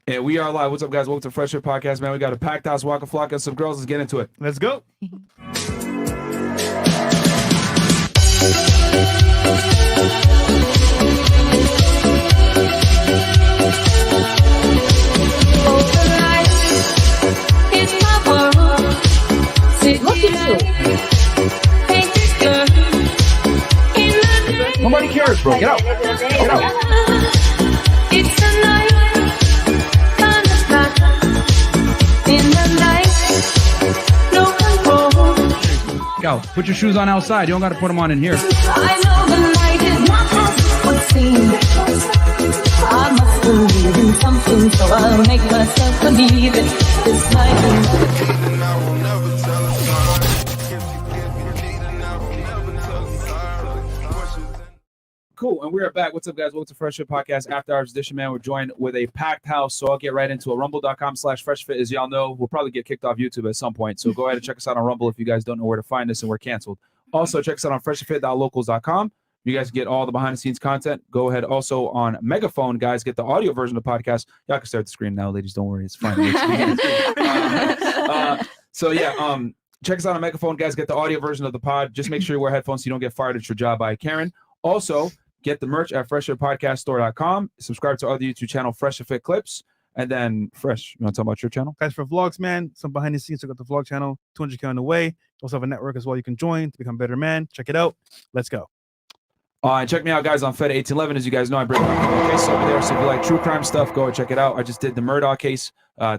And we are live. What's up, guys? Welcome to Fresh Fit Podcast, man. We got a packed house, Waka Flocka, and some girls. Let's get into it. Let's go. Nobody cares, bro. Get out. Get out. It's a night on the clock. In the night, no control. Go. Put your shoes on outside. You don't got to put them on in here. I know the night is not as it would seem. I must believe in something, so I'll make myself believe it. This night Cool. And we're back. What's up, guys? Welcome to Fresh Fit Podcast After Hours Edition, man. We're joined with a packed house, so I'll get right into it. Rumble.com/FreshFit. As y'all know, we'll probably get kicked off YouTube at some point, so go ahead and check us out on Rumble if you guys don't know where to find us and we're canceled. Also, check us out on freshfit.locals.com. You guys get all the behind-the-scenes content. Go ahead also on Megaphone, guys. Get the audio version of the podcast. Y'all can stare at the screen now, ladies. Don't worry. It's fine. Check us out on Megaphone, guys. Get the audio version of the pod. Just make sure you wear headphones so you don't get fired at your job by Karen. Also, get the merch at freshfitpodcaststore.com. Subscribe to our other YouTube channel, Fresh Fit Clips. And then, Fresh, you want to talk about your channel? Guys, for vlogs, man, some behind the scenes. Check out the vlog channel, 200K on the way. Also have a network as well you can join to become a better man. Check it out. Let's go. And check me out, guys, on Fed 1811. As you guys know, I break down cases over there. So if you like true crime stuff, go and check it out. I just did the Murdaugh case,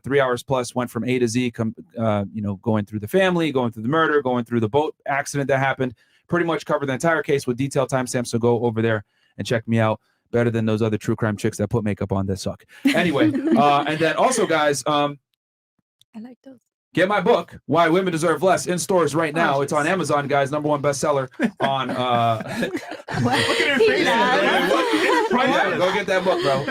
3 hours plus, went from A to Z, going through the family, going through the murder, going through the boat accident that happened. Pretty much covered the entire case with detailed timestamps. So go over there and check me out. Better than those other true crime chicks that put makeup on that suck. Anyway, and then also, guys, I like those. get my book, Why Women Deserve Less, in stores right now. It's on Amazon, guys. #1 bestseller on. Go get that book, bro.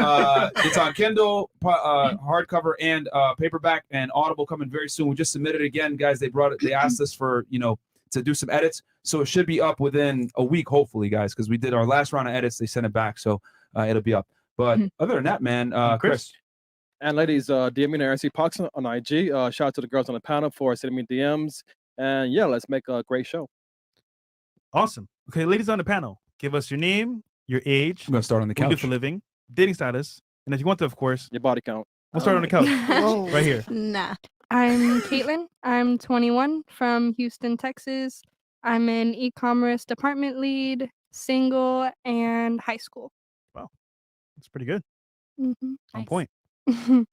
It's on Kindle, hardcover, and paperback, and Audible coming very soon. We just submitted it again, guys. They asked us for to do some edits, so it should be up within a week, hopefully, guys, because we did our last round of edits. They sent it back, so it'll be up. But other than that, man, Chris. And ladies, DM me at RC Parks on IG. Shout out to the girls on the panel for sending me DMs. And yeah, let's make a great show. Awesome. Okay, ladies on the panel, give us your name, your age. I'm going to start on the what you do couch. for a living, dating status, and if you want to, of course, your body count. We'll start on the couch. Whoa. Right here. Nah. I'm Caitlin. I'm 21 from Houston, Texas. I'm an e-commerce department lead, single, and high school. Wow. That's pretty good. Mm-hmm. On point.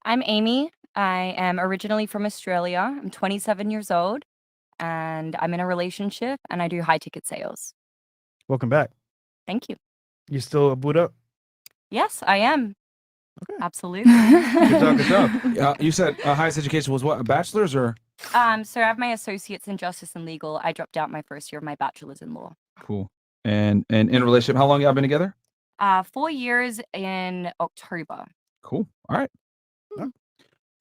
I'm Amy. I am originally from Australia. I'm 27 years old and I'm in a relationship and I do high ticket sales. Welcome back. Thank you. You still a boot up? Yes, I am. Okay. Absolutely. Good job. You said highest education was what? A bachelor's or? So I have my associates in justice and legal. I dropped out my first year of my bachelor's in law. Cool. And in a relationship, how long y'all been together? 4 years in October. Cool. All right.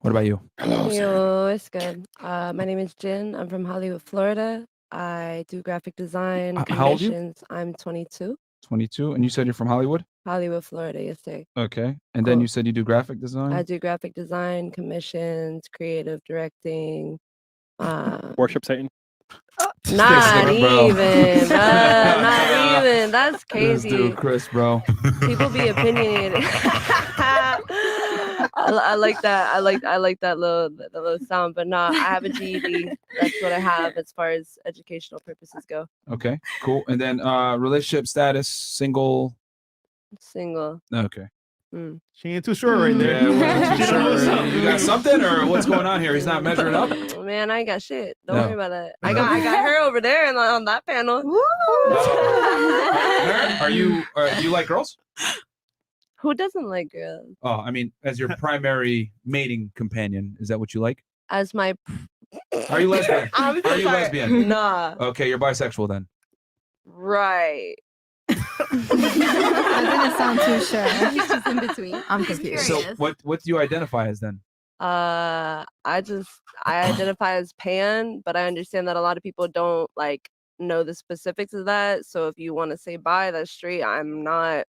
What about you? Yo, it's good. My name is Jin. I'm from Hollywood, Florida. I do graphic design, How old are you? commissions. I'm 22. 22. And you said you're from Hollywood? Hollywood, Florida, yes, sir. Okay. And then Cool. you said you do graphic design? I do graphic design, commissions, creative directing. Worship Satan. Not nigga, bro. even, not even. That's This crazy. dude, Chris, bro. People be opinionated. I like that. I like that little sound, but nah, I have a GED. That's what I have as far as educational purposes go. Okay, cool. And then relationship status, single. Single. Okay. She ain't too sure right there. Yeah, She don't know something. you got something or what's going on here? He's not measuring up. Man, I ain't got shit. Don't No. worry about that. I got her over there and on that panel. Are you do you like girls? Who doesn't like girls? Oh, I mean, as your primary mating companion, is that what you like? As my Are you lesbian? I'm so Are you sorry. lesbian? Nah. Okay, you're bisexual then. Right. I didn't sound too sure. He's just in between. I'm confused. So what do you identify as then? I identify as pan, but I understand that a lot of people don't like know the specifics of that. So if you want to say bi, that's straight. I'm not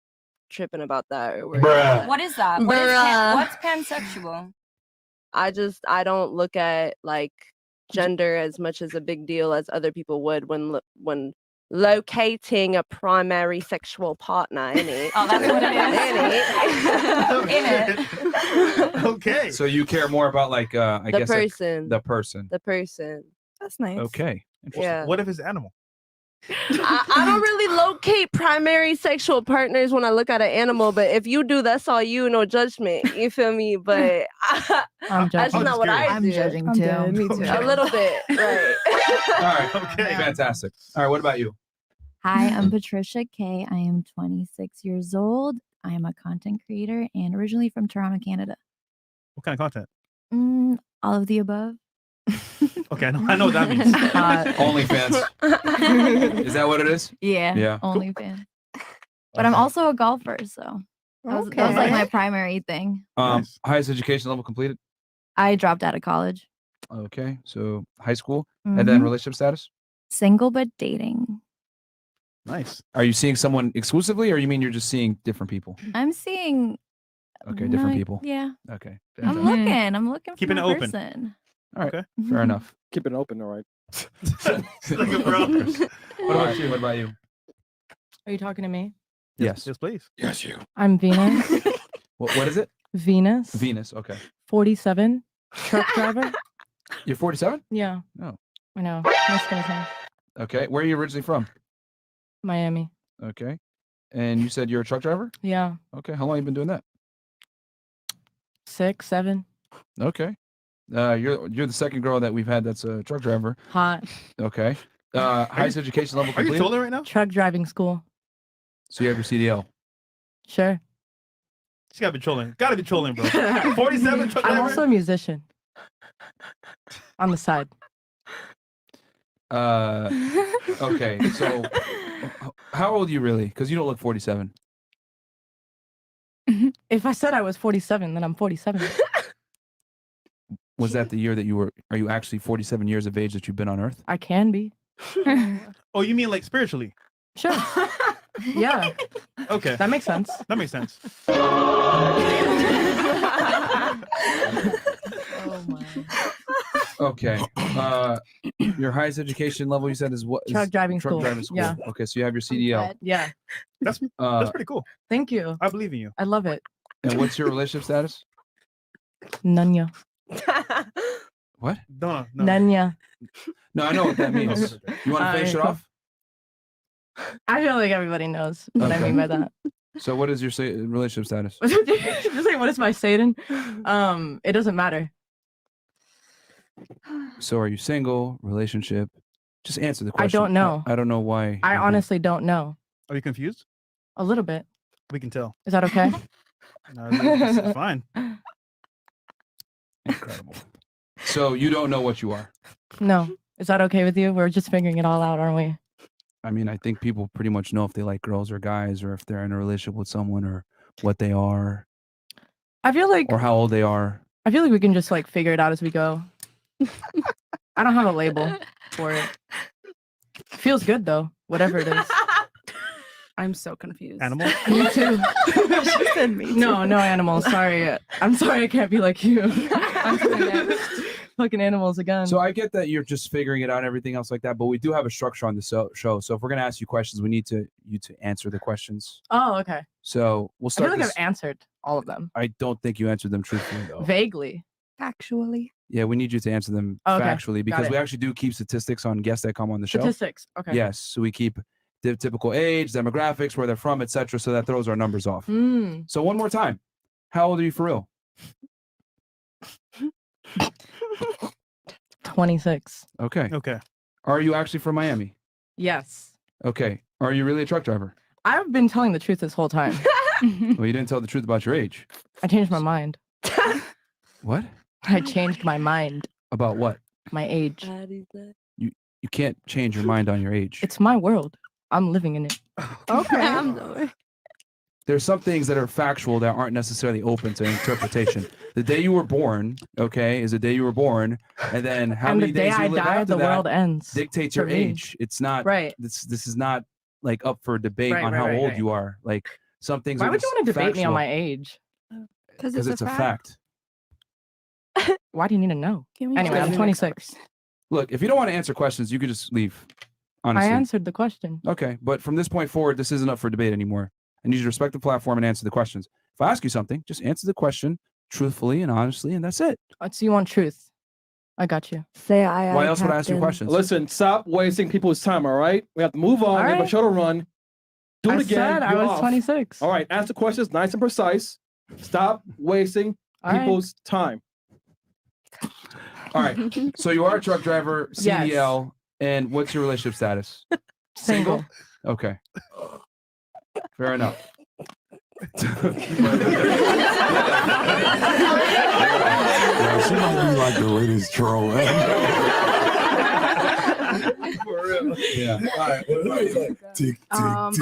tripping about that or worried about that. What is that? What's pansexual? I don't look at like gender as much as a big deal as other people would when locating a primary sexual partner in it. Oh, that's what it is. In it. Okay. So you care more about like I The guess like, person. the person. The person. That's nice. Okay. Interesting. Yeah. What if it's animal? I don't really locate primary sexual partners when I look at an animal, but if you do, that's all you, no judgment. You feel me? But I'm that's judging. not what I I'm do. judging I'm too. dead. Me too. A little bit, right? All right. Okay. Fantastic. All right. What about you? Hi, I'm Patricia Kay. I am 26 years old. I am a content creator and originally from Toronto, Canada. What kind of content? All of the above. Okay, I know what that means. OnlyFans. Is that what it is? Yeah. Yeah. OnlyFans. But I'm also a golfer, so that was like my primary thing. Nice. Highest education level completed. I dropped out of college. Okay. So high school and then Mhm. relationship status. Single but dating. Nice. Are you seeing someone exclusively, or you mean you're just seeing different people? I'm seeing. Okay, different no- people. Yeah. Okay. I'm fantastic. looking. I'm looking Keeping for it my open. person. All right. Okay. Fair enough. Keep it open, all right. Like a bro. What about you? What about you? Are you talking to me? Yes. Yes, please. Yes, you. I'm Venus. What is it? Venus. Venus. Okay. 47. Truck driver. You're 47. Yeah. Oh. I know. Nice to meet you. Okay. Where are you originally from? Miami. Okay. And you said you're a truck driver. Yeah. Okay. How long you been doing that? 6, 7. Okay. You're the second girl that we've had that's a truck driver. Hot. Okay. Highest education level Are you completed. trolling right now? Truck driving school. So you have your CDL. Sure. She gotta be trolling. Gotta be trolling, bro. 47 truck I'm driver? also a musician. On the side. Okay. So how old are you really? Because you don't look 47. If I said I was 47, then I'm 47. Was that the year that you were? Are you actually 47 years of age that you've been on Earth? I can be. Oh, you mean like spiritually? Sure. Yeah. Okay. That makes sense. That makes sense. Oh my. Okay. Your highest education level you said is what? Truck driving truck school. driving school. Yeah. Okay, so you have your CDL. Yeah. That's Uh, pretty cool. Thank you. I believe in you. I love it. and what's your relationship status? Nanya. What? No. Nanya. No, I know what that means. You want to finish it off? I feel like everybody knows what I Okay. mean by that. So what is your relationship status? Just like, what is my Satan? It doesn't matter. So are you single? Relationship? Just answer the I question. don't know. I don't know why. I you're- honestly don't know. Are you confused? A little bit. We can tell. Is that okay? No, it's fine. Incredible. So you don't know what you are. No. Is that okay with you? We're just figuring it all out, aren't we? I mean, I think people pretty much know if they like girls or guys, or if they're in a relationship with someone, or what they are, I feel like or how old they are. I feel like we can just like figure it out as we go. I don't have a label for it. Feels good though, whatever it is. I'm so confused. Animal? Me too. She said me No, no animals. Sorry. I'm sorry I can't be like you. Fucking animals again. So I get that you're just figuring it out and everything else like that, but we do have a structure on the show. So if we're gonna ask you questions, we need you to answer the questions. Oh, okay. So we'll I feel start. like This, I've answered all of them. I don't think you answered them truthfully though. Vaguely. Actually. Yeah, we need you to answer them Okay, factually because it. we actually do keep statistics on guests that come on the show. Statistics. Okay. Yes, so we keep the typical age, demographics, where they're from, etc. So that throws our numbers off. Hmm. So one more time, how old are you for real? 26. Okay. Okay. Are you actually from Miami? Yes. Okay. Are you really a truck driver? I've been telling the truth this whole time. Well, you didn't tell the truth about your age. I changed my mind. What? I changed my mind. About what? My age. You can't change your mind on your age. It's my world. I'm living in it. Okay. There's some things that are factual that aren't necessarily open to interpretation. The day you were born, okay, is the day you were born, and then how And many the day days you I live die, after the that world ends. dictates for your me. age. It's not Right. This is not like up for debate Right, on right, how right, old right. you are. Like Some things Why are would you just want to debate me on factual, my age? Because because it's a fact. Why do you need to know? Can we Anyway, just I'm do 26. Look, if you don't want to answer questions, you could just leave. I Honestly. answered the question. Okay, but from this point forward, this isn't up for debate anymore. I need you to respect the platform and answer the questions. If I ask you something, just answer the question truthfully and honestly, and that's it. So you want truth? I got you. Say I. Why else would I ask you Captain. questions? Listen, stop wasting people's time. All right, we have to move on. All We have a right. show to run. Do it I again. said I you're was off. 26. All right, ask the questions nice and precise. Stop wasting All right. people's time. All right. So you are a truck driver, Yes. CDL, and what's your relationship status? Single. Okay. Fair enough. Yeah, she might be like the latest troll. For real. Yeah. All right. What about you? Tick, tick, Um,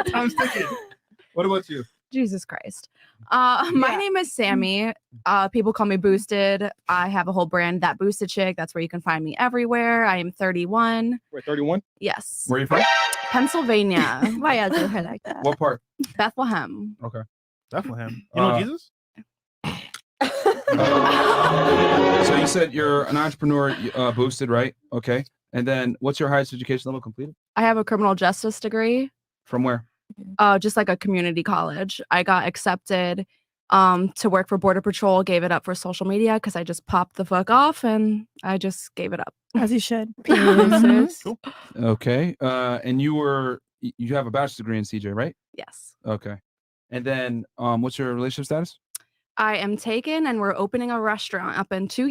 Time's ticking. What about you? Jesus Christ. My name is Sammy. People call me Boosted. I have a whole brand, That Boosted Chick. That's where you can find me everywhere. I am 31. We're 31. Yes. Where are you from? Pennsylvania. Why y'all do her like that? What part? Bethlehem. Okay. Bethlehem. You know Jesus? So you said you're an entrepreneur, boosted, right? Okay. And then what's your highest education level completed? I have a criminal justice degree. From where? Just like a community college. I got accepted to work for Border Patrol, gave it up for social media because I just popped the fuck off and I just gave it up. As you should. Cool. Okay. And you have a bachelor's degree in CJ, right? Yes. Okay. And then what's your relationship status? I am taken and we're opening a restaurant up in 2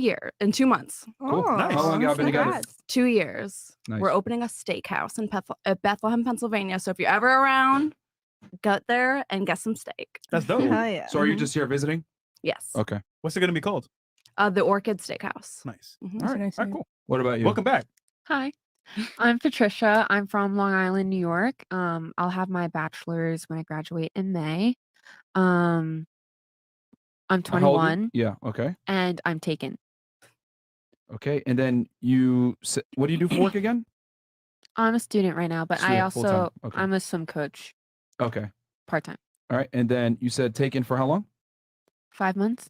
months. Cool. Oh, How long y'all been together? congrats. 2 years. Nice. We're opening a steakhouse in Bethlehem, Pennsylvania. So if you're ever around, get there and get some steak. That's dope. Hell yeah. So are you just here visiting? Yes. Okay. What's it gonna be called? The Orchid Steakhouse. Nice. Mhm. All right. Nice All right, name. cool. What about you? Welcome back. Hi, I'm Patricia. I'm from Long Island, New York. I'll have my bachelor's when I graduate in May. I'm How old are you? 21 Yeah. Okay. and I'm taken. Okay. And then what do you do for work again? I'm a student right now, but I Student, full-time. also Okay. I'm a swim coach Okay. part time. All right. And then you said taken for how long? 5 months?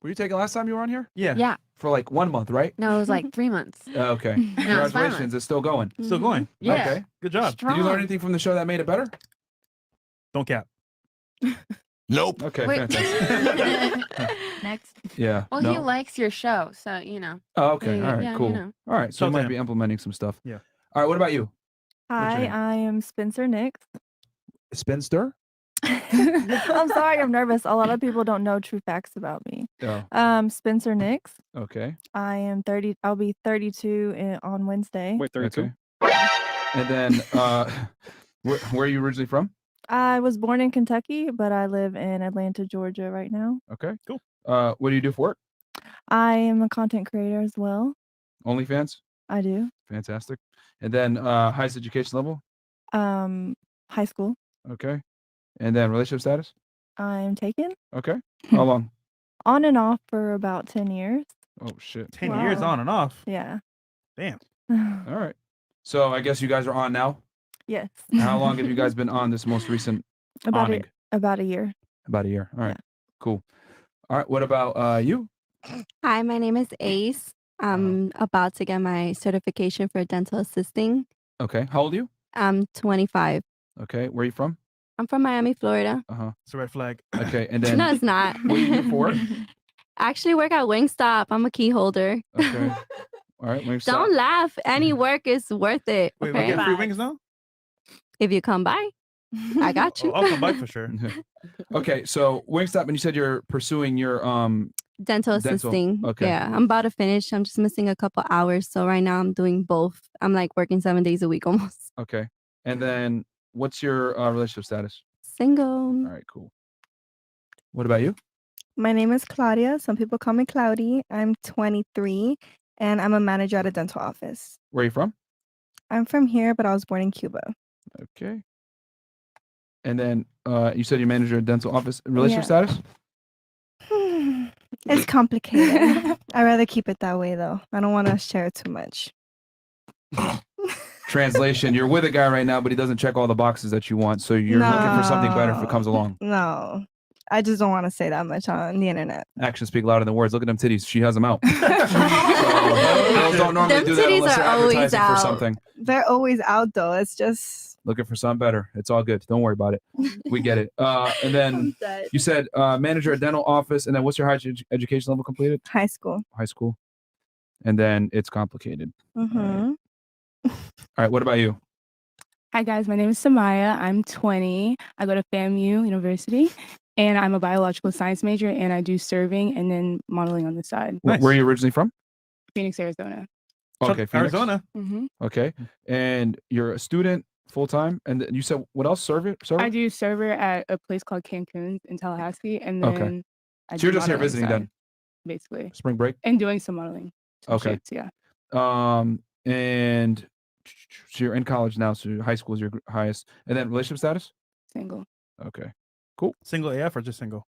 Were you taken last time you were on here? Yeah. Yeah. For like 1 month, right? No, it was like 3 months. Okay. No, it's 5 Congratulations. months. It's still going. Still going. Yeah. Okay. Good job. Did you learn Strong. anything from the show that made it better? Don't cap. Nope. Okay. Wait. Fantastic. Next. Yeah. Well, no? he likes your show, so you know. Oh, okay. Yeah, All right. yeah, you cool. know. All right. So Shout you out to might him. be implementing some stuff. Yeah. All right. What about you? Hi, name? I am Spencer Nix. Spinster? I'm sorry, I'm nervous. A lot of people don't know true facts about me. Oh. Spencer Nix. Okay. I am 30. I'll be 32 on Wednesday. Wait, 32. Okay. And then where are you originally from? I was born in Kentucky, but I live in Atlanta, Georgia right now. Okay. Cool. What do you do for work? I am a content creator as well. OnlyFans? I do. Fantastic. And then highest education level? High school. Okay. And then relationship status? I'm taken Okay. How long? on and off for about 10 years. Oh shit. 10 years Wow. on and off. Yeah. Damn. All right. So I guess you guys are on now. Yes. How long have you guys been on this most recent about awning? about a year. About a year. All right. Yeah. Cool. All right. What about you? Hi, my name is Ace. I'm about to get my certification for dental assisting. Okay. How old are you? I'm 25. Okay. Where are you from? I'm from Miami, Florida. Uh-huh. It's a red flag. Okay. And then No, it's not. what do you do for work? I actually work at Wingstop. I'm a key holder. Okay. All right. Wingstop. Don't laugh. Any work is worth it. Wait, we Okay? get free wings now? If you come by, I got you. I'll come by for sure. Okay. So Wingstop, and you said you're pursuing your Dental Dental, assisting. okay. Yeah, I'm about to finish. I'm just missing a couple hours. So right now I'm doing both. I'm like working 7 days a week almost. Okay. And then what's your relationship status? Single. All right. Cool. What about you? My name is Claudia. Some people call me Cloudy. I'm 23 and I'm a manager at a dental office. Where are you from? I'm from here, but I was born in Cuba. Okay. And then you said you manage your dental office. Relationship status? It's complicated. I'd rather keep it that way though. I don't want to share too much. Translation: you're with a guy right now, but he doesn't check all the boxes that you want, so you're looking for something better if it comes along. No, I just don't want to say that much on the internet. Actions speak louder than words. Look at them titties. She has them out. Girls don't normally do that unless they're advertising for something. They're always out though. It's just Looking for something better. It's all good. Don't worry about it. We get it. And then you said manager at dental office. And then what's your higher education level completed? high school. High school. And then it's complicated. Mm-hmm. All right. What about you? Hi guys, my name is Samaya. I'm 20. I go to FAMU University, and I'm a biological science major, and I do serving and then modeling on the side. Where are you originally from? Phoenix, Arizona. Okay, Phoenix. Arizona. hmm Okay. And you're a student full time. And then you said what else? Server? I do server at a place called Cancun in Tallahassee, and then Okay. I So do you're just here modeling visiting side, then? basically, Spring break? and doing some modeling. some Okay. shoots, yeah. And so you're in college now, so high school is your highest. And then relationship status? Single. Okay. Cool. Single AF or just single?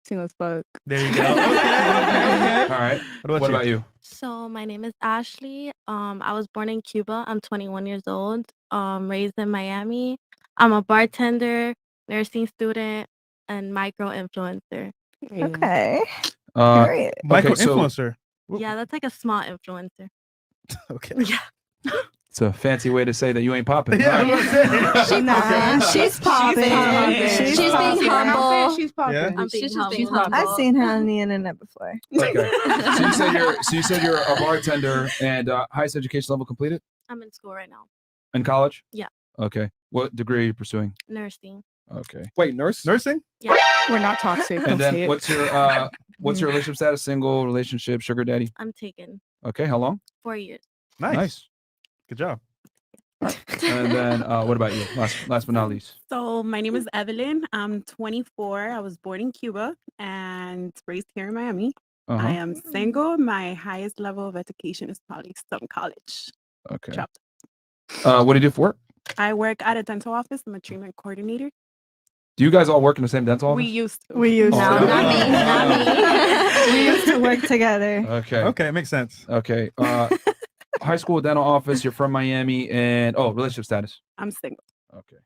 Single as fuck. There you go. Okay. All right. What about you? So my name is Ashley. I was born in Cuba. I'm 21 years old. Raised in Miami. I'm a bartender, nursing student, and micro influencer. Okay. Micro okay, so influencer. Yeah, that's like a small influencer. Okay. Yeah. it's a fancy way to say that you ain't popping. Yeah, All right. She's popping. She's being humble. She's popping. Yeah. I'm being She's humble. humble. I've seen her on the internet before. Okay. So you said you're a bartender and highest education level completed I'm in school right now. in college? Yeah. Okay. What degree are you pursuing? Nursing. Okay. Wait, nurse? Nursing? Yeah. We're not toxic. And don't say then it. what's your relationship status? Single, relationship, sugar daddy? I'm taken. Okay. How long? 4 years. Nice. Good job. And then what about you? Last but not least. So my name is Evelyn. I'm 24. I was born in Cuba and raised here in Miami. Uh-huh. I am single. My highest level of education is probably some college. Okay. Dropped. What do you do for work? I work at a dental office. I'm a treatment coordinator. Do you guys all work in the same dental office? We used to. We used Oh, to. no. Not me. Not me. We used to work together. Okay. Okay, makes sense. Okay. High school dental office. You're from Miami, and relationship status. I'm single. Okay.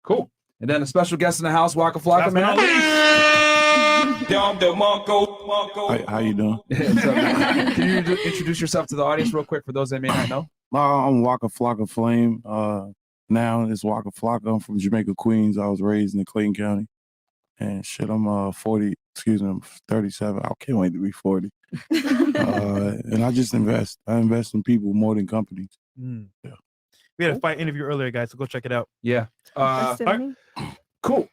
Cool. And then a special guest in the house, Waka Flocka, man. How you doing? What's up, man? Can you introduce yourself to the audience real quick for those that may not know? I'm Waka Flocka Flame. Now it's Waka Flocka. I'm from Jamaica, Queens. I was raised in Clayton County. And shit, I'm 40, I'm 37. I can't wait to be 40. And I just invest. I invest in people more than companies. Yeah. We had a fight interview earlier, guys, so go check it out. Yeah. Cool.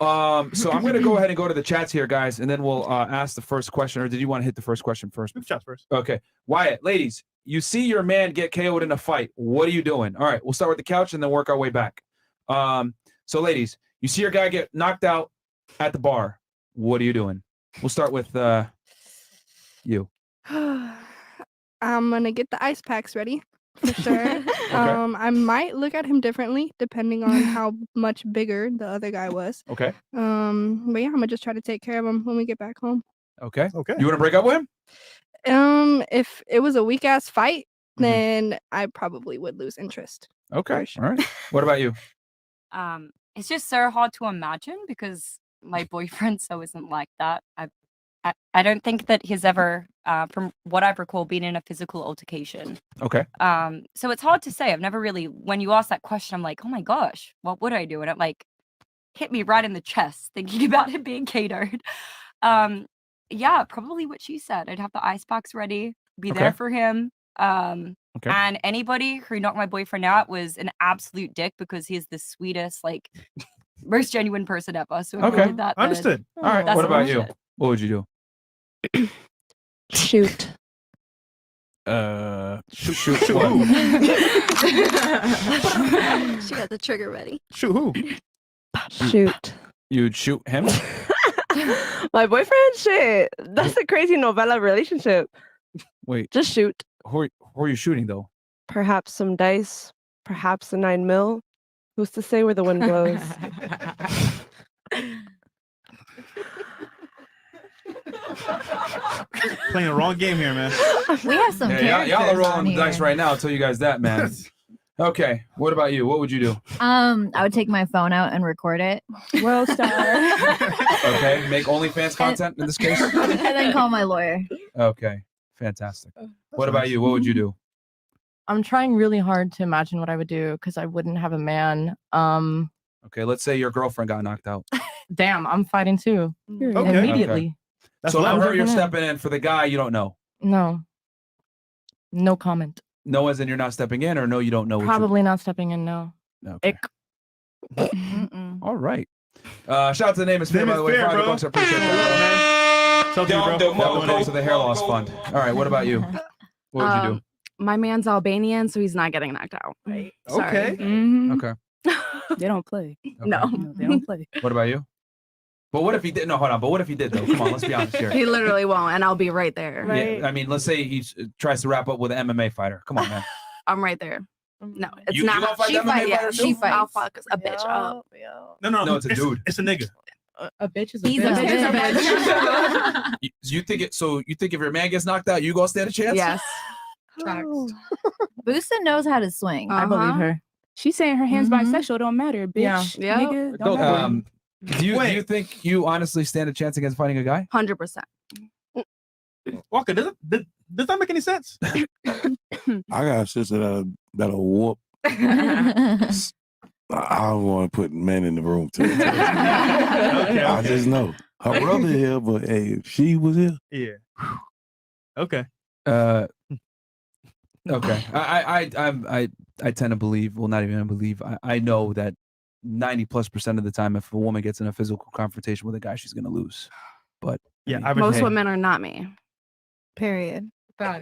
So I'm gonna go ahead and go to the chats here, guys, and then we'll ask the first question. Or did you want to hit the first question first? Chats first. Okay. Wyatt, ladies, you see your man get KO'd in a fight. What are you doing? All right, we'll start with the couch and then work our way back. So ladies, you see your guy get knocked out at the bar. What are you doing? We'll start with you. I'm gonna get the ice packs ready for sure. I might look at him differently depending on how much bigger the other guy was. Okay. But yeah, I'm gonna just try to take care of him when we get back home. Okay. Okay. You want to break up with him? If it was a weak ass fight, then I probably would lose interest. Okay. All right. What about you? It's just so hard to imagine because my boyfriend so isn't like that. I don't think that he's ever, from what I recall, been in a physical altercation. Okay. So it's hard to say. I've never really, when you ask that question, I'm like, oh my gosh, what would I do? And it like hit me right in the chest thinking about it being catered. Yeah, probably what she said. I'd have the ice packs ready, be there Okay. for him. Okay. And anybody who knocked my boyfriend out was an absolute dick because he's the sweetest, like most genuine person ever. So if you Okay. did that, then Understood. All right. that's What some about you? bullshit. What would you do? Shoot. Shoot what? She got the trigger ready. Shoot who? Shoot. You'd shoot him? My boyfriend? Shit. That's a crazy novella relationship. Wait. Just shoot. Who are you shooting though? Perhaps some dice. Perhaps a 9mm. Who's to say where the wind blows? Playing the wrong game here, man. We have some Yeah, y'all are characters rolling on the dice here. right now. I'll tell you guys that, man. Okay. What about you? What would you do? I would take my phone out and record it. Well, star. Okay. Make OnlyFans content in this case? And then call my lawyer. Okay. Fantastic. What about you? What would you do? I'm trying really hard to imagine what I would do because I wouldn't have a man. Okay. Let's say your girlfriend got knocked out. Damn, I'm fighting too. Okay. Immediately. That's So what I for was her, you're looking at. stepping in. For the guy, you don't know. No. No comment. No, as in you're not stepping in, or no, you don't know. what you- Probably not stepping in, no. Okay. Ick. All right. Shout out to the Name is Fair, by the way. Fair, $5 bro. bucks. I appreciate that. Shout out to you, bro. That will go to the hair loss fund. All right. What about you? What would you do? My man's Albanian, so he's not getting knocked out. Okay. Mhm. Okay. They don't play. No. No, they don't play. What about you? But what if he did? No, hold on. But what if he did though? Come on, let's be honest here. He literally won't, and I'll be right there. Yeah, I mean, let's say he tries to wrap up with an MMA fighter. Come on, man. I'm right there. No, it's You not. gonna fight She the MMA fight, yeah, fighter she too? fights. I'll fuck a bitch up. No, it's a dude. It's a nigga. A bitch is a He's bitch. a bitch. You think it? So you think if your man gets knocked out, you gonna stand a chance? Yes. Boosta knows how to swing. I believe her. She's saying her hand's Mhm. bisexual. Don't matter, bitch. Yeah. Yeah. Nigga, Go don't for matter. it. Do you think you honestly stand a chance against fighting a guy? 100%. Walker, does that make any sense? I got a sister that'll whoop. I don't want to put men in the room too. I just know her brother here, but hey, if she was here, Yeah. Okay. Okay. I tend to believe. Well, not even believe. I know that 90+% of the time, if a woman gets in a physical confrontation with a guy, she's gonna lose. But Yeah. Most women are not me. Period.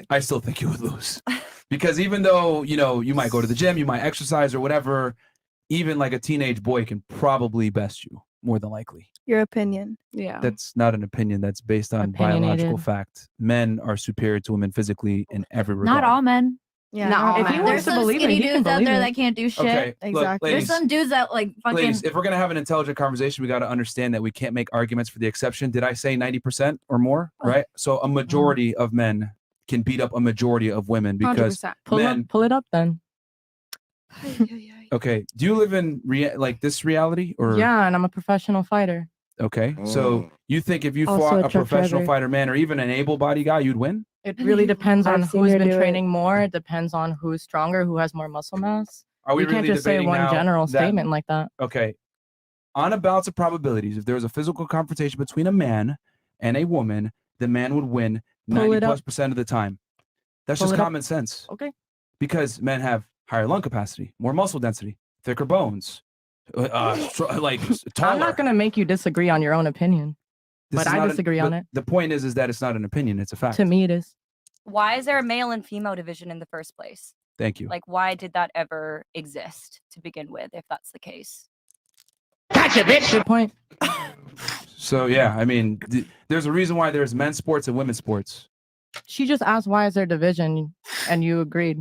I still think you would lose because even though you might go to the gym, you might exercise or whatever, even like a teenage boy can probably best you more than likely. Your opinion. Yeah. That's not an opinion. That's based on biological Opinionated. fact. Men are superior to women physically in every regard. Not all men. Yeah. Not all If he men. wants There's to some believe it, skinny he can dudes out believe there it. that can't do shit. Okay, look, Exactly. There's ladies, some dudes that like fucking. ladies, if we're gonna have an intelligent conversation, we got to understand that we can't make arguments for the exception. Did I say 90% or more? Right. So a majority of men can beat up a majority of women because 100%. Pull it up then. okay. Do you live in like this reality or Yeah, and I'm a professional fighter. Okay. So you think if you Also fought a a truck professional driver. fighter man or even an able-bodied guy, you'd win? It really depends on I've seen who's her been do it. training more. It depends on who's stronger, who has more muscle mass. Are we You can't really just say debating one now general that- statement like that. Okay. On a balance of probabilities, if there was a physical confrontation between a man and a woman, the man would win Pull it up. 90+% of the time. That's Pull just it up. common sense. Okay. Because men have higher lung capacity, more muscle density, thicker bones, like taller. I'm not gonna make you disagree on your own opinion, This but is I not an- disagree on but it. The point is that it's not an opinion; it's a fact. To me, it is. Why is there a male and female division in the first place? Thank you. Like, why did that ever exist to begin with, if that's the case? Good point. So yeah, I mean, there's a reason why there's men's sports and women's sports. She just asked why is there division, and you agreed.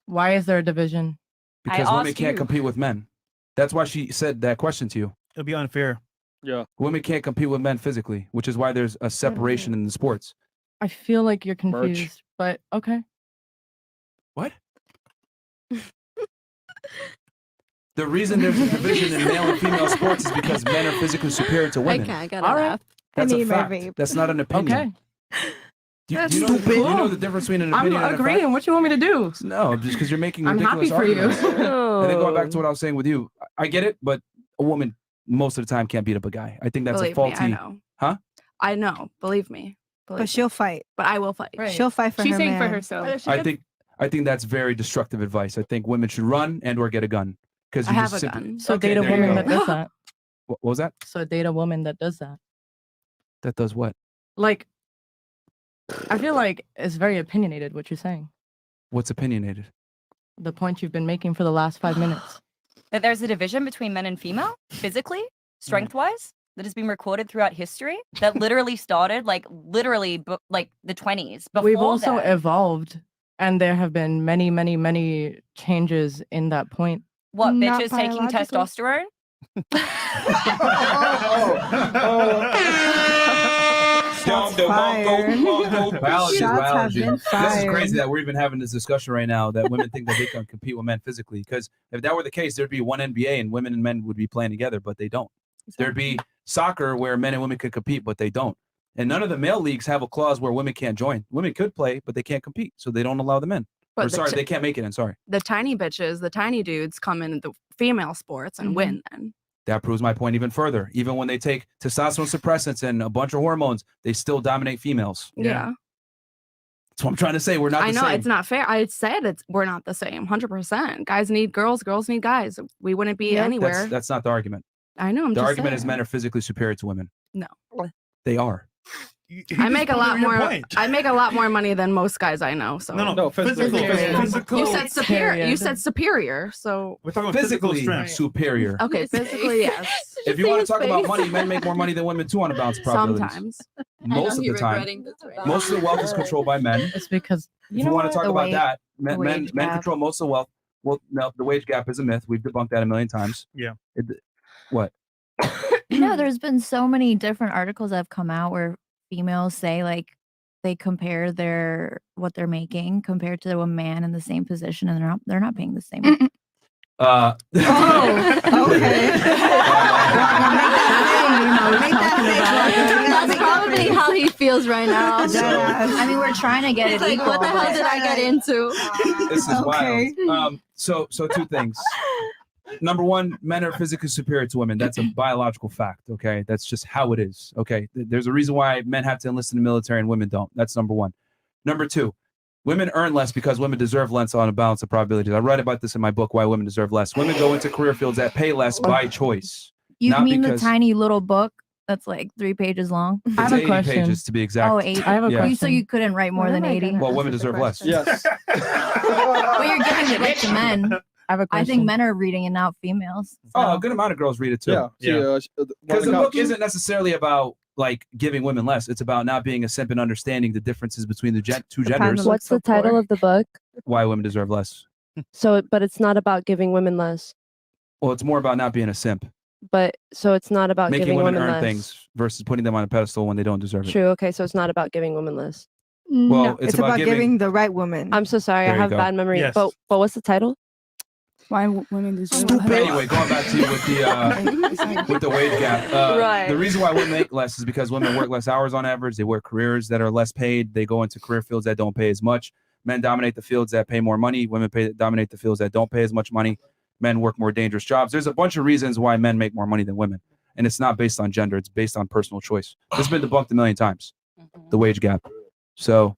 Why is there a division? Because women can't compete with men. That's why she said that question to you. It'll be unfair. Yeah. Women can't compete with men physically, which is why there's a separation in the sports. I feel like you're Merch. confused, but okay. What? The reason there's a division in male and female sports is because men are physically superior to women. Okay, I gotta All right. laugh. That's I a need my fact. vape. That's not an opinion. Okay. Do That's you know, stupid. you know the difference between an I'm opinion and a agreeing. fact? What you want me to do? No, just because you're making I'm ridiculous happy for you. arguments. And then going back to what I was saying with you, I get it, but a woman most of the time can't beat up a guy. I think that's Believe a faulty. me, I know. Huh? I know. Believe me. But she'll fight. But I will fight. She'll fight for She's her saying man. for herself. I think that's very destructive advice. I think women should run and or get a gun because I have a gun. So Okay, date a there you woman go. that does that. What was that? So date a woman that does that. That does what? Like, I feel like it's very opinionated what you're saying. What's opinionated? The point you've been making for the last 5 minutes. That there's a division between men and female, physically, strength-wise, that has been recorded throughout history. That literally started, like like the 20s. Before We've also then. evolved, and there have been many, many, many changes in that point. What, Not bitches taking biological. testosterone? Don't Biology is Shots have biology. been This is fired. crazy that we're even having this discussion right now that women think that they can compete with men physically. Because if that were the case, there'd be one NBA and women and men would be playing together, but they don't. There'd be soccer where men and women could compete, but they don't. And none of the male leagues have a clause where women can't join. Women could play, but they can't compete, so they don't allow the men. But Or the sorry, chi- they can't make it in. Sorry. The tiny bitches, the tiny dudes come in the female sports and win then. That proves my point even further. Even when they take testosterone suppressants and a bunch of hormones, they still dominate females. Yeah. That's what I'm trying to say. We're not I the know same. it's not fair. I said we're not the same. 100%. Guys need girls, girls need guys. We wouldn't be anywhere. That's not the argument. I know. I'm The just argument is saying. men are physically superior to women. No. They are. I make a lot more. I make a lot more money than most guys I know. So No, physical. You said superior. You said superior. So we're talking physically superior. okay, physically yes. If you want to talk about money, men make more money than women too on a balance of probabilities. Sometimes. Most of the time. Most of the wealth is controlled by men. It's because If you want to talk about that, men wage gap. control most of the wealth. Well, no, the wage gap is a myth. We've debunked that a million times. Yeah. What? You know, there's been so many different articles that have come out where females say like they compare what they're making compared to a man in the same position, and they're not paying the same. That's probably how he feels right now. I mean, we're trying to get It's it like, equal. what the hell but- did I get into? This is wild. So two things. Number one, men are physically superior to women. That's a biological fact. Okay, that's just how it is. Okay, there's a reason why men have to enlist in the military and women don't. That's number one. Number two, women earn less because women deserve less on a balance of probabilities. I write about this in my book, Why Women Deserve Less. Women go into career fields that pay less by choice. You not mean because the tiny little book that's like 3 pages long? it's 80 pages to be exact. Oh, 80. I have a Yeah. So you couldn't write more than 80? Well, women deserve less. Yes. Well, you're giving it like to men. I have a I question. think men are reading it, not females. Oh, a good amount of girls read it too. Yeah. Because the book isn't necessarily about like giving women less. It's about not being a simp and understanding the differences between the two genders. What's the title of the book? Why women deserve less. But it's not about giving women less. Well, it's more about not being a simp, But so it's not about making giving women women earn less. things versus putting them on a pedestal when they don't deserve it. True. Okay, so it's not about giving women less. Well, No, it's it's about about giving- giving the right woman. I'm so sorry. There I you have go. bad memory. Yes. But what's the title? Why women deserve less. Anyway, going back to you with the wage gap. Right. The reason why women make less is because women work less hours on average. They work careers that are less paid. They go into career fields that don't pay as much. Men dominate the fields that pay more money. Women dominate the fields that don't pay as much money. Men work more dangerous jobs. There's a bunch of reasons why men make more money than women. And it's not based on gender. It's based on personal choice. It's been debunked a million times, the wage gap. So,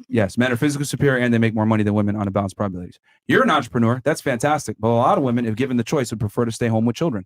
yes, men are physically superior and they make more money than women on a balanced probabilities. You're an entrepreneur. That's fantastic. But a lot of women, if given the choice, would prefer to stay home with children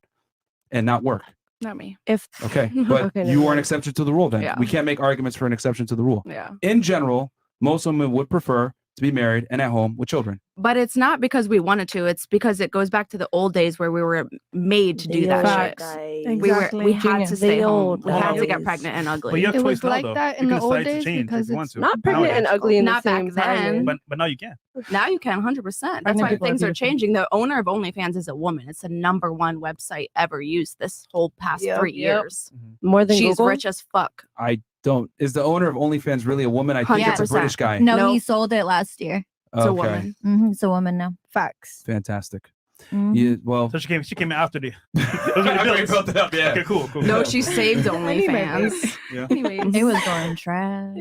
and not work. Not me. If Okay. But Okay, never you are an mind. exception to the rule then. Yeah. We can't make arguments for an exception to the rule. Yeah. In general, most women would prefer to be married and at home with children. But it's not because we wanted to. It's because it goes back to the old days where we were made to do that Facts. shit. We had to Genius. stay home. We old had to get days. pregnant and But ugly. you have It choice was now, like though. that You in can the old decide to days change if because you want it's to. Not pregnant and Nowadays. ugly in the Not back same then. environment. But now you can. Now you can 100%. That's Pregnant why people are things are beautiful. changing. The owner of OnlyFans is a woman. It's the #1 website ever used this whole past 3 years. More than She's Google? rich as fuck. I don't. Is the owner of OnlyFans really a woman? I think it's a 100%. British guy. No, No. he sold it last year. It's a Okay. woman. It's a woman now. Facts. Fantastic. Mhm. Yeah, well, So she came after the. After he built it up, yeah. Okay, cool. No, she saved OnlyFans. Yeah. Anyways. It was going trash.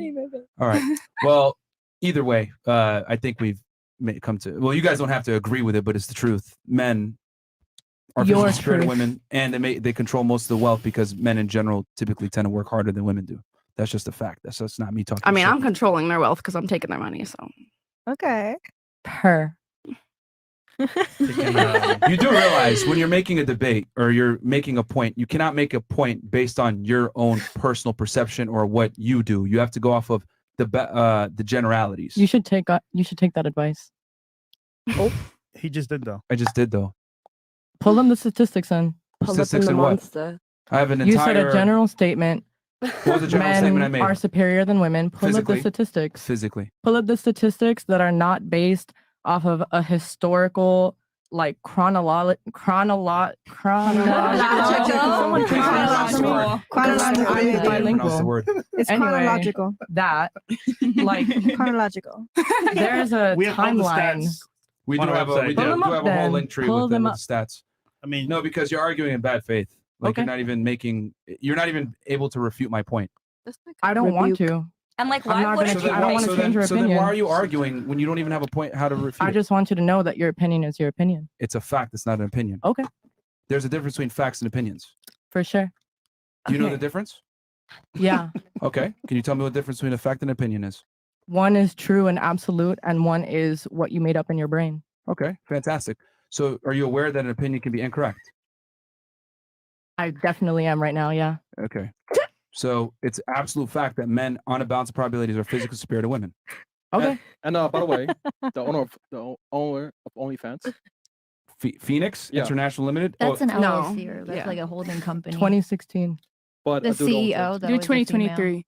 all right. Well, either way, I think we've come to. Well, you guys don't have to agree with it, but it's the truth. Men are Your physically superior to truth. women, and they control most of the wealth because men in general typically tend to work harder than women do. That's just a fact. That's just not me talking. I mean, shit. I'm controlling their wealth because I'm taking their money. So Okay. Her. You do realize when you're making a debate or you're making a point, you cannot make a point based on your own personal perception or what you do. You have to go off of the generalities. You should take that advice. Oh, he just did though. I just did though. Pull them the statistics in. Statistics in what? I have an You said entire. a general statement. What was the general Men statement I made? are superior than women. Pull up Physically. the statistics. Physically. Pull up the statistics that are not based off of a historical like chronological. Chronological. Chronological. I'm Pronounce bilingual. the word. It's Anyway, chronological. That like Chronological. there's a We have all the timeline. stats We on do our have a website. we Pull do them have up a whole then. link tree Pull with them the up. stats. I mean, No, because you're arguing in bad faith. Like Okay. you're not even making. You're not even able to refute my point. I don't want to. And like, I'm why not would gonna So then, I don't why, want to so change then, your so then opinion. why are you arguing when you don't even have a point how to refute? I just want you to know that your opinion is your opinion. It's a fact. It's not an opinion. Okay, There's a difference between facts and opinions. for sure. Do you know Okay. the difference? Yeah. Okay. Can you tell me what the difference between a fact and opinion is? One is true and absolute, and one is what you made up in your brain. Okay. Fantastic. So are you aware that an opinion can be incorrect? I definitely am right now. Yeah. Okay. So it's absolute fact that men on a balance of probabilities are physically superior to women. Okay. And by the way, the owner of OnlyFans. Phoenix Yeah. International Limited. That's an no. LLC or that's Yeah. like a holding company. 2016. But The a dude owns it. CEO though. Do is a female. 2023.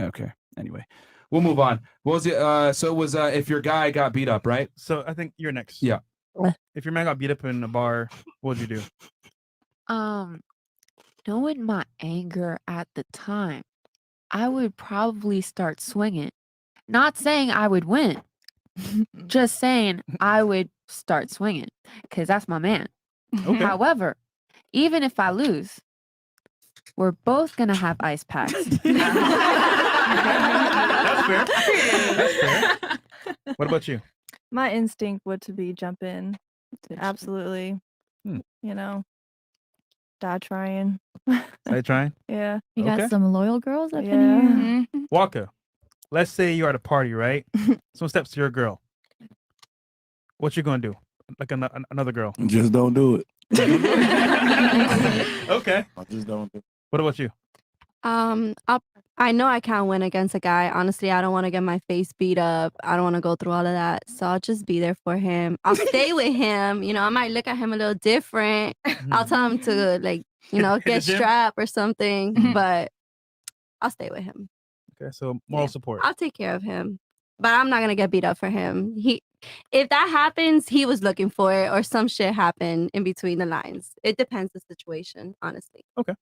Okay. Anyway, we'll move on. What was it? So it was if your guy got beat up, right? so I think you're next. Yeah. If your man got beat up in a bar, what would you do? Knowing my anger at the time, I would probably start swinging. Not saying I would win, just saying I would start swinging because that's my man. Okay. However, even if I lose, we're both gonna have ice packs. That's fair. That's fair. What about you? My instinct would to be jump in. Absolutely. Hmm. You know, die trying. Are you trying? Yeah. You got Okay. some loyal girls up Yeah. in here. Walker, let's say you're at a party, right? Some steps to your girl. What you gonna do? Like another girl. Just don't do it. Okay. I just don't do it. What about you? I know I can't win against a guy. Honestly, I don't want to get my face beat up. I don't want to go through all of that. So I'll just be there for him. I'll stay with him. You know, I might look at him a little different. I'll tell him to like, you know, Hit the get gym? strapped or something. But I'll stay with him. Okay, so moral support. I'll take care of him. But I'm not gonna get beat up for him. If that happens, he was looking for it or some shit happened in between the lines. It depends the situation, honestly. Okay.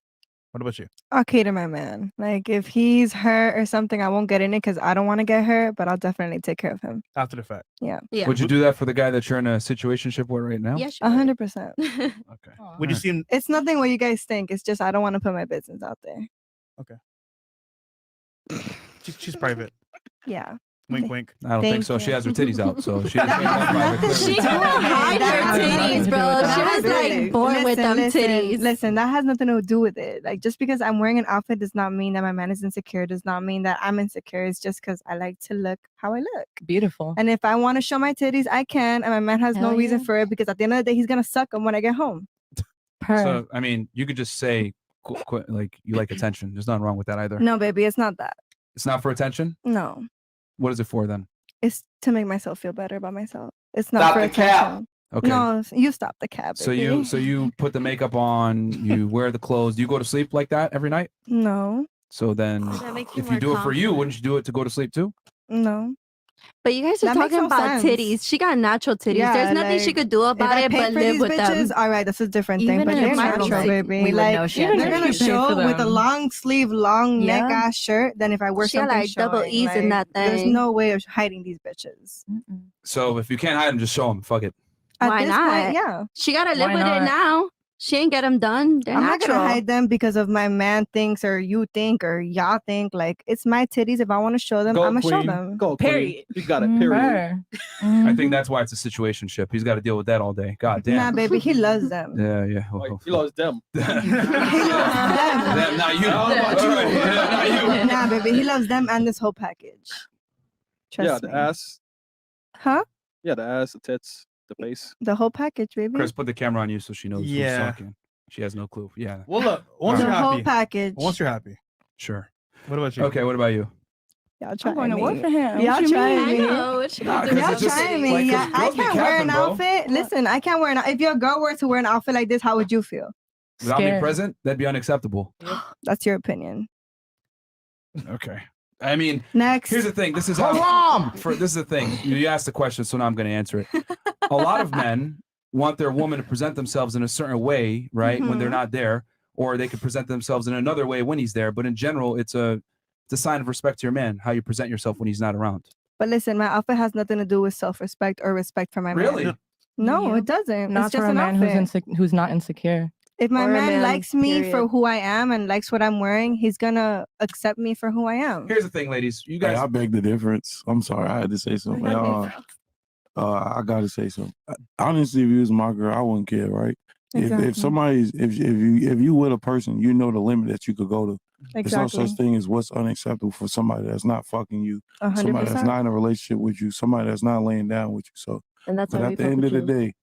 What about you? I'll cater my man. Like if he's hurt or something, I won't get in it because I don't want to get hurt, but I'll definitely take care of him. After the fact. Yeah. Would you do that for the guy that you're in a situationship with right now? Yes. 100%. Okay. Would you see him? It's nothing what you guys think. It's just I don't want to put my business out there. She's private. Yeah. Wink, wink. I don't think Thank so. you. She has her titties out, so she doesn't make that private. She clearly. couldn't hide her titties, bro. She was like born with them titties. Listen, that has nothing to do with it. Like just because I'm wearing an outfit does not mean that my man is insecure. Does not mean that I'm insecure. It's just because I like to look how I look. Beautiful. And if I want to show my titties, I can. And my man has no Hell reason yeah. for it because at the end of the day, he's gonna suck them when I get home. So I mean, you could just say like you like attention. There's nothing wrong with that either. No, baby, it's not that. It's not for attention. No, What is it for then? it's to make myself feel better about myself. It's not Stop for the cap. attention. Okay. No, you stop the cap. So baby. you put the makeup on, you wear the clothes. Do you go to sleep like that every night? No, So then, That makes you if you more do it for you, wouldn't you do it to go to sleep too? no. But you guys are That makes talking no about sense. titties. She got natural titties. There's nothing she like, could do if about I it pay but for live these with bitches, them. all right, that's a different thing. Even But in they're a natural, like, baby. we would Like know she they're had gonna natural. show for with a them. long sleeve, long neck Yeah. ass shirt than if I wear She got, something like, double showing. E's in Like, that There's thing. no way of hiding these bitches. So if you can't hide them, just show them. Fuck it. At Why this not? Point, yeah. She gotta live Why with not? it now. She ain't get them done. They're I'm not natural. gonna hide them because of my man thinks or you think or y'all think. Like it's my titties. If I want to show them, Go, I'm gonna show queen. them. Go, Period. queen. You got it. Period. Fair. I think that's why it's a situationship. He's got to deal with that all day. God damn. Nah, baby, he loves them. Yeah, yeah. Oh, he loves them. He loves them. Them, not you. How about you? All right, yeah, not you. Nah, baby, he loves them and this whole package. Trust Yeah, me. the ass. Huh? Yeah, the ass, the tits, the face. The whole package, baby. Chris, put the camera on you so she knows Yeah. who's talking. She has no clue. Yeah, Well, look. Once the you're whole happy. package. Once you're happy. sure. What about you? Okay, what about you? Y'all try I'm going to me. work for him. Y'all What you try mean? me. I know. What she Nah, gonna 'cause do? Y'all it's just trying me. like, 'cause Yeah, I girls be can't wear an capping, bro. outfit. Listen, I can't wear an outfit. If your girl were to wear an outfit like this, how would you feel? Without me Scared. present, that'd be unacceptable. That's your opinion. Okay. I mean, Next. here's the thing. This is how. This is the thing. You asked the question, so now I'm going to answer it. A lot of men want their woman to present themselves in a certain way, right, when they're Mhm. not there, or they could present themselves in another way when he's there. But in general, it's a sign of respect to your man how you present yourself when he's not around. But listen, my outfit has nothing to do with self-respect or respect for my Really? man. No, it doesn't. Not it's just for a an man outfit. who's not insecure. If my Or a man man, likes me for period. who I am and likes what I'm wearing, he's gonna accept me for who I am. Here's the thing, ladies. You Hey, guys. I beg the difference. I'm sorry, I had to say something. I gotta say something. Honestly, if you was my girl, I wouldn't care, right? Exactly. If somebody's if you with a person, you know the limit that you could go to. There's no Exactly. such thing as what's unacceptable for somebody that's not fucking you, somebody that's 100%. not in a relationship with you, somebody that's not laying down with you. So, And that's but why we at the fuck end with of the you. day,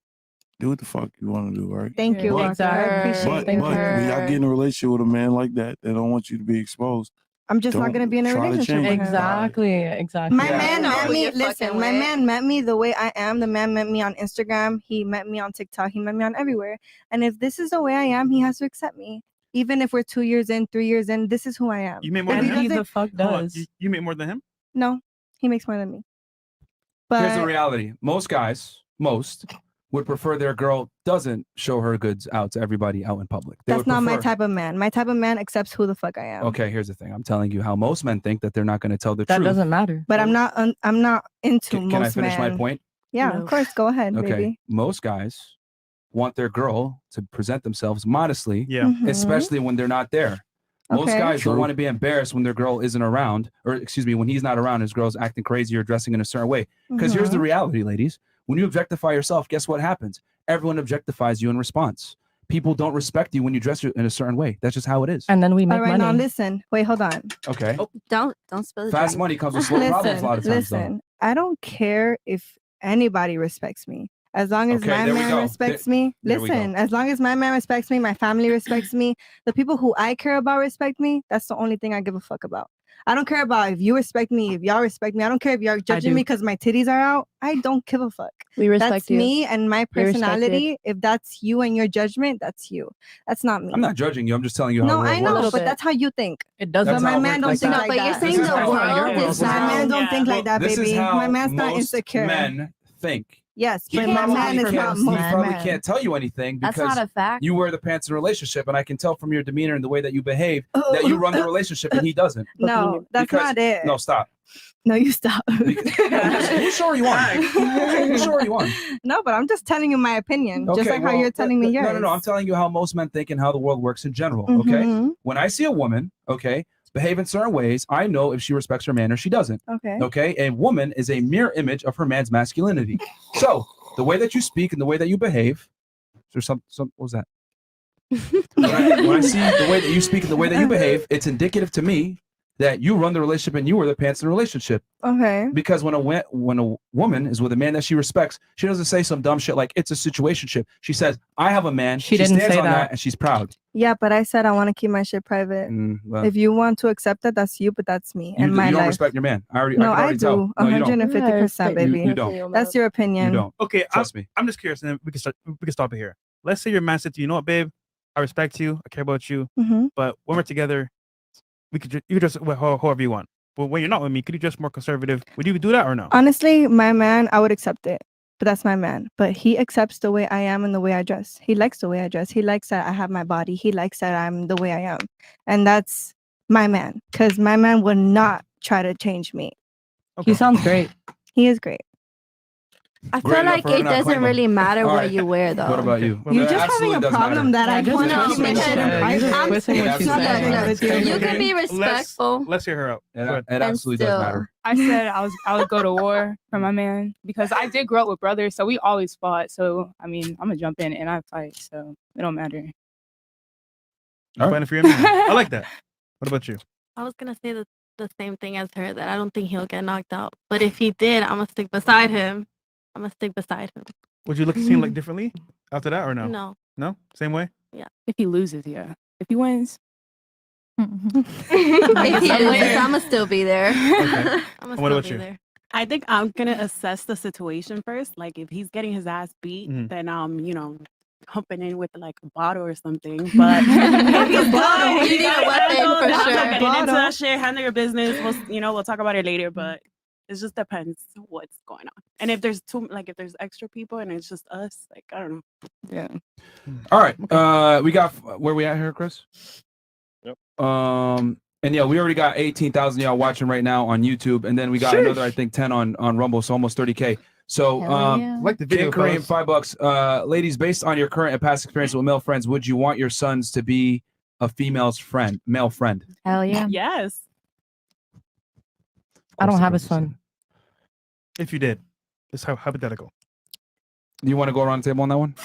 do what the fuck you want to do, right? Thank you, But- Walker. I appreciate But it. when y'all get in a relationship with a man like that, they don't want you to be exposed. I'm just not don't gonna be in a try to relationship change with him. Exactly. My Yeah. man know met who me. you're Listen, fucking my with. man met me the way I am. The man met me on Instagram. He met me on TikTok. He met me on everywhere. And if this is the way I am, he has to accept me. Even if we're 2 years in, 3 years in, this is who I am. You make more If than he him? doesn't- fuck Hold on, does. You make more than him? No, he makes more than me. Here's the But reality. Most guys, would prefer their girl doesn't show her goods out to everybody out in public. They that's would not my prefer- type of man. My type of man accepts who the fuck I am. Okay, here's the thing. I'm telling you how most men think that they're not going to tell the That truth. doesn't matter. But I'm not into Can most I finish men. my point? Yeah, No. of course. Go ahead, Okay. baby. Most guys want their girl to present themselves modestly, Yeah. Mhm. especially when they're not there. Most Okay. guys don't True. want to be embarrassed when their girl isn't around, or excuse me, when he's not around, his girl's acting crazy or dressing in a certain way. Because here's the Mhm. reality, ladies. When you objectify yourself, guess what happens? Everyone objectifies you in response. People don't respect you when you dress in a certain way. That's just how it is. And then we make All right, money. now listen. Wait, hold on. Okay. Don't spill the Fast drink. money comes with slow problems a lot of times. though. Listen. I don't care if anybody respects me. As long as Okay, my there we man go. respects me, there we go. listen, as long as my man respects me, my family respects me, the people who I care about respect me, that's the only thing I give a fuck about. I don't care about if you respect me, if y'all respect me. I don't care if you're judging do. me because my titties are out. I don't give a fuck. We respect That's you. me and my You're respected. personality. If that's you and your judgment, that's you. That's not me. I'm not judging you. I'm just telling you how No, the world I know, works. but bit. that's how you think. It doesn't. That's But my how it man works don't like think that. like but you're that. saying This is the how- world Your is world. My man don't yeah. think like that, This is baby. how My man's not most insecure. men think. Yes, He but my probably man is can't- not he most probably men. can't tell you anything That's because not a fact. you were the pants in a relationship, and I can tell from your demeanor and the way that you behave that you run the relationship and he doesn't. No, that's Because- not it. No, stop. No, you stop. Who's sure you on? Who's sure you on? No, but I'm just telling you my opinion, just like how well, you're telling me yours. No. I'm telling you how most men think and how the world works in general. Okay. Mhm. When I see a woman, okay, behave in certain ways, I know if she respects her man or she doesn't. Okay. Okay. A woman is a mirror image of her man's masculinity. So the way that you speak and the way that you behave. There's some. What was that? when I see the way that you speak and the way that you behave, it's indicative to me that you run the relationship and you are the pants in the relationship. Okay. Because when a woman is with a man that she respects, she doesn't say some dumb shit like it's a situationship. She says, "I have a man." She didn't stands say on that. and she's proud. Yeah, but I said I want to keep my shit private. Well, If you want to accept that, that's you, but that's me you, and do, my you don't life. respect your man. I No, can I already tell. do. No, you don't. 150%, baby. You don't. That's your opinion. You don't. Okay, Trust me. I'm just curious, and then we can stop it here. Let's say your man said to you, "You know what, babe? I respect you. I care about you. Mhm. But when we're together, you could just however you want. But when you're not with me, could you dress more conservative? Would you do that or no? Honestly, my man, I would accept it. But that's my man. But he accepts the way I am and the way I dress. He likes the way I dress. He likes that I have my body. He likes that I'm the way I am. And that's my man. Because my man would not try to change me. He sounds great. He is great. I Great feel enough like for her it not doesn't claim him. really matter All what right. you wear, though. What about you? You're It just having absolutely a does problem matter. that I Yeah, just want to twist keep my what you shit said. in You're just private. twisting what It you absolutely said. does matter. with you. You can be respectful. Let's hear her out. Go ahead. It absolutely does matter. I said I would go to war for my man because I did grow up with brothers, so we always fought. So I mean, I'm gonna jump in and I fight, so it don't matter. All right. For your man. I like that. What about you? I was gonna say the same thing as her, that I don't think he'll get knocked out. But if he did, I'm gonna stick beside him. Would you look at him like differently after that or no? No. No? Same way? Yeah. If he loses, yeah. If he wins, If he loses, I'ma still be there. Okay. I'm And what about you? I think I'm gonna assess the situation first. Like if he's getting his ass beat, Mhm. then jumping in with like a bottle or something. But if he's done, You need a weapon for not sure. getting into Bottle. that shit. Handle your business. We'll talk about it later. But it just depends what's going on. And if there's if there's extra people and it's just us, like I don't know. Yeah. All right. We got where we at here, Chris? Yep. And yeah, we already got 18,000 y'all watching right now on YouTube, and then we got another, I think, 10 on Rumble, so almost 30K. So, Like the video, King Kareem, fellas. $5. Ladies, based on your current and past experience with male friends, would you want your sons to be a male friend? Hell yeah. Yes. I don't have a son. If you did, it's hypothetical. Do you want to go around the table on that one?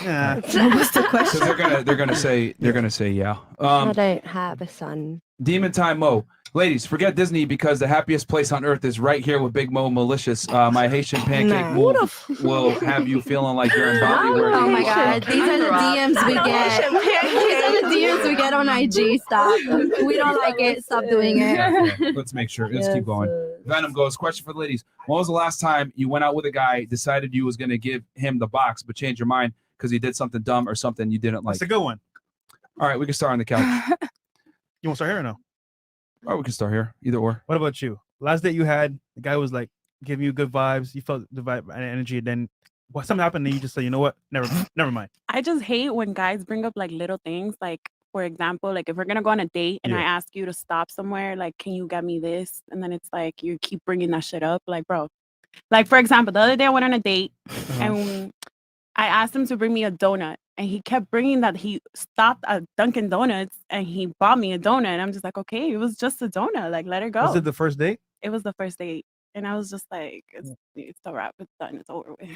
Nah. What's the question? They're gonna say yeah. I don't have a son. Demon Time Mo. Ladies, forget Disney because the happiest place on earth is right here with Big Mo Malicious. My Haitian pancake will have you feeling like you're in Bali. Oh my god, these are the DMs we get. These are the DMs we get on IG. Stop. We don't like it. Stop doing it. Let's make sure. Let's keep going. Venom goes, question for the ladies. When was the last time you went out with a guy, decided you was going to give him the box, but changed your mind because he did something dumb or something you didn't like? That's a good one. All right, we can start on the couch. You want to start here or no? Or we can start here. Either or. What about you? Last date you had, the guy was like giving you good vibes. You felt the vibe and energy. And then something happened and you just said, you know what? Never mind. I just hate when guys bring up like little things. Like, for example, like if we're gonna go on a date and I ask you to stop somewhere, like, can you get me this? And then it's like you keep bringing that shit up. Like, bro, like for example, the other day I went on a date and I asked him to bring me a donut, and he kept bringing that. He stopped at Dunkin' Donuts and he bought me a donut. And I'm just like, okay, it was just a donut. Like, let it go. Was it the first date? It was the first date, and I was just like, it's a wrap. It's done. It's over with.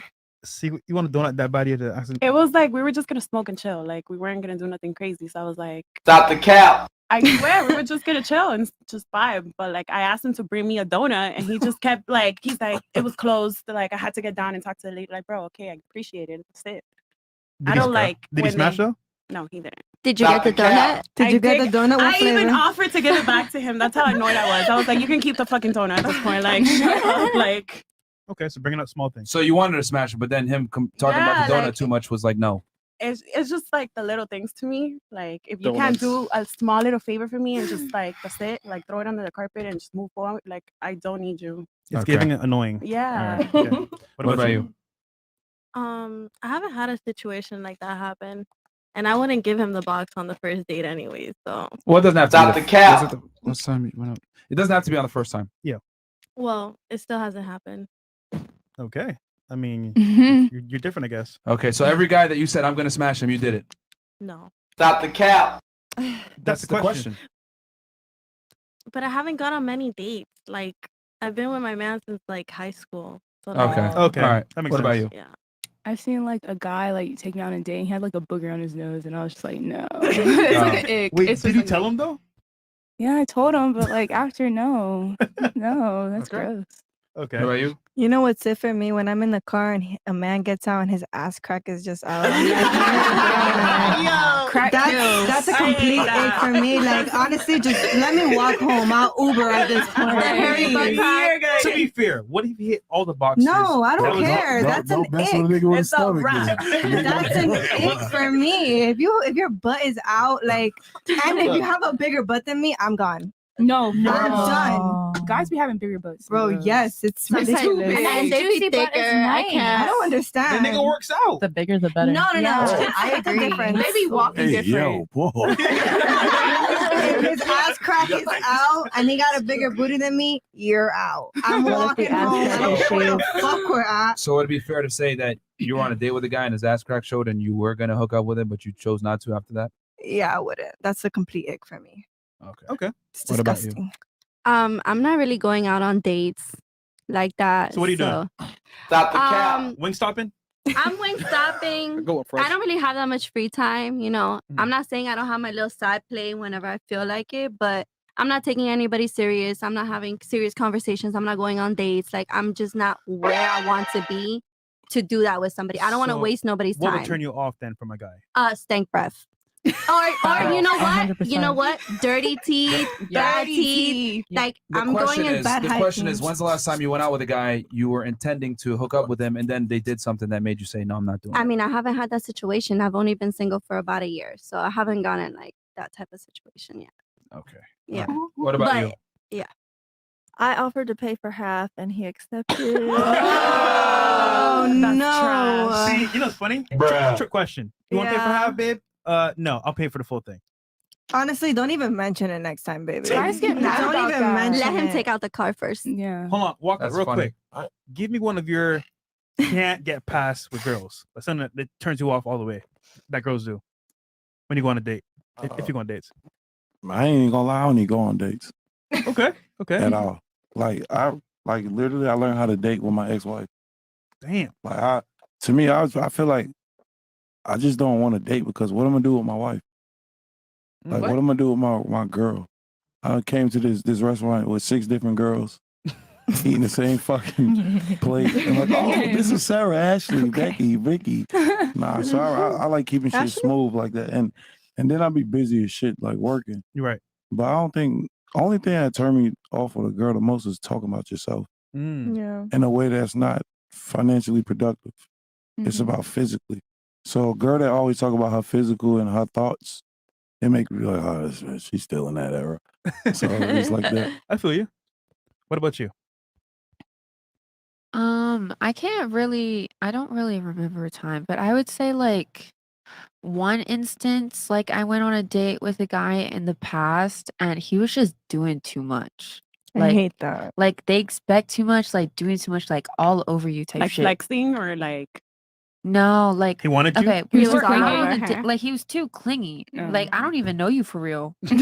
See, you want a donut that body to ask him? It was like we were just gonna smoke and chill. Like we weren't gonna do nothing crazy. So I was like, Stop the cap. I swear we were just gonna chill and just vibe. But like I asked him to bring me a donut, and he just kept like he's like it was closed. Like I had to get down and talk to the lady. Like, bro, okay, I appreciate it. That's it. I don't like. Did he when smash they- though? No, he didn't. Did you get the donut? Did you get the donut? What I even flavor? offered to give it back to him. That's how annoyed I was. I was like, you can keep the fucking donut at this point. Like, shut up. Like. Okay, so bringing up small things. So you wanted to smash it, but then him talking about the Yeah, donut like- too much was like, no. It's just like the little things to me. Like if you can't do a small little favor for me and just like that's it, like throw it under the carpet and just move forward. Like I don't need you. It's giving it annoying. Yeah. All right, okay. What about you? I haven't had a situation like that happen, and I wouldn't give him the box on the first date anyway. So, Well, it doesn't have to Stop be the cap. was it the first time you went out? It doesn't have to be on the first time. Yeah. well, it still hasn't happened. Okay. I mean, Mm-hmm. you're different, I guess. Okay, so every guy that you said I'm gonna smash him, you did it. No, Stop the cap. That's the question. but I haven't gone on many dates. Like I've been with my man since like high school. So Okay. no. Okay. All right. That makes What about sense. you? Yeah. I've seen like a guy like take me on a date. And he had like a booger on his nose, and I was just like, no. It's like an ick. Wait, It's did just you like tell a- him though? Yeah, I told him, but like after, no, no, that's Okay. gross. Okay. What about you? You know what's it for me when I'm in the car and a man gets out and his ass crack is just out. I'm like, Crack kills. that's a I hate complete ick that. for me. Like honestly, just let me walk home. I'll Uber at this point. To be fair, what if he hit all the boxes? No, I That don't was all- care. That's an mess ick. with a nigga with It's a a stomach. wrap. then. That's an ick for me. If your butt is out, like, and if you have a bigger butt than me, I'm gone. No, I'm done. Guys be having bigger butts. Bro, sometimes. yes, it's Sometimes ridiculous. big. And they be Juicy butt is thicker. I nice. can't. I don't The understand. nigga works out. The bigger, the better. No, no, no. Yeah, I It's a agree. difference. They be walking Hey, different. yo, boy. If his ass crack is out and he got a bigger booty than me, you're out. I'm walking home. I don't care where the fuck we're at. So it'd be fair to say that you were on a date with a guy and his ass crack showed, and you were gonna hook up with him, but you chose not to after that. Yeah, I wouldn't. That's a complete ick for me. Okay. Okay. It's What about you? disgusting. I'm not really going out on dates like that. So what are you doing? Stop the cap. Wing stopping? I'm wing stopping. Go I don't really have that much free time, you know. Mm. I'm not saying I don't have my little side play whenever I feel like it, but I'm not taking anybody serious. I'm not having serious conversations. I'm not going on dates. Like I'm just not where I want to be to do that with somebody. I don't want to So waste nobody's What time. would turn you off then from a guy? Stank breath. Or you know what? You know 100%. what? Dirty teeth, bad Dirty teeth. teeth. Like The I'm question going in is, bad the high question is, heels. when's the last time you went out with a guy you were intending to hook up with him, and then they did something that made you say, "No, I'm not doing I it." mean, I haven't had that situation. I've only been single for about a year, so I haven't gotten like that type of situation yet. Okay. Yeah. What about you? But, yeah. I offered to pay for half, and he accepted. Oh, no! See, you know what's funny? Bruh. Trick question. You want to pay for Yeah. half, babe? No, I'll pay for the full thing. Honestly, don't even mention it next time, baby. Guys get mad Don't about even that. mention Let him it. take out the car first. Yeah. Hold on, Walker, That's real funny. quick. Give me one of your can't get past with girls. Like something that turns you off all the way. That girls do when you go on a date. If you go on dates. I ain't gonna lie, I don't even go on dates Okay. Okay. at all. Like literally, I learned how to date with my ex-wife. Damn. Like I feel like I just don't want to date because what I'm gonna do with my wife? Like what I'm gonna do with my girl? I came to this restaurant with 6 different girls eating the same fucking plate. I'm like, oh, this is Sarah, Ashley, Becky, Vicky. Nah, so I like keeping shit smooth like that, and then I'll be busy as shit like working. You're right. But I don't think only thing that turned me off with a girl the most is talking about yourself Yeah. in a way that's not financially productive. It's Mhm. about physically. So a girl that always talk about her physical and her thoughts, it make me like, oh, she's still in that era. So it's like that. I feel you. What about you? I don't really remember a time, but I would say like one instance, like I went on a date with a guy in the past and he was just doing too much. I Like, hate that. like they expect too much, like doing too much, like all over you type Like shit. flexing or like No, like He wanted you? okay, He we was were clingy. out on Over a her. like he was too clingy. Oh. Like I don't even know you for real. Back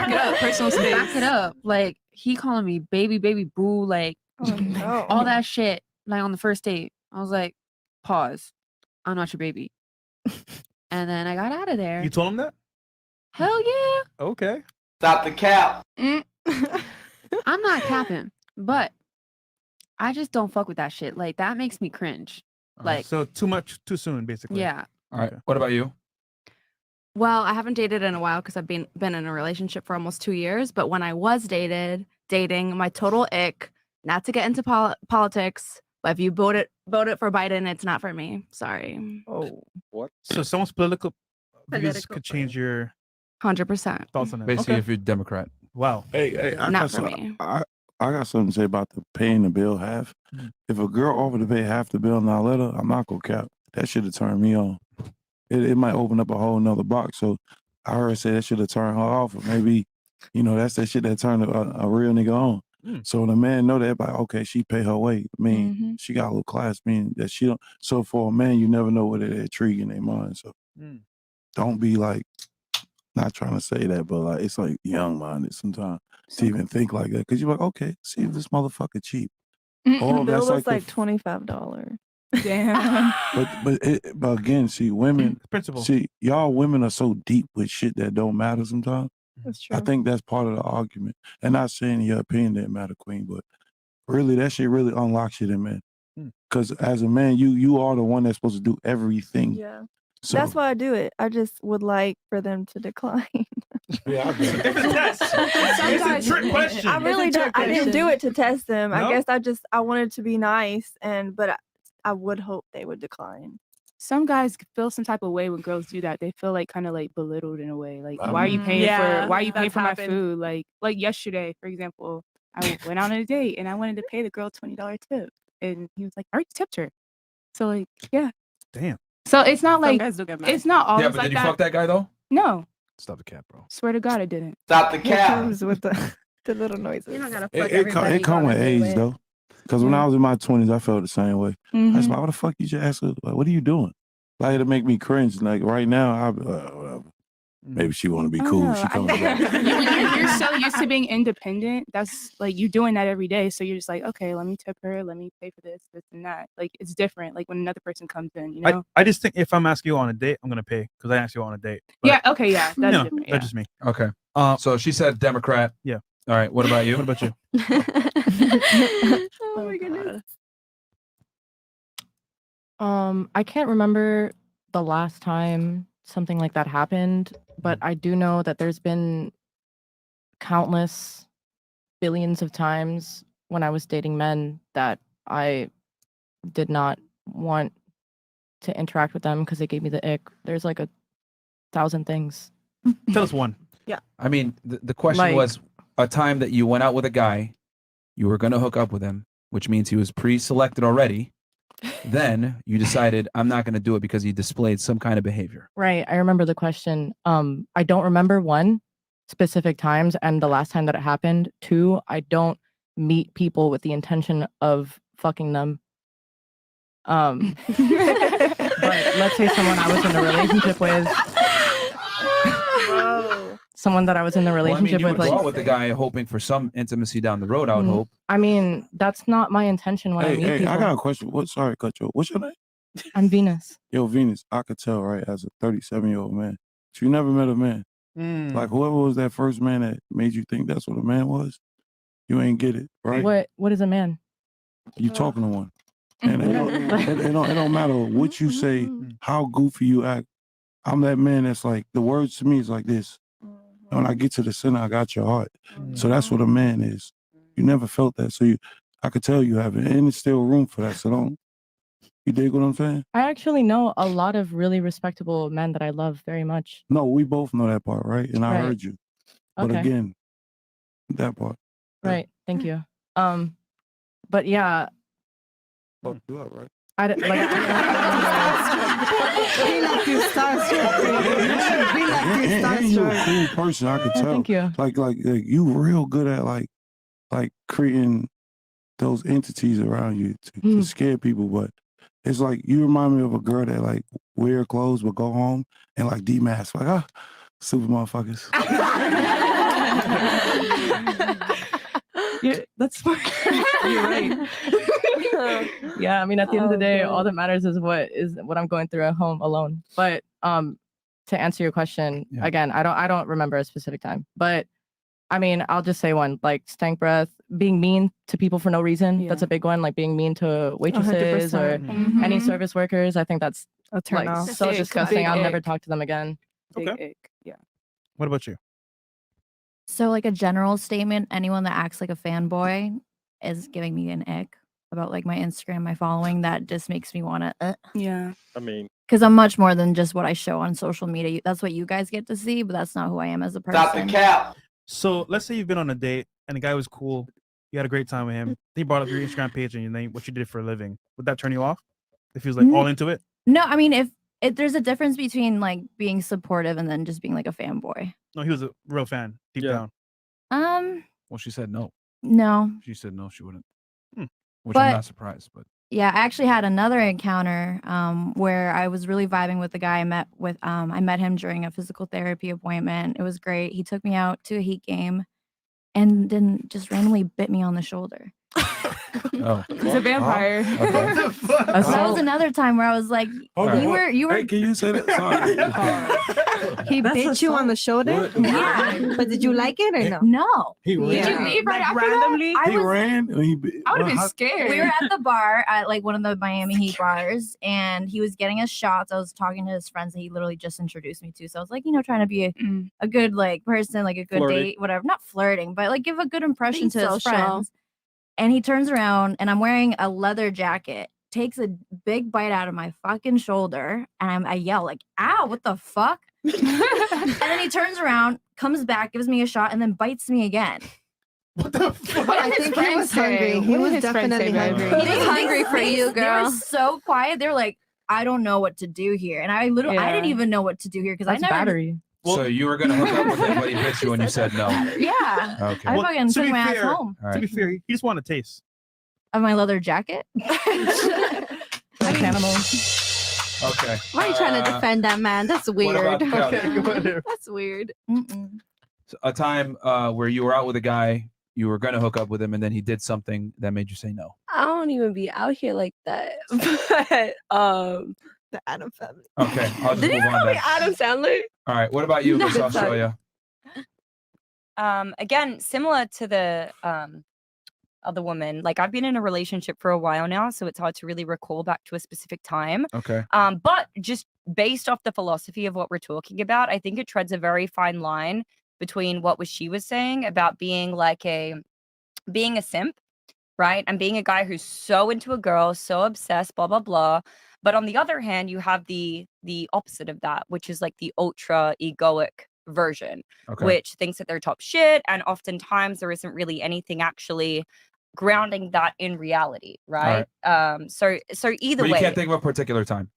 it up. Personal space. Back it up. Like he calling me baby, baby boo, like no. all that shit. Like on the first date, I was like, pause. I'm not your baby. And then I got out of there. You told him that? Hell yeah. Okay. Stop the cap. I'm not capping, but I just don't fuck with that shit. Like that makes me cringe. Like So too much too soon, basically. yeah. All right. What about you? Well, I haven't dated in a while because I've been in a relationship for almost 2 years. But when I was dating, my total ick, not to get into politics, but if you voted for Biden, it's not for me. Sorry. Oh, what? So someone's political views Political could change your 100%. thoughts on that. Basically, Okay. if you're Democrat. Wow. Hey, I Not got for some- me. I got something to say about the paying the bill half. If a girl offered to pay half the bill and I let her, I'm not gonna cap. That should have turned me on. It might open up a whole nother box. So I heard her say that should have turned her off, or maybe, that's that shit that turned a real nigga on. So when a man know that, like, okay, she pay her way. I mean, she got a little class. I mean, that she don't. So for a man, you never know what it intrigue in their mind. So don't be like, not trying to say that, but like it's like young minded sometimes to even think like that. Cause you're like, okay, see if this motherfucker cheap. the Oh, bill that's was like like the $25. Damn. But again, see, women, Principle. see, y'all women are so deep with shit that don't matter sometimes. That's true. I think that's part of the argument. And not saying your opinion didn't matter, Queen, but really that shit really unlocks shit in men. Because as a man, you are the one that's supposed to do everything. Yeah. So That's why I do it. I just would like for them to decline. yeah, I get it. It's a test. It's a trick question. I really don't. I didn't do it to test them. No? I guess I wanted to be nice, but I would hope they would decline. Some guys feel some type of way when girls do that. They feel like kind of like belittled in a way. Like, I why are you mean- paying Yeah, for? Why are you paying that's for happened. my food? Like yesterday, for example, I went out on a date and I wanted to pay the girl $20 tip, and he was like, "I already tipped her." So like, yeah. Damn. So it's not Some like guys do get mad. it's not always Yeah, but like did you that. fuck that guy though? No, Stop the cap, bro. swear to God, I didn't. Stop the Here cap. comes with the little noises. You don't gotta It, fuck it, come, everybody. it come with age though. Because when I was in my 20s, I felt the same way. I was Mhm. like, what the fuck you just ask her? Like, what are you doing? Like, it'll make me cringe. Like, right now, whatever. Maybe she want to be I don't cool. know, She I comes think back. you're so used to being independent. That's like you're doing that every day. So you're just like, okay, let me tip her, let me pay for this, and that. Like it's different. Like when another person comes in, you know. I just think if I'm asking you on a date, I'm gonna pay because I asked you on a date. But, Yeah. Okay. Yeah. That's no, different. Yeah. that's just me. Okay. So she said Democrat. Yeah. All right. What about you? What about you? Oh my goodness. I can't remember the last time something like that happened, but I do know that there's been countless billions of times when I was dating men that I did not want to interact with them because they gave me the ick. There's like 1,000 things. Tell us one. Yeah. I mean, the question Like- was a time that you went out with a guy, you were going to hook up with him, which means he was pre-selected already. Then you decided, I'm not going to do it because he displayed some kind of behavior. Right. I remember the question. I don't remember one specific times and the last time that it happened. Two, I don't meet people with the intention of fucking them. But let's say someone I was in a relationship with. Someone that I was in a Well, I mean, relationship you would with, go like, out with the guy hoping for some intimacy down the road, I would hope. I mean, that's not my intention when I Hey, meet hey, people. I got a question. Sorry, cut you. What's your name? I'm Venus. Yo, Venus, I could tell, right, as a 37-year-old man. So you never met a man. Mm. Like whoever was that first man that made you think that's what a man was, you ain't get it, right? What is a man? You talking to one. And it don't matter what you say, how goofy you act. I'm that man that's like, the words to me is like this. When I get to the center, I got your heart. So that's what a man is. You never felt that. So I could tell you haven't. And there's still room for that. So don't, you dig what I'm saying? I actually know a lot of really respectable men that I love very much. No, we both know that part, right? And I Right. heard you. But Okay. again, that part. Right. Thank you. But yeah, Fuck you up, right? I don't- like. Be like you starstruck. Be like you And you a starstruck. cool person, I could tell. Thank you. Like you real good at like creating those entities around you to scare people. But it's like you remind me of a girl that like wear clothes but go home and like demask. Like super motherfuckers. That's smart. You're right. Yeah, I mean, at the end of the day, all that matters is what I'm going through at home alone. But to answer your question, again, I don't remember a specific time, but I mean, I'll just say one, like stank breath, being mean to people for no reason. That's a big one, like being mean to waitresses or 100%. any Mhm. service workers. I think that's A turn like off. so Big disgusting. I'll never ick. talk to them again. Okay. Yeah. What about you? So, like a general statement, anyone that acts like a fanboy is giving me an ick about like my Instagram, my following. That just makes me want to, Yeah. I mean, because I'm much more than just what I show on social media. That's what you guys get to see, but that's not who I am as a person. So let's say you've been on a date and the guy was cool. You had a great time with him. He brought up your Instagram page and your name, what you did for a living. Would that turn you off? If he was like all into it? No, I mean, if there's a difference between like being supportive and then just being like a fanboy. No, he was a real fan deep down. Well, she said no. No. She said no, she wouldn't. Which But- I'm not surprised, but Yeah, I actually had another encounter where I was really vibing with the guy I met with. I met him during a physical therapy appointment. It was great. He took me out to a Heat game and then just randomly bit me on the shoulder. oh. He's a vampire. That was another time where I was like, you were Hey, can you say that? Sorry. He bit you on the shoulder? Yeah. But did you like it or no? No. He ran. Did you leave right after randomly? That? He ran. Or he, I would have been how- scared. We were at the bar at like one of the Miami Heat bars, and he was getting us shots. I was talking to his friends that he literally just introduced me to. So I was like, trying to be a good like person, like a good Flirty. date, whatever. Not flirting, but like give a good impression Being to his social. friends. And he turns around, and I'm wearing a leather jacket. Takes a big bite out of my fucking shoulder, and I yell like, "Ow! What the fuck?" And then he turns around, comes back, gives me a shot, and then bites me again. I think he was hungry. He was definitely hungry. He was hungry for you, They girl. were so quiet. They were like, I don't know what to do here. And I literally, I didn't Yeah. even know what to do here because I That's never. battery. so you were gonna hook up with him, but he bit you and you said no. Yeah. Okay. I fucking to took be my ass fair- home All To be right. fair, he just wanted a taste. of my leather jacket. Like animals. Okay. Why are you trying to defend that man? That's weird. about Kelly? Okay, go ahead. That's weird. So a time where you were out with a guy, you were gonna hook up with him, and then he did something that made you say no. I don't even be out here like that. But The Adam family. Okay, I'll just did you move on call me then. Adam Sandler? All right. What about you, No, Miss sorry. Australia? Again, similar to the other woman. Like I've been in a relationship for a while now, so it's hard to really recall back to a specific time. Okay. But just based off the philosophy of what we're talking about, I think it treads a very fine line between what she was saying about being a simp, right? And being a guy who's so into a girl, so obsessed, blah blah blah. But on the other hand, you have the opposite of that, which is like the ultra egoic version, Okay. which thinks that they're top shit, and oftentimes there isn't really anything actually grounding that in reality, right? So either But you way, can't think of a particular time.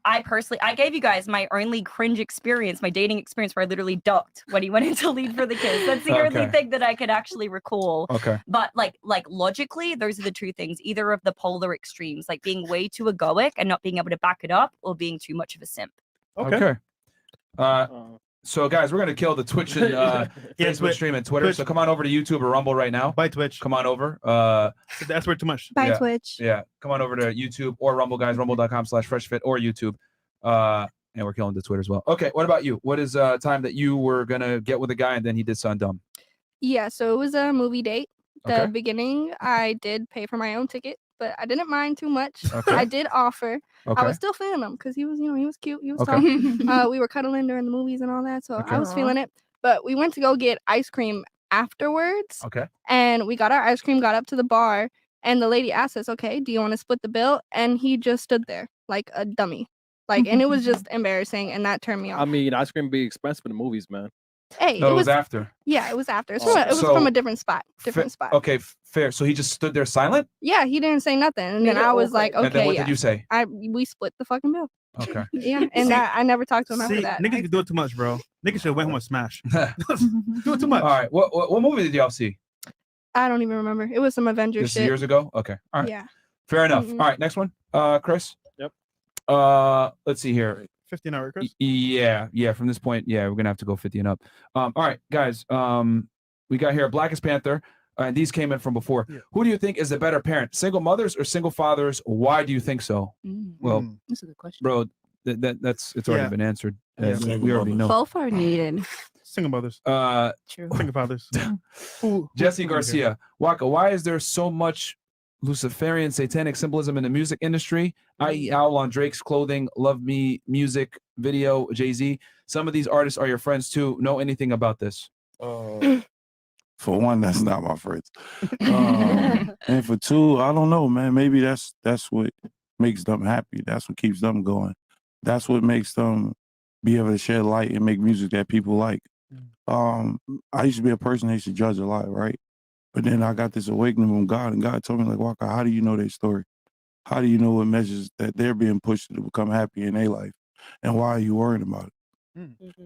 I personally, I gave you guys my only cringe experience, my dating experience, where I literally ducked when he went into lead for the kids. That's the only Okay. thing that I could actually recall. Okay. But like logically, those are the two things: either of the polar extremes, like being way too egoic and not being able to back it up, or being too much of a simp. Okay. So guys, we're gonna kill the Twitch and Facebook stream and Twitter. Twitch. So come on over to YouTube or Rumble right now. By Twitch. Come on over. That's way too much. By yeah, Twitch. Yeah. Come on over to YouTube or Rumble, guys. Rumble.com/freshfit or YouTube. And we're killing the Twitter as well. Okay. What about you? What is time that you were gonna get with a guy and then he did something dumb? Yeah, so it was a movie date. The Okay. beginning, I did pay for my own ticket, but I didn't mind too much. Okay. I did offer. I Okay. was still feeling him because he was, he was cute. He was Okay. tough. We were cuddling during the movies and all that, so Okay. I was feeling it. But we went to go get ice cream afterwards, Okay. and we got our ice cream, got up to the bar, and the lady asked us, "Okay, do you want to split the bill?" And he just stood there like a dummy, and it was just embarrassing, and that turned me off. I mean, ice cream be expensive in the movies, man. Hey, No, it was after. Yeah, it was after. It's Oh, from, it was so- from a different spot. Different spot. Okay, fair. So he just stood there silent. Yeah, he didn't say nothing, and then I was like, okay, And then what yeah. did you say? We split the fucking bill. Okay. Yeah, and I never talked to him after See, that. niggas can do it too much, bro. Niggas should went home and smash. Do it too much. All right. What movie did y'all see? I don't even remember. It was some Avengers This is shit. years ago. Okay. All right. Yeah. Fair enough. Mhm. All right. Next one. Chris. Yep. Let's see here. 50 an hour, Chris. Yeah. From this point, yeah, we're gonna have to go 50 and up. All right, guys. We got here Blackest Panther, and these came in from before. Who do you think is the better parent, single mothers or single fathers? Why do you think so? Well, That's a good question. bro, that's it's already Yeah. been answered. Yeah. We already know. Both are needed. Single mothers. True. Single fathers. Jesse Garcia, Waka, why is there so much Luciferian satanic symbolism in the music industry, i.e., Owl on Drake's clothing, Love Me music video, Jay-Z? Some of these artists are your friends too. Know anything about this? For one, that's not my friends. And for two, I don't know, man. Maybe that's what makes them happy. That's what keeps them going. That's what makes them be able to shed light and make music that people like. I used to be a person that used to judge a lot, right? But then I got this awakening from God, and God told me, like, Walker, how do you know their story? How do you know what measures that they're being pushed to become happy in their life? And why are you worrying about it?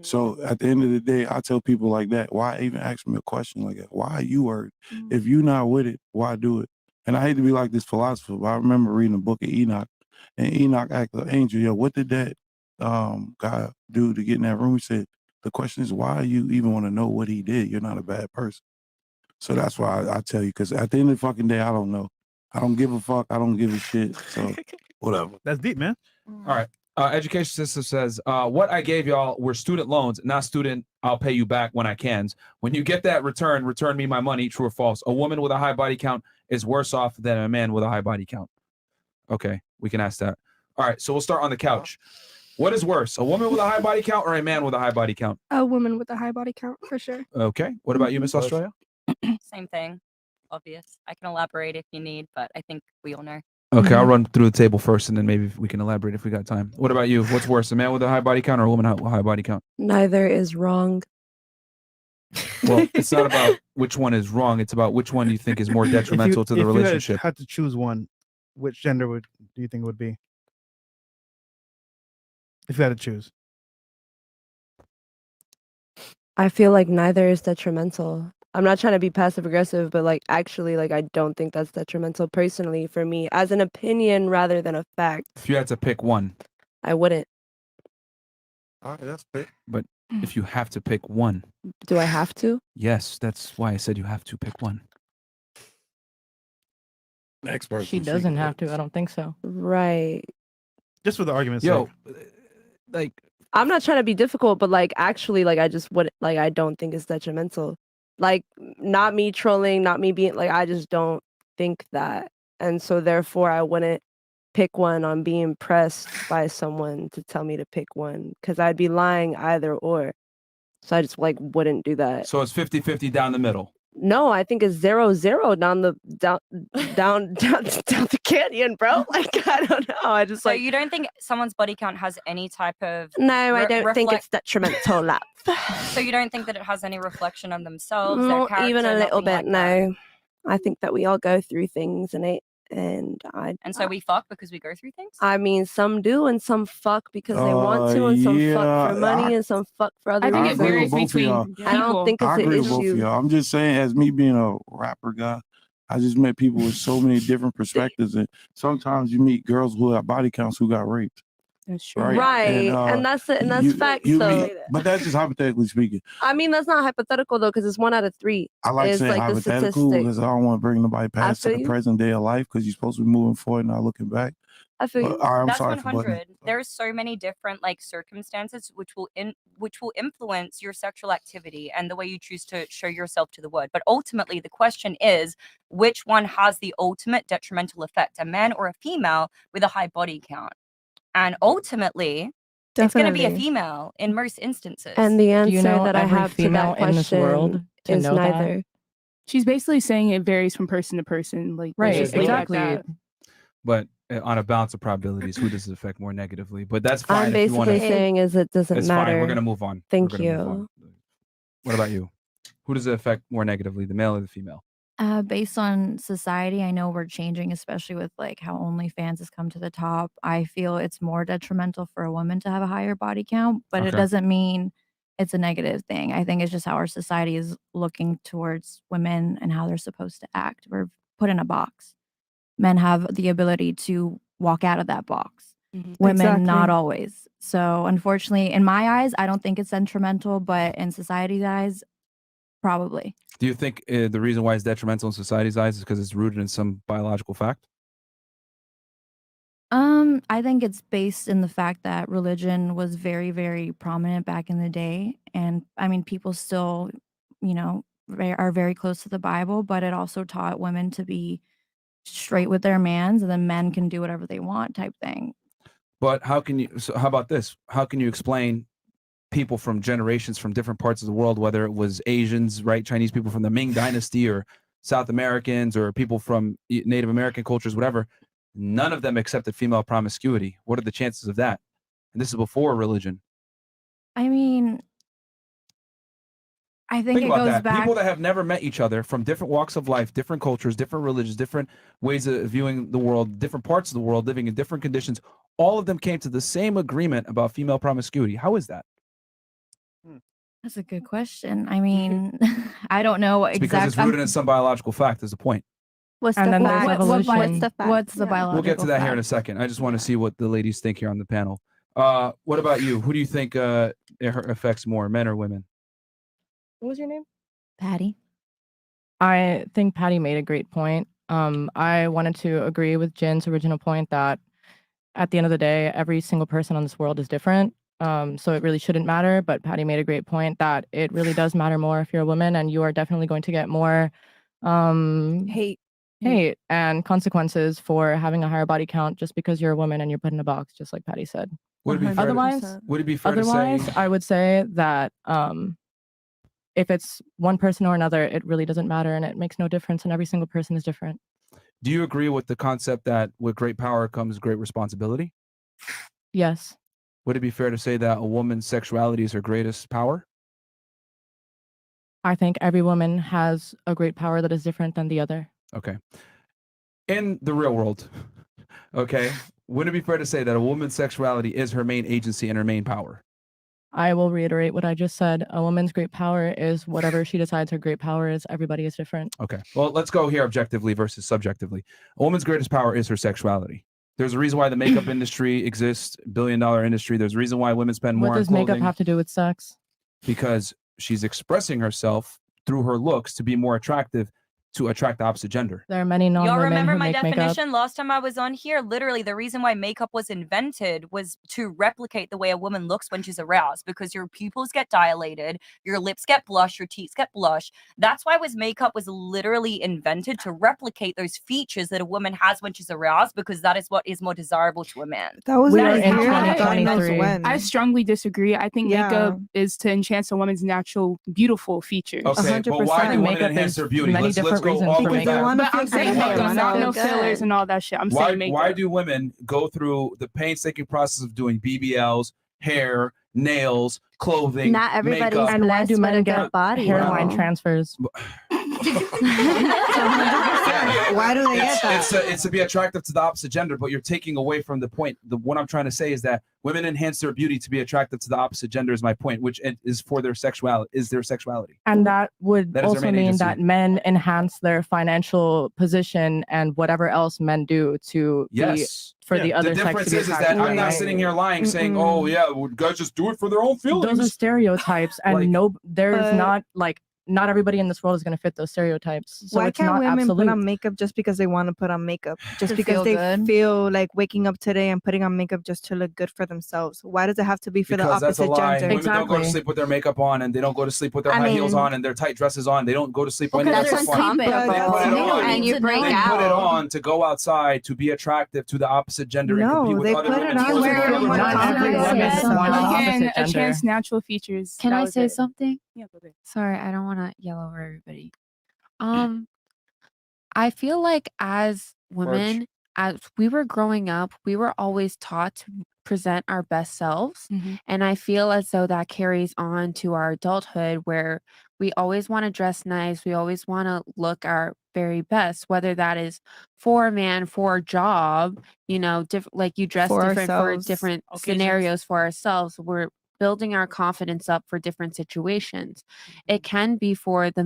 So at the end of the day, I tell people like that, why even ask me a question like that? Why are you worried? If you're not with it, why do it? And I hate to be like this philosopher, but I remember reading the book of Enoch, and Enoch asked the angel, yo, what did that guy do to get in that room? He said, the question is, why you even want to know what he did? You're not a bad person. So that's why I tell you, because at the end of the fucking day, I don't know. I don't give a fuck. I don't give a shit. So whatever. That's deep, man. All right. Education system says, what I gave y'all were student loans, not student, I'll pay you back when I can. When you get that return me my money, true or false? A woman with a high body count is worse off than a man with a high body count. Okay, we can ask that. All right, so we'll start on the couch. What is worse, a woman with a high body count or a man with a high body count? A woman with a high body count for sure. Okay, what about you, Miss Australia? Same thing. Obvious. I can elaborate if you need, but I think we all know. Okay, I'll run through the table first, and then maybe we can elaborate if we got time. What about you? What's worse, a man with a high body count or a woman with a high body count? Neither is wrong. Well, it's not about which one is wrong. It's about which one you think is more detrimental to the relationship. If you had to choose one, which gender do you think it would be? If you had to choose. I feel like neither is detrimental. I'm not trying to be passive aggressive, but like actually, like I don't think that's detrimental personally for me as an opinion rather than a fact. If you had to pick one, I wouldn't. All right, that's fair. but if you have to pick one, Do I have to? yes, that's why I said you have to pick one. Next person. She doesn't have to. I don't think so. Right. Just for the argument's Yo, sake. like I'm not trying to be difficult, but like actually, like I just would like I don't think it's detrimental. Like not me trolling, not me being like I just don't think that. And so therefore I wouldn't pick one on being pressed by someone to tell me to pick one because I'd be lying either or. So I just like wouldn't do that. So it's 50-50 down the middle. No, I think it's 0-0 down the canyon, bro. Like I don't know. I just So like you don't think someone's body count has any type of no, I don't think it's reflect- detrimental, love. So you don't think that it has any reflection on themselves, their Not even character, a little nothing bit, like that? no. I think that we all go through things and And so we fuck because we go through things? I mean, some do and some fuck because they want to, and some fuck for money, and some fuck for other I reasons. agree with both of y'all. I don't think it's I an agree with both of issue. y'all. I'm just saying, as me being a rapper guy, I just met people with so many different perspectives, and sometimes you meet girls who have body counts who got raped. That's true. Right, and that's it, and that's facts. So, but that's just hypothetically speaking. I mean, that's not hypothetical though, because it's 1 out of 3. I like is saying like the hypothetical statistic. because I don't want to bring nobody past to feel the you. present day of life because you're supposed to be moving forward, not looking back. I feel you. I'm That's sorry for butting 100. There's so many different like circumstances which will influence your sexual activity and the way you choose to show yourself to the world. But ultimately, the question is, which one has the ultimate detrimental effect, a man or a female with a high body count? And ultimately, it's going to be a Definitely. female in most instances. And the Do answer you know that I every have to female that in this world question to is know that? neither. She's basically saying it varies from person to person. Like Right, just leave it at exactly. that. But on a balance of probabilities, who does it affect more negatively? But that's fine. I'm if you wanna, basically saying is it doesn't it's matter. fine. We're gonna move on. Thank We're gonna move on. you. What about you? Who does it affect more negatively, the male or the female? Based on society, I know we're changing, especially with like how OnlyFans has come to the top. I feel it's more detrimental for a woman to have a higher body count, but it Okay. doesn't mean it's a negative thing. I think it's just how our society is looking towards women and how they're supposed to act. We're put in a box. Men have the ability to walk out of that box. Women, not Exactly. always. So, unfortunately, in my eyes, I don't think it's detrimental, but in society's eyes, probably. Do you think the reason why it's detrimental in society's eyes is because it's rooted in some biological fact? I think it's based in the fact that religion was very, very prominent back in the day. And I mean, people still, you know, are very close to the Bible, but it also taught women to be straight with their mans and then men can do whatever they want type thing. But how can you? So how about this? How can you explain people from generations from different parts of the world, whether it was Asians, right, Chinese people from the Ming Dynasty, or South Americans, or people from Native American cultures, whatever? None of them accepted female promiscuity. What are the chances of that? And this is before religion. I mean, I think it about goes that. back. People that have never met each other from different walks of life, different cultures, different religions, different ways of viewing the world, different parts of the world, living in different conditions, all of them came to the same agreement about female promiscuity. How is that? That's a good question. I mean, I don't know It's because it's rooted in some biological fact, is the point. What's And the then fact? there's What's evolution. the fact? What's the biological We'll get to that here in a fact? second. I just want to see what the ladies think here on the panel. What about you? Who do you think it affects more, men or women? What was your name? Patty. I think Patty made a great point. I wanted to agree with Jin's original point that at the end of the day, every single person on this world is different. So it really shouldn't matter. But Patty made a great point that it really does matter more if you're a woman, and you are definitely going to get more hate and consequences for having a higher body count just because you're a woman and you're put in a box, just like Patty said. Would it be fair to- Otherwise, would it be fair to say- I would say that if it's one person or another, it really doesn't matter, and it makes no difference, and every single person is different. Do you agree with the concept that with great power comes great responsibility? Yes. Would it be fair to say that a woman's sexuality is her greatest power? I think every woman has a great power that is different than the other. Okay. In the real world, okay, would it be fair to say that a woman's sexuality is her main agency and her main power? I will reiterate what I just said. A woman's great power is whatever she decides her great power is. Everybody is different. Okay. Well, let's go here objectively versus subjectively. A woman's greatest power is her sexuality. There's a reason why the makeup industry exists, billion-dollar industry. There's a reason why women spend more What on does makeup clothing, have to do with sex? because she's expressing herself through her looks to be more attractive to attract the opposite gender. There are many Y'all non-women remember who my make makeup. definition last time I was on here? Literally, the reason why makeup was invented was to replicate the way a woman looks when she's aroused, because your pupils get dilated, your lips get blush, your teeth get blush. That's why makeup was literally invented to replicate those features that a woman has when she's aroused, because that is what is more desirable to a man. That was That in is how I- 2023. I strongly disagree. I think makeup is to enhance a woman's natural, beautiful features. Okay, but why do women enhance their beauty? Let's go all the way back. But I'm saying makeup, not no good. fillers and all that shit. I'm saying makeup. Why do women go through the painstaking process of doing BBLs, hair, nails, clothing, Not everybody's makeup? And why do blessed with a men good get body, hairline though. transfers? Why do they get that? It's to be attractive to the opposite gender, but you're taking away from the point. What I'm trying to say is that women enhance their beauty to be attractive to the opposite gender is my point, which is for their sexuality. And that would That is their also main mean agency. that men enhance their financial position and whatever else men do to Yes. be for the other The sex difference to be is that attracted, I'm not right? sitting here lying saying, oh yeah, well, guys just do it for their own feelings. Those are stereotypes, and Like- there's But- not like not everybody in this world is going to fit those stereotypes. So Why it's can't not women absolute. put on makeup just because they want to put on makeup? Just To because feel they good? feel like waking up today and putting on makeup just to look good for themselves? Why does it have to be for Because the that's a opposite lie. gender? Women don't go to sleep with their makeup on, and they don't go to sleep with their I high heels mean- on and their tight dresses on. They don't go to sleep when That's they're uncomfortable. They put it on. And you break They out. put it on to go outside to be attractive to the opposite gender and No, compete with they other put women. it on where Not everyone every woman wants the Again, opposite a gender. chance natural features. Can that I was say it. something? Yeah, go ahead. Sorry, I don't want to yell over everybody. I feel like as women, as we were growing up, we were always taught to present our best selves. And I feel as though that carries on to our adulthood, where we always want to dress nice. We always want to look our very best, whether that is for a man, for a job, like you dress For different for ourselves. different Occasions. scenarios for ourselves. We're building our confidence up for different situations. It can be for the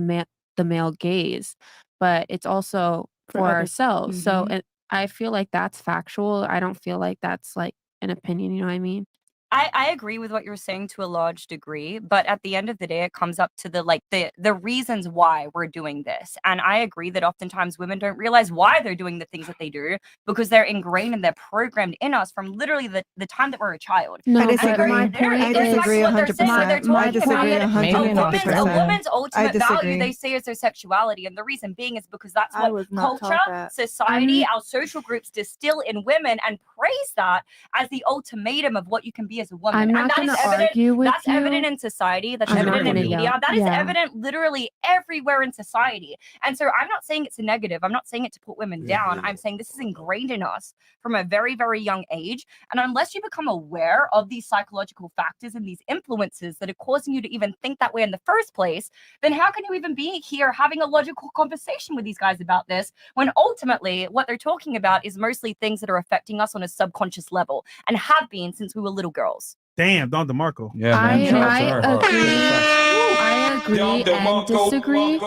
male gaze, but it's also For for other- ourselves. So Mhm. I feel like that's factual. I don't feel like that's like an opinion. You know what I mean? I agree with what you're saying to a large degree, but at the end of the day, it comes up to the reasons why we're doing this. And I agree that oftentimes women don't realize why they're doing the things that they do, because they're ingrained and they're programmed in us from literally the time that we're a child. No, I but disagree. my I point It's is, disagree what they're saying, what they're 100%. I talking disagree about. Maybe A not woman's, a 100%. woman's ultimate value disagree. they say is their sexuality, and the reason being is because that's I what was not taught culture, that. society, our social groups distill in women and praise that as the ultimatum of what you can be as a woman. I'm And not that going is to evident. argue with That's you. evident in society. That's I'm not evident in gonna media. yell. That is Yeah. evident literally everywhere in society. And so I'm not saying it's a negative. I'm not saying it to put women down. I'm saying this is ingrained in us from a very, very young age. And unless you become aware of these psychological factors and these influences that are causing you to even think that way in the first place, then how can you even be here having a logical conversation with these guys about this, when ultimately what they're talking about is mostly things that are affecting us on a subconscious level and have been since we were little girls. Damn, Don DeMarco. Yeah, I man. Shout out to her. agree and disagree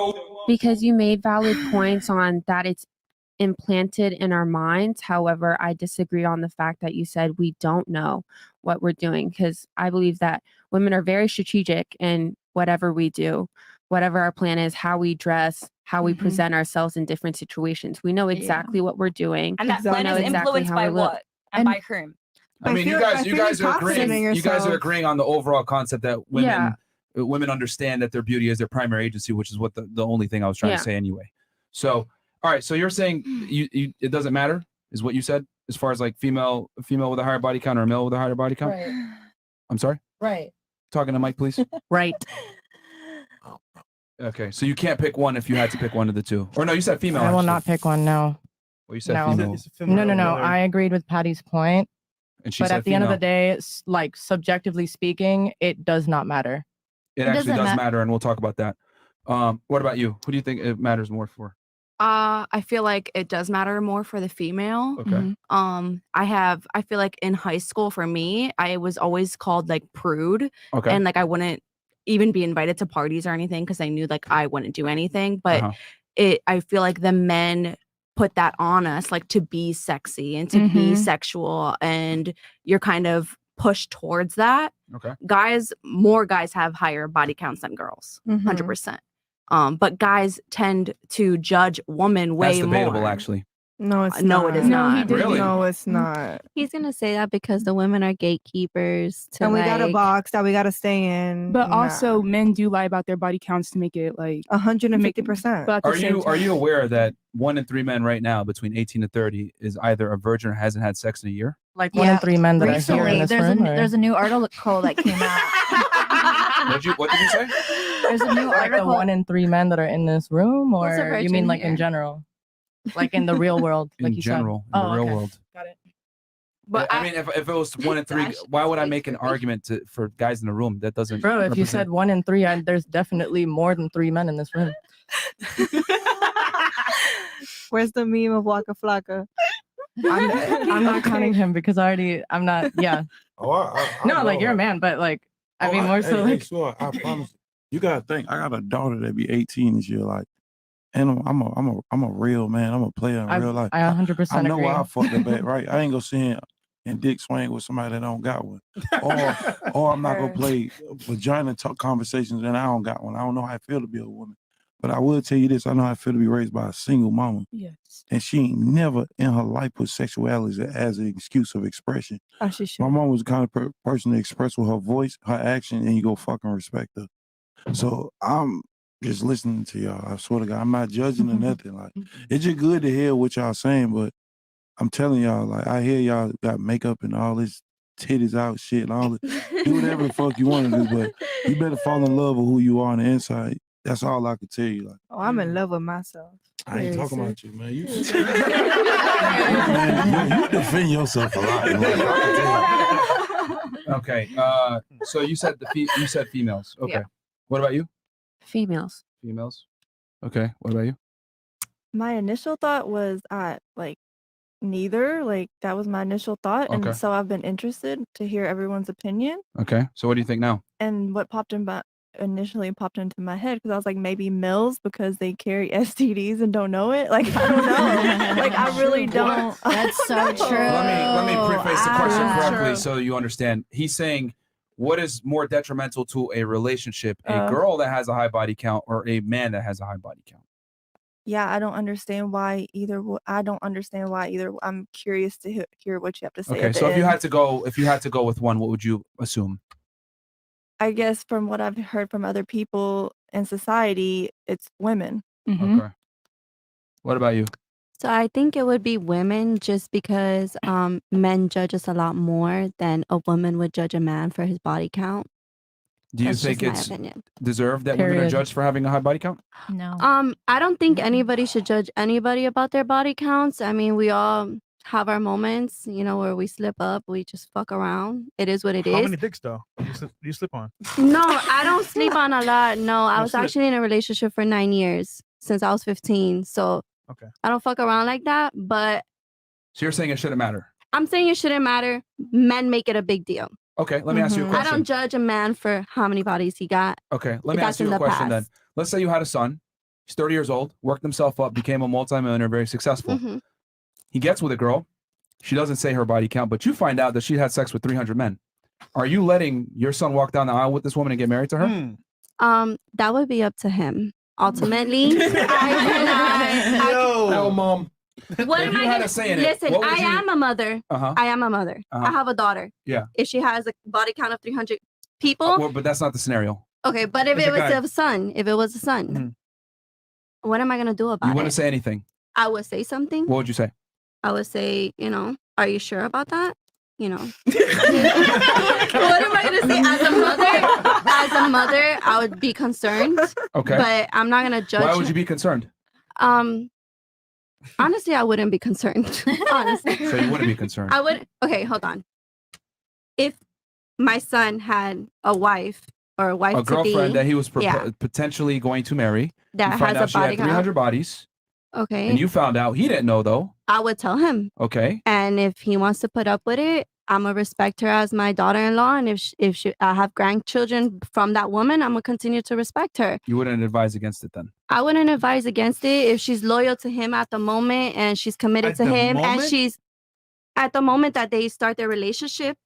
because you made valid points on that it's implanted in our minds. However, I disagree on the fact that you said we don't know what we're doing, because I believe that women are very strategic in whatever we do, whatever our plan is, how we dress, how we present ourselves in different situations. We know exactly what we're doing. And that We plan know is exactly influenced how by we look. what and by whom? I mean, you guys are agreeing. You guys are agreeing on the overall concept that women understand that their beauty is their primary agency, which is what the only thing I was trying Yeah. to say anyway. So, all right. So you're saying you it doesn't matter, is what you said, as far as like female with a higher body count or a male with a higher body count. Right. I'm sorry. Right. Talking to Mike, please. Right. Okay. So you can't pick one if you had to pick one of the two, or no? You said female. I will actually. not pick one. No. Well, you said no. female. No. I agreed with Patty's point. And she but said at the end of the female. day, like subjectively speaking, it does not matter. It actually does matter, and we'll talk about that. What about you? Who do you think it matters more for? I feel like it does matter more for the female. Okay. I feel like in high school for me, I was always called like prude. Okay. And like I wouldn't even be invited to parties or anything because I knew like I wouldn't do anything. But I feel like the men put that on us, like to be sexy and to be sexual, and you're kind of pushed towards that. Okay. More guys have higher body counts than girls. 100%. But guys tend to judge women way That's debatable, more. actually. No, it's No, not. it is No, he not. did. Really? No, it's not. He's gonna say that because the women are gatekeepers to And we got a like box that we got to stay in. But Nah. also, men do lie about their body counts to make it like 150%. But at the Are same you time, aware that 1 in 3 men right now between 18 and 30 is either a virgin or hasn't had sex in a year? Like 1 in 3 men that are here Recently, in this there's room. there's a new article that came out. What did you say? There's a new Like the article. 1 in 3 men that are in this room, What's a or you virgin mean like in here? general, like in the real world, like In you general, said? in the real world. Got it. But I mean, if it was 1 in 3, why would I make an argument for guys in the room? That doesn't. Bro, if you represent- said 1 in 3, there's definitely more than 3 men in this room. Where's the meme of Waka Flocka? I'm not counting him because I'm not. Yeah. Oh, I No, like know you're a her. man, but like I Oh, mean more so hey, like. sure, I promise. You gotta think. I got a daughter that be 18 this year, like, and I'm a real man. I'm a player in real life. I 100% I know agree. why I fucked up at, right? I ain't gonna sit here and dick swing with somebody that don't got one, or I'm not gonna play vagina talk conversations and I don't got one. I don't know how I feel to be a woman, but I will tell you this: I know how I feel to be raised by a single mama. Yes. And she ain't never in her life put sexuality as an excuse of expression. Oh, she should. My mom was the kind of person to express with her voice, her action, and you go fucking respect her. So I'm just listening to y'all. I swear to God, I'm not judging or nothing. Like, it's just good to hear what y'all saying, but I'm telling y'all, like, I hear y'all got makeup and all this titties out shit and all that. Do whatever the fuck you want to do, but you better fall in love with who you are on the inside. That's all I can tell you. Like, Oh, I'm in love with myself. I ain't talking about you, man. You, man, you defend yourself a lot. Like, I can tell you. Okay. So you said you said females. Okay. Yeah. What about you? Females. Females. Okay. What about you? My initial thought was like neither. Like that was my initial thought, Okay. and so I've been interested to hear everyone's opinion. Okay. So what do you think now? And what initially popped into my head because I was like maybe males because they carry STDs and don't know it. Like I don't know. Like I really don't. That's so true. Let me preface the question Ah. correctly so you understand. He's saying, what is more detrimental to a relationship, a Uh. girl that has a high body count or a man that has a high body count? Yeah, I don't understand why either. I don't understand why either. I'm curious to hear what you have to say. Okay. at the So if you end. had to go with one, what would you assume? I guess from what I've heard from other people in society, it's women. Okay. What about you? So I think it would be women just because men judge us a lot more than a woman would judge a man for his body count. Do you That's think just my it's opinion. deserved that women are Period. judged for having a high body count? No. I don't think anybody should judge anybody about their body counts. I mean, we all have our moments, you know, where we slip up, we just fuck around. It is what it How is. many dicks though? You slip on? No, I don't sleep on a lot. No, I No was slip. actually in a relationship for 9 years since I was 15. So Okay. I don't fuck around like that. But So you're saying it shouldn't matter? I'm saying it shouldn't matter. Men make it a big deal. Okay. Let me ask you a I question. don't judge a man for how many bodies he got. Okay, let me That's ask you in a the question then. past. Let's say you had a son. He's 30 years old, worked himself up, became a multimillionaire, very successful. Mhm. He gets with a girl. She doesn't say her body count, but you find out that she had sex with 300 men. Are you letting your son walk down the aisle with this woman and get married to her? That would be up to him. Ultimately, I Yo, mom. what If am you I had gonna a say in it, listen? what would I you- am a mother. Uh-huh. I am a mother. Uh-huh. I have a daughter. Yeah. If she has a body count of 300 people, Well, but that's not the scenario. okay. But if It's it a was guy. a son, if it was a son, what am I gonna do You about wouldn't it? say anything. I would say something. What would you say? I would say, you know, are you sure about that? You know. What am I gonna say as a mother? As a mother, I would be concerned. Okay. But I'm not gonna judge. Why would you be concerned? Honestly, I wouldn't be concerned. Honestly. So you wouldn't be concerned. I would. Okay, hold on. If my son had a wife or a wife A to girlfriend be, that he was yeah, potentially going to marry. That you find has a out she body had count. 300 bodies. okay, And you found out he didn't know though. I would tell him. Okay. And if he wants to put up with it, I'm gonna respect her as my daughter-in-law. And if I have grandchildren from that woman, I'm gonna continue to respect her. You wouldn't advise against it then. I wouldn't advise against it if she's loyal to him at the moment and she's committed At to the him and moment? she's at the moment that they start their relationship.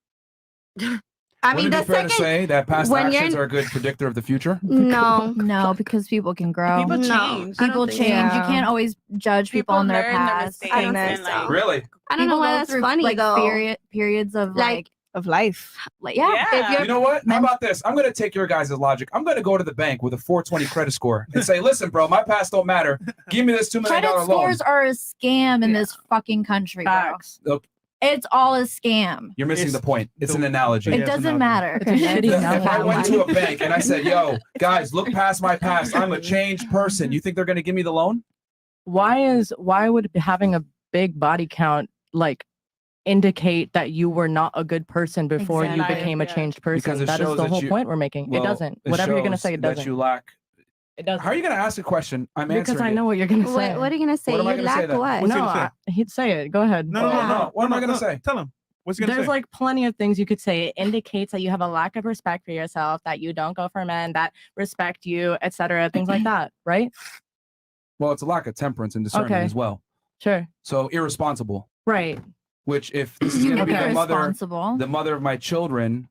I Would mean, it the be fair to second say that past when actions you're are a good predictor of the future? no, No, because people can grow. People No, change. I don't People think change. You so. can't always judge people on their learn their past. mistakes I don't and think like so. Really? I don't know People why go that's through, funny like, though. periods of Like, Of life. yeah. if you're You know what? How about this? I'm going to take your guys' logic. I'm going to go to the bank with a 420 credit score and say, listen, bro, my past don't matter. Give me this $2 million Credit loan. scores are a scam in this fucking country, bro. Facts. Look, It's all a scam. you're missing It's the point. It's an the- analogy. It doesn't matter. It's a shitty If I analogy. went to a bank and I said, yo, guys, look past my past. I'm a changed person. You think they're going to give me the loan? Why would having a big body count like indicate that you were not a good person before you Exactly. became a changed person? Because it That is shows the that whole you- point we're making. Well, It doesn't. Whatever you're gonna shows say, it that doesn't. you lack. It doesn't. How are you going to ask a question? I'm Because answering I know it. what you're gonna say. what are you gonna say? What am I You gonna say lack then? what? What's he No, gonna say? he'd say it. Go ahead. No, no, no, no. What am I no, gonna no. say? Tell him. What's he gonna There's say? like plenty of things you could say. It indicates that you have a lack of respect for yourself, that you don't go for men that respect you, etc. Things like that, right? Well, it's a lack of temperance and discernment Okay. as well. Sure. So irresponsible. Right. Which, if this is going to be Okay. the mother of my children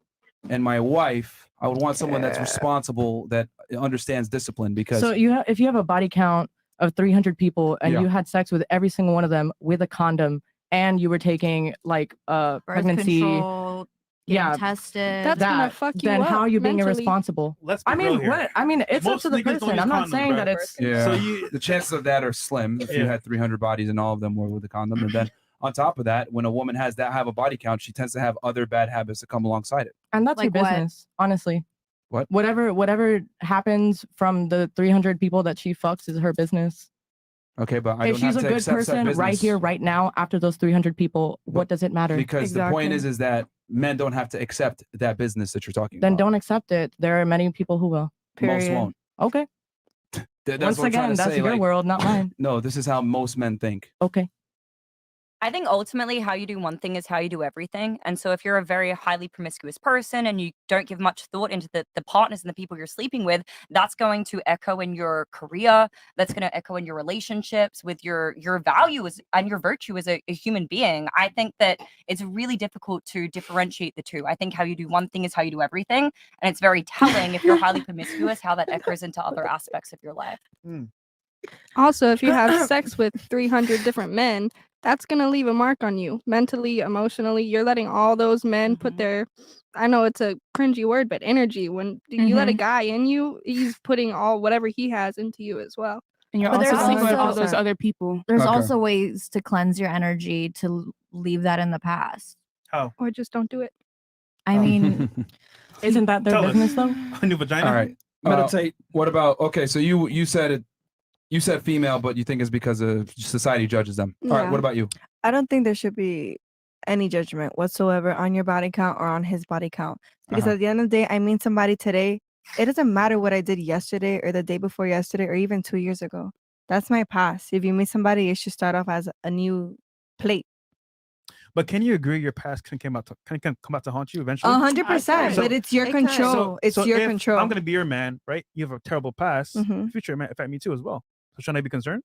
and my wife, I would want someone that's responsible, that understands discipline. Because So if you have a body count of 300 people and Yeah. you had sex with every single one of them with a condom, and you were taking like Birth pregnancy, control, getting tested. That's gonna fuck you then how up are you being mentally. irresponsible? Let's be I real mean, here. what? I mean, it's up Most to the niggas don't person. use I'm not condoms, saying bro. that it's. yeah, So you- the chances of that are slim if you Yeah. had 300 bodies and all of them were with a condom. And then on top of that, when a woman have a body count, she tends to have other bad habits that come alongside it. And that's your Like what? business, honestly. What? Whatever happens from the 300 people that she fucks is her business. Okay, but I If don't she's have a to good accept that person right business. here, right now, after those 300 people, what does it matter? Because the point is that men don't have to accept that business that you're talking Then about. don't accept it. There are many people who will. Most won't. Okay. That's Once what I'm trying again, to that's say, your like, world, not mine. No, this is how most men think. Okay. I think ultimately how you do one thing is how you do everything. And so if you're a very highly promiscuous person and you don't give much thought into the partners and the people you're sleeping with, that's going to echo in your career. That's going to echo in your relationships with your value and your virtue as a human being. I think that it's really difficult to differentiate the two. I think how you do one thing is how you do everything. And it's very telling if you're highly promiscuous, how that echoes into other aspects of your life. Also, if you have sex with 300 different men, that's going to leave a mark on you mentally, emotionally. You're letting all those men put their, I know it's a cringy word, but energy. When you let a guy in you, he's putting all whatever he has into you as well. And you're But also there's sleeping with all also- those other people. There's Okay. also ways to cleanse your energy to leave that in the past. How? Or just don't do it. I mean, Isn't that their Tell us. business though? A new vagina. All right. Meditate. What about, okay, so you said it, you said female, but you think it's because of society judges them. All right, Yeah. what about you? I don't think there should be any judgment whatsoever on your body count or on his body count. Because Uh-huh. at the end of the day, I meet somebody today. It doesn't matter what I did yesterday or the day before yesterday or even 2 years ago. That's my past. If you meet somebody, it should start off as a new plate. But can you agree your past can come out to haunt you eventually? 100%. So- But it's your It could. control. It's so your if control. I'm gonna be your man, right? You have a terrible past. Mhm. Future man affect me too as well. So shouldn't I be concerned?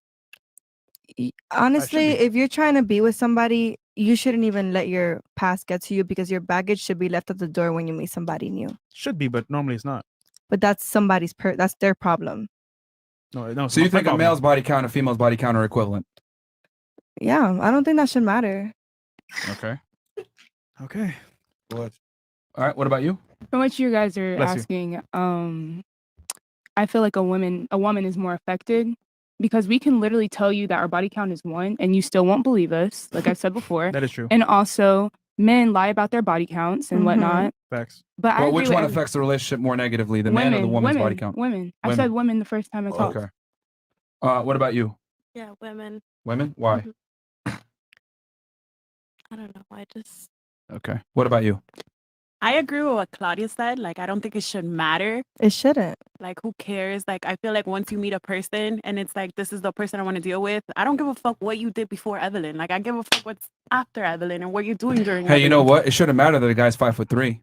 Honestly, be. if you're trying to be with somebody, you shouldn't even let your past get to you because your baggage should be left at the door when you meet somebody new. Should be, but normally it's not. But that's somebody's that's their problem. No. So you my think a problem. male's body count and a female's body count are equivalent? Yeah, I don't think that should matter. Okay. Okay. All right, what about you? From what you guys are Bless you. asking, I feel like a woman is more affected because we can literally tell you that our body count is 1 and you still won't believe us, like I've said before. That is true. And also, men lie about their body counts and Mhm. whatnot. Facts. But I Well, agree which with one every- affects the relationship more negatively, the man or the woman's body count? Women. I Women. said women the first time I talked. Okay. What about you? Yeah, women. Women? Why? Mhm. I don't know. I just Okay. What about you? I agree with what Claudia said. Like, I don't think it should matter. It shouldn't. Like, who cares? Like, I feel like once you meet a person and it's like, this is the person I want to deal with, I don't give a fuck what you did before Evelyn. Like, I give a fuck what's after Evelyn and what you're doing during Hey, you know Evelyn. what? It shouldn't matter that a guy's 5'3".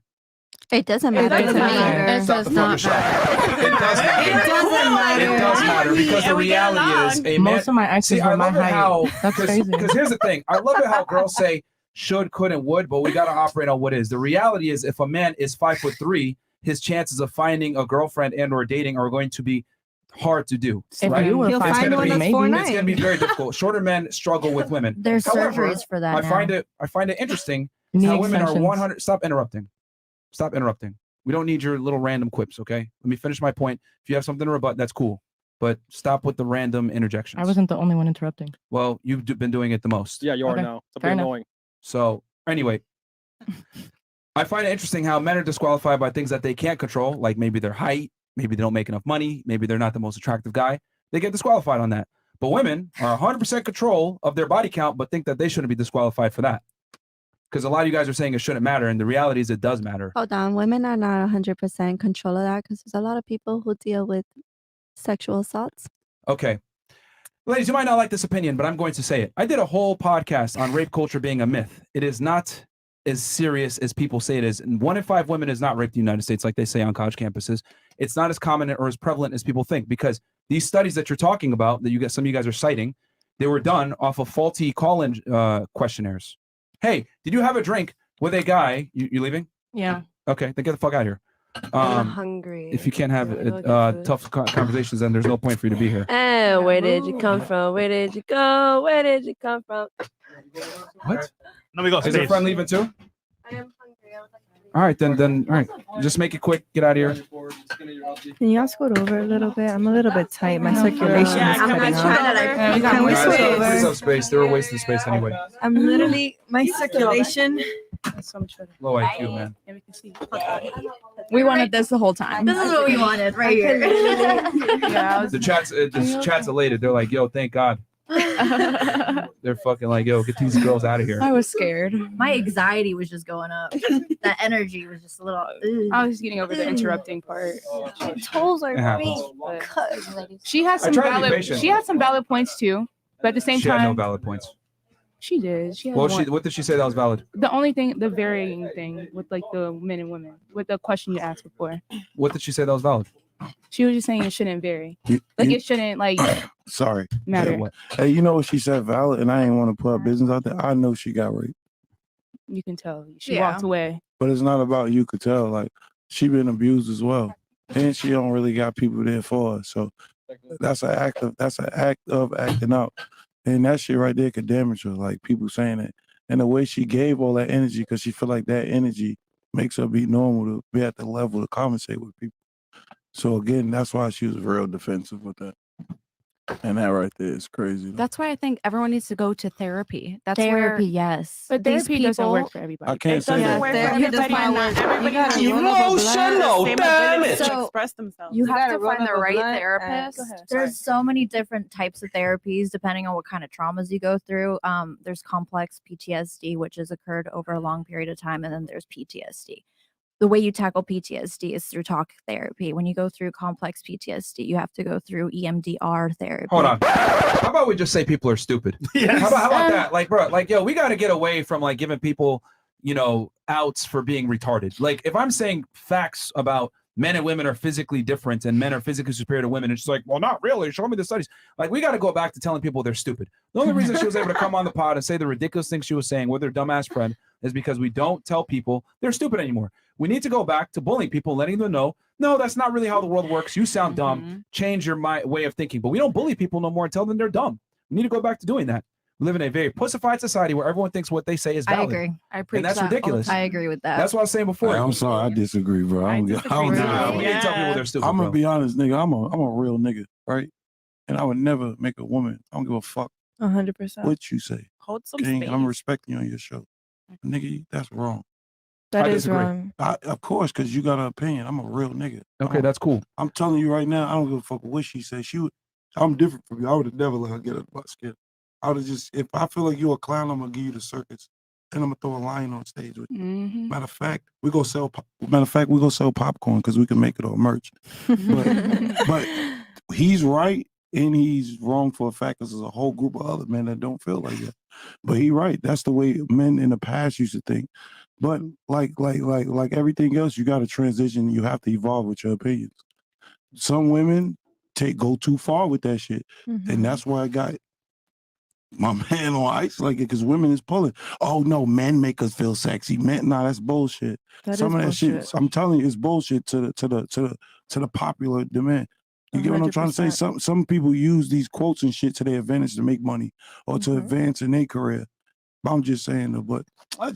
It doesn't matter to me. it Stop does the not fucking matter. shot. It does matter. It doesn't matter. It does matter because the And we get reality is along. a man. Most of my exes See, were I my love it height. how That's crazy. because here's the thing. I love it how girls say should, could, and would, but we got to operate on what is. The reality is, if a man is 5'3", his chances of finding a girlfriend and or dating are going to be hard to do. If right? you were He'll five find foot one three, that's maybe. It's going to be very difficult. Shorter men struggle with women. There's However, surgeries for that I find now. it interesting Knee how women are extensions. 100. Stop interrupting. Stop interrupting. We don't need your little random quips, okay? Let me finish my point. If you have something to rebut, that's cool. But stop with the random interjections. I wasn't the only one interrupting. Well, you've been doing it the most. Yeah, you are Okay, now. It's a fair bit enough. annoying. So anyway, I find it interesting how men are disqualified by things that they can't control, like maybe their height, maybe they don't make enough money, maybe they're not the most attractive guy. They get disqualified on that. But women are 100% control of their body count, but think that they shouldn't be disqualified for that. Because a lot of you guys are saying it shouldn't matter, and the reality is it does matter. Hold on, women are not 100% control of that because there's a lot of people who deal with sexual assaults. Okay. Ladies, you might not like this opinion, but I'm going to say it. I did a whole podcast on rape culture being a myth. It is not as serious as people say it is. And 1 in 5 women is not raped in the United States, like they say on college campuses. It's not as common or as prevalent as people think, because these studies that you're talking about, that you get some of you guys are citing, they were done off of faulty call-in questionnaires. Hey, did you have a drink with a guy? You leaving? Yeah. Okay, then get the fuck out of here. I'm hungry. If you can't have Go get food. tough conversations, then there's no point for you to be here. And where did you come from? Where did you go? Where did you come from? What? Let me go. Is your Space. friend leaving too? I am hungry. I would like to All right, then, all right. Just make it quick. Get out of here. Can you all scoot over a little bit? I'm a little bit tight. My circulation Yeah, is can we cutting try off. that? Can we Guys, switch please over? have space. They were wasting space anyway. I'm literally my circulation. Low IQ, man. We wanted this the whole time. This is what we wanted right here. The chat's elated. They're like, yo, thank God. They're fucking like, yo, get these girls out of here. I was scared. My anxiety was just going up. That energy was just a little. I was getting over the interrupting part. Toes are It happens. being cut. She has I some tried to be valid. patient. She had some valid points too, but at the same She had no time, valid points. she did. She had Well, one. what did she say that was valid? The only thing, the varying thing with like the men and women, with the question you asked before, What did she say that was valid? she was just saying it shouldn't vary. You- Like you- it shouldn't like Sorry. matter. What? Hey, you know what she said valid, and I ain't want to put her business out there. I know she got raped, You can tell she Yeah. walked away. but it's not about you could tell. Like she been abused as well, and she don't really got people there for her. So that's an act of acting out, and that shit right there could damage her. Like people saying it, and the way she gave all that energy, because she feel like that energy makes her be normal to be at the level to conversate with people. So again, that's why she was real defensive with that. And that right there is crazy. though. That's why I think everyone needs to go to therapy. That's Therapy, where yes. But these therapy doesn't work people- for everybody. I can't It say doesn't that. work for Therapy does everybody, not and work. not You everybody gotta has run up a Emotional the same damage. ability to So, express themselves. You You have gotta to run find the up a right blunt and- therapist. Go ahead. There's so many different types of therapies depending on what kind of traumas you go through. There's complex PTSD, which has occurred over a long period of time, and then there's PTSD. The way you tackle PTSD is through talk therapy. When you go through complex PTSD, you have to go through EMDR therapy. Hold on. How about we just say people are stupid? How about that? Like, bro, like, yo, we got to get away from like giving people, outs for being retarded. Like, if I'm saying facts about men and women are physically different and men are physically superior to women, it's just like, well, not really. Show me the studies. Like, we got to go back to telling people they're stupid. The only reason she was able to come on the pod and say the ridiculous things she was saying with her dumbass friend is because we don't tell people they're stupid anymore. We need to go back to bullying people, letting them know, no, that's not really how the world works. You sound dumb. Change your way of thinking. But we don't bully people no more and tell them they're dumb. We need to go back to doing that. We live in a very pussified society where everyone thinks what they say is I valid. agree. I preach And that's that all the ridiculous. time. I agree with that. That's what I was saying before. Hey, I'm sorry, I disagree, bro. I don't get. I don't disagree get Nah, with we it. need to tell people they're stupid, I'm gonna bro. be honest, nigga. I'm a real nigga, right? And I would never make a woman. I don't give a fuck 100%. what you say. Hold some King, space. I'm respecting you on your show, nigga. That's wrong. That I is disagree. wrong. Of course, because you got an opinion. I'm a real nigga. Okay, that's cool. I'm telling you right now. I don't give a fuck what she said. I'm different from you. I would have never let her get a butt skin. I would have just. If I feel like you're a clown, I'm gonna give you the circuits. Then I'm gonna throw a lion on stage with you. Matter of fact, we go sell. We go sell popcorn because we can make it all merch. But he's right and he's wrong for a fact because there's a whole group of other men that don't feel like that. But he right. That's the way men in the past used to think. But like everything else, you got to transition. You have to evolve with your opinions. Some women go too far with that shit, and that's why I got my man on ice like it because women is pulling. Oh no, men make us feel sexy. Men, nah, that's bullshit. That Some is of that shit, bullshit. I'm telling you, it's bullshit to the popular demand. You get what I'm trying to say? 100%. Some people use these quotes and shit to their advantage to make money or to advance in their career. But I'm just saying though, but I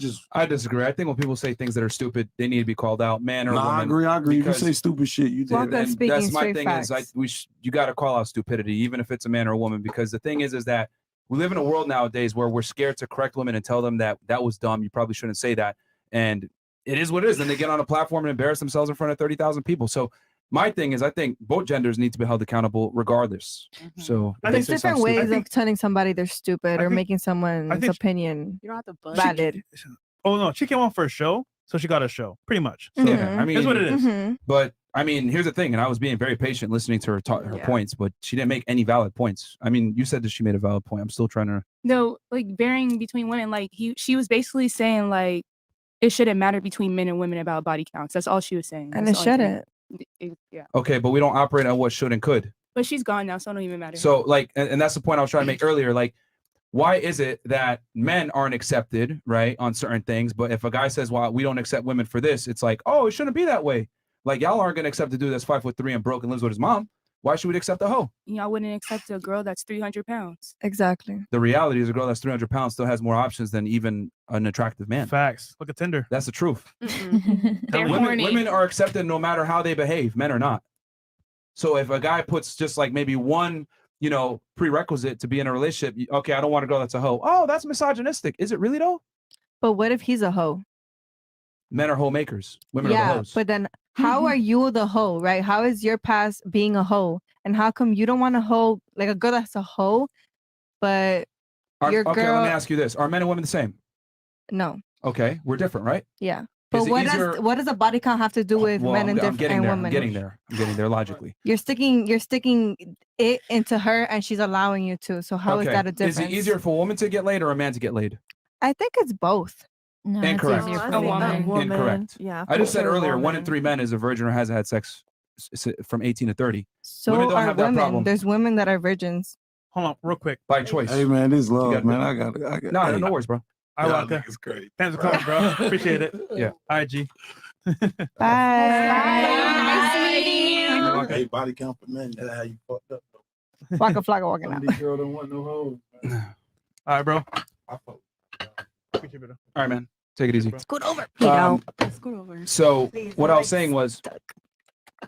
disagree. I think when people say things that are stupid, they need to be called out, man or Nah, woman. I agree. If you because- say stupid shit, you did. and that's my thing is you got to call out stupidity, even if it's a man or a woman, because the thing is that we live in a world nowadays where we're scared to correct women and tell them that was dumb. You probably shouldn't say that, and it is what it is. Then they get on a platform and embarrass themselves in front of 30,000 people. So my thing is, I think both genders need to be held accountable regardless. So if they There's say different something ways stupid- of telling somebody they're stupid or making someone's think- opinion You don't have to buzz. valid. Oh no, she came on for a show, so she got a show, pretty much. So Yeah, I mean, here's what it is. But I mean, here's the thing, and I was being very patient listening to her her points, but she didn't make any valid points. I mean, you said that she made a valid point. I'm still trying to. No, like varying between women, like she was basically saying like it shouldn't matter between men and women about body counts. That's all she was saying. And That's it all I think. shouldn't. Yeah, Okay, but we don't operate on what should and could. but she's gone now, so it don't even matter. So like, and that's the point I was trying to make earlier. Like, why is it that men aren't accepted, right, on certain things? But if a guy says, well, we don't accept women for this, it's like, oh, it shouldn't be that way. Like, y'all aren't going to accept a dude that's 5'3" and broke and lives with his mom. Why should we accept a hoe? Y'all wouldn't accept a girl that's 300 pounds. Exactly. The reality is a girl that's 300 pounds still has more options than even an attractive man. Facts. Look at Tinder. That's the truth. They're women, horny. women are accepted no matter how they behave. Men are not. So if a guy puts just like maybe one, prerequisite to be in a relationship, okay, I don't want a girl that's a hoe. Oh, that's misogynistic. Is it really though? But what if he's a hoe? Men are hoe makers. Women are the Yeah, hoes. but then how are you the hoe, right? How is your past being a hoe? And how come you don't want a hoe, like a girl that's a hoe, but your okay, girl? let me ask you this: are men and women the same? No. Okay, we're different, right? Yeah. Is But it what easier- does a body count have to do with Well, men and, I'm getting and there. women? I'm getting there logically. You're sticking it into her, and she's allowing you to. So how is Okay. that a difference? Is it easier for a woman to get laid or a man to get laid? I think it's both. No, Incorrect. a woman. Incorrect. Yeah, I just for said sure, earlier, 1 in woman. 3 men is a virgin or hasn't had sex from 18 to 30. So women don't are have that women. problem There's women that are virgins. Hold on, real quick. by choice. Hey man, this love, gotta- man. I got. No, hey, no worries, bro. I y'all like that. niggas great. Thanks for coming, bro. Appreciate it. Yeah. All right, G. Bye. Hey, body count for men. That's how you fucked up. Flocka flocka walking Some out. of these girls don't want no hoes. All right, bro. I fuck. Appreciate it. All right, man. Take it easy. Scoot over. Scoot over. So what I was saying was,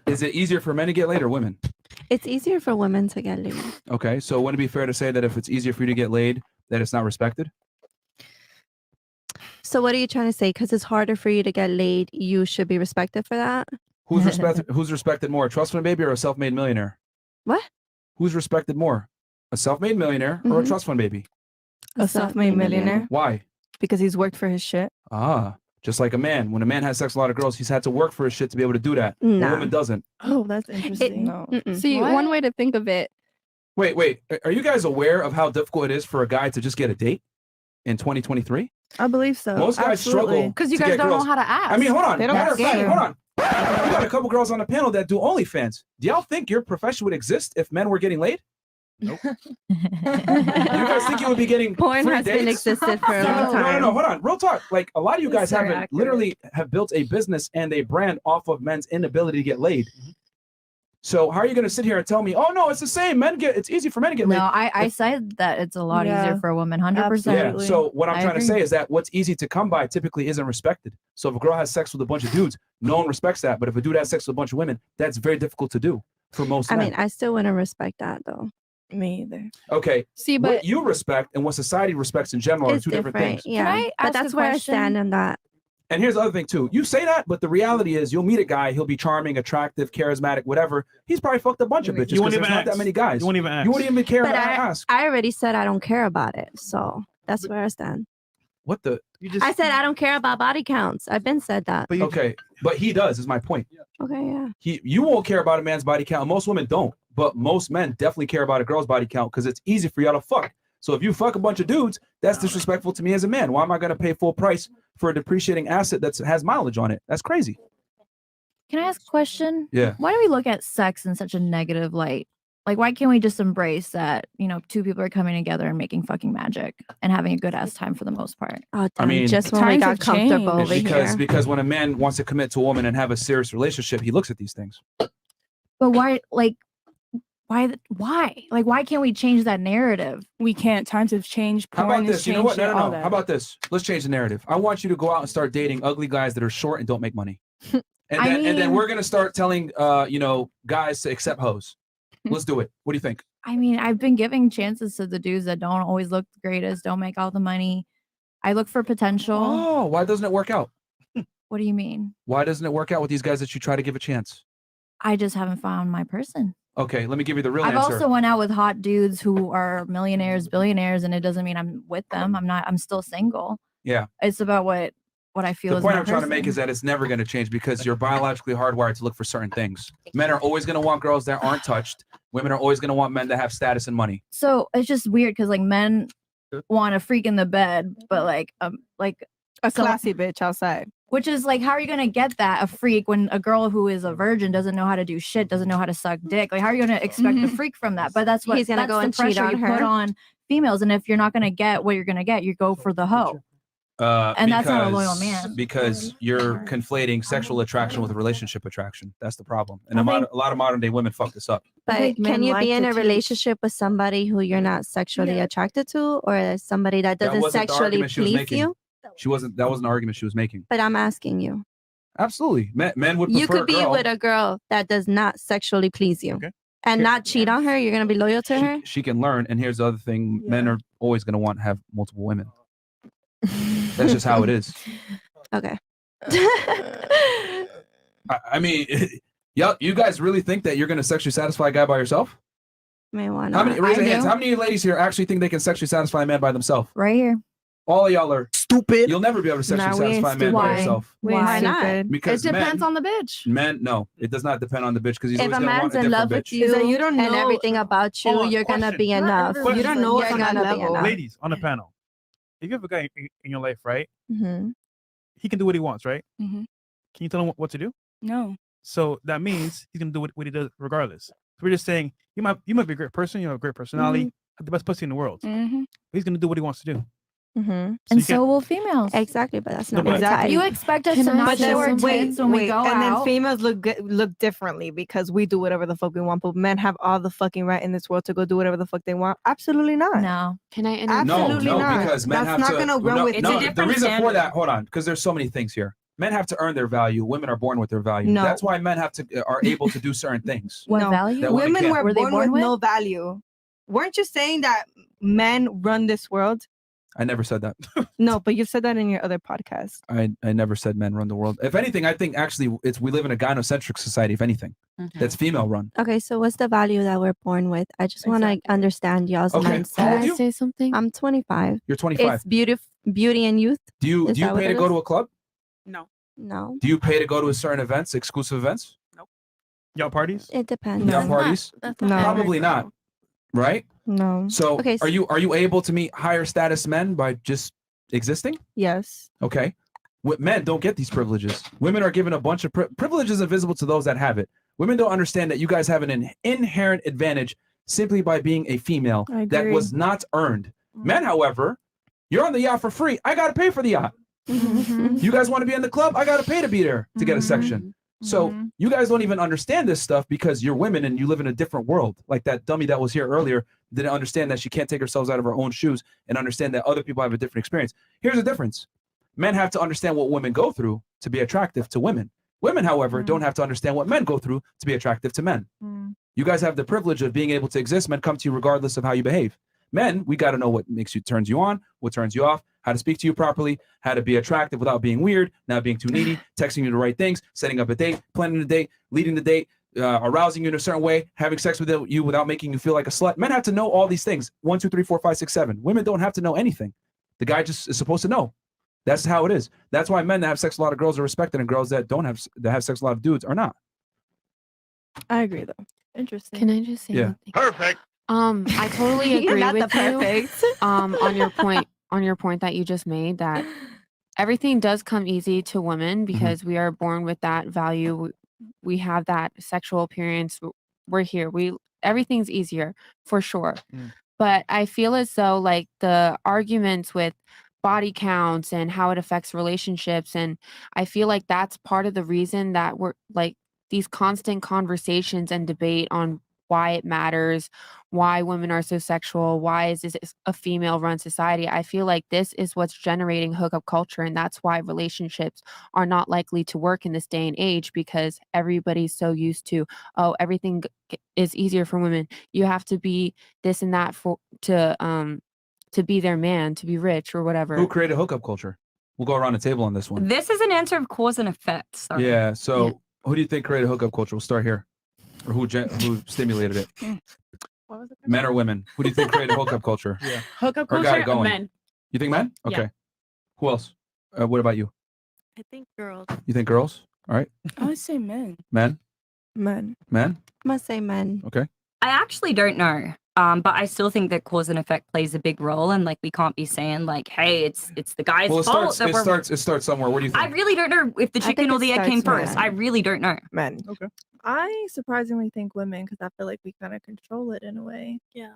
is it easier for men to get laid or women? It's easier for women to get laid. Okay, so wouldn't it be fair to say that if it's easier for you to get laid, that it's not respected? So what are you trying to say? Because it's harder for you to get laid, you should be respected for that? Who's respected more, a trust fund baby or a self-made millionaire? What? Who's respected more, a self-made millionaire or a Mhm. trust fund baby? A self-made millionaire Why? because he's worked for his shit. Just like a man. When a man has sex with a lot of girls, he's had to work for his shit to be able to do that. A Nah. woman doesn't. Oh, that's interesting. No. See, one way to think of it, Wait. Are you guys aware of how difficult it is for a guy to just get a date in 2023? I believe so. Most guys struggle Absolutely. Because you to guys get don't girls. know how to ask. I mean, hold on. They don't Matter of fact, care. hold on. We got a couple girls on the panel that do OnlyFans. Do y'all think your profession would exist if men were getting laid? Nope. You guys think you would be getting Porn free has been dates? existed for a long time. No, hold on. Real talk. Like a lot of you That's guys very haven't accurate. literally have built a business and a brand off of men's inability to get laid. So how are you going to sit here and tell me, oh no, it's the same. It's easy for men to get laid. No, I said that it's a lot Yeah. easier for a woman, 100%. Yeah. So what I'm I trying to agree. say is that what's easy to come by typically isn't respected. So if a girl has sex with a bunch of dudes, no one respects that. But if a dude has sex with a bunch of women, that's very difficult to do for most I men. mean, I still wouldn't respect that though. Me either. Okay. see, What but you respect and what society respects in general are It's two different things. Yeah. I But ask that's a where I question? stand on that. And here's the other thing too. You say that, but the reality is you'll meet a guy, he'll be charming, attractive, charismatic, whatever. He's probably fucked a bunch of bitches You won't because there's even not that ask. many guys. You won't even ask. You wouldn't even care But to I ask. already said I don't care about it. So that's where I stand. What the? You just I said I don't care about body counts. I've been said that. But you, Okay, but he does, is my point. Okay, yeah. You won't care about a man's body count. Most women don't, but most men definitely care about a girl's body count because it's easy for y'all to fuck. So if you fuck a bunch of dudes, that's disrespectful to me as a man. Why am I going to pay full price for a depreciating asset that has mileage on it? That's crazy. Can I ask a question? Yeah. Why do we look at sex in such a negative light? Like, why can't we just embrace that, you know, two people are coming together and making fucking magic and having a good ass time for the most part? Oh, I mean, just when we times got have comfortable changed. over because here. because when a man wants to commit to a woman and have a serious relationship, he looks at these things. But why, like, Like, why can't we change that narrative? We can't. Times have changed. How Porn about has this? You know what? changed it, No. all How that. about this? Let's change the narrative. I want you to go out and start dating ugly guys that are short and don't make money. And I then mean- we're gonna start telling you know, guys to accept hoes. Let's do it. What do you think? I mean, I've been giving chances to the dudes that don't always look the greatest, don't make all the money. I look for potential. Oh, why doesn't it work out? What do you mean? Why doesn't it work out with these guys that you try to give a chance? I just haven't found my person. Okay, let me give you the real I've answer. also went out with hot dudes who are millionaires, billionaires, and it doesn't mean I'm with them. I'm still single. Yeah. It's about what I feel The is point my I'm trying to make person. is that it's never going to change because you're biologically hardwired to look for certain things. Men are always going to want girls that aren't touched. Women are always going to want men that have status and money. So it's just weird because like men want a freak in the bed, but like a classy bitch outside. Which is like, how are you gonna get that a freak when a girl who is a virgin doesn't know how to do shit, doesn't know how to suck dick? Like, how are you gonna expect a freak from that? But that's what He's gonna that's go the and cheat pressure on you put her? on females. And if you're not gonna get what you're gonna get, you go for the hoe. And that's not a loyal man. Because you're conflating sexual attraction with relationship attraction. That's the problem. And I a lot of modern day women fuck this up. But think can men you like be in to a teach. relationship with somebody who you're not sexually attracted to, or somebody that That doesn't wasn't the sexually argument she was please making. you? That wasn't the argument she was making. But I'm asking you. Absolutely. Men would prefer You could a be girl. with a girl that does not sexually please you, and not cheat on her. You're gonna be loyal to her. She can learn. And here's the other thing: men are always going to want to have multiple women. That's just how it is. Okay. I mean, you guys really think that you're going to sexually satisfy a guy by yourself? May want How many? Raise I your hands. do. How many ladies here actually think they can sexually satisfy a man by themselves? Right here. All of y'all are stupid. You'll never be able to sexually Nah, we ain't satisfy a man by stupid. yourself. Why not? It Because depends men, on the bitch. men, no, it does not depend on the bitch because he's If always a going to want man's a in different love with bitch. you, Is that you don't and know- everything about you, Hold on, you're gonna question. be enough. You don't know what's You're on that gonna be level. enough. Ladies on the panel, if you have a guy in your life, right? Mhm. He can do what he wants, right? Mhm. Can you tell him what to do? No. So that means he's gonna do what he does regardless. So we're just saying you might be a great person, you have a great personality, have the best pussy in the world. Mm-hmm. He's gonna do what he wants to do. Mm-hmm. So And you so can't- will females. Exactly, but that's No, not but- my type. You expect us Can to I not say show our something? tits when we go and out. then females look differently because we do whatever the fuck we want, but men have all the fucking right in this world to go do whatever the fuck they want. Absolutely not. No. Can I Absolutely no, not. because men That's have not to. gonna run no, with no, you. the different reason for standard. that, hold on, because there's so many things here. Men have to earn their value. Women are born with their value. No. That's why men are able to do certain things. What No. value? That women Women can't. were Were they born, born with with? no value. Weren't you saying that men run this world? I never said that. No, but you've said that in your other podcast. I never said men run the world. If anything, I think actually we live in a gynocentric society. If anything, that's female run. Okay, so what's the value that we're born with? I just want to understand y'all's Okay, how old mindset. are you? Say something. I'm 25. You're 25. It's beauty and youth. Do you Is that what pay to it go is? to a club? No. No, Do you pay to go to a certain events, exclusive events? Y'all parties? it depends. Y'all parties? That's No. not Probably not. Right? No. So Okay, are you able to meet higher status men by just existing? Yes. Okay. Men don't get these privileges. Women are given a bunch of privileges invisible to those that have it. Women don't understand that you guys have an inherent advantage simply by being a female I that agree. was not earned. Men, however, you're on the yacht for free. I got to pay for the yacht. You guys want to be in the club? I got to pay to be there to get a section. So you guys don't even understand this stuff because you're women and you live in a different world. Like that dummy that was here earlier didn't understand that she can't take herself out of her own shoes and understand that other people have a different experience. Here's the difference. Men have to understand what women go through to be attractive to women. Women, however, don't have to understand what men go through to be attractive to men. You guys have the privilege of being able to exist. Men come to you regardless of how you behave. Men, we got to know what turns you on, what turns you off, how to speak to you properly, how to be attractive without being weird, not being too needy, texting you the right things, setting up a date, planning a date, leading the date, arousing you in a certain way, having sex with you without making you feel like a slut. Men have to know all these things. 1, 2, 3, 4, 5, 6, 7. Women don't have to know anything. The guy just is supposed to know. That's how it is. That's why men that have sex with a lot of girls are respected, and girls that have sex with a lot of dudes are not. I agree though. Interesting. Can I just say Yeah. something? Perfect. I totally agree Not the with you. perfect. On your point that you just made that everything does come easy to women because we are born with that value. We have that sexual appearance. We're here. everything's easier for sure. Mm. But I feel as though like the arguments with body counts and how it affects relationships, and I feel like that's part of the reason that we're like these constant conversations and debate on why it matters, why women are so sexual, why is this a female run society. I feel like this is what's generating hookup culture, and that's why relationships are not likely to work in this day and age, because everybody's so used to, oh, everything is easier for women. You have to be this and that to be their man, to be rich or whatever. Who created hookup culture? We'll go around the table on this one. This is an answer of cause and effect. Sorry. Yeah. So who do you think created hookup culture? We'll start here. Or who stimulated it? What was it? Men or women? Who do you think created hookup culture? Yeah. Hookup Or got culture, it going? men. You think men? Yeah. Okay. Who else? What about you? I think girls. You think girls? All right. I would say men. Men? Men. Men? Must say men. Okay. I actually don't know. But I still think that cause and effect plays a big role, and like we can't be saying like, "Hey, it's the guy's Well, fault." it starts somewhere. What do you think? I really don't know if the I chicken think or it the egg came starts first. men. I really don't know. Men. Okay. I surprisingly think women because I feel like we kind of control it in a way. Yeah.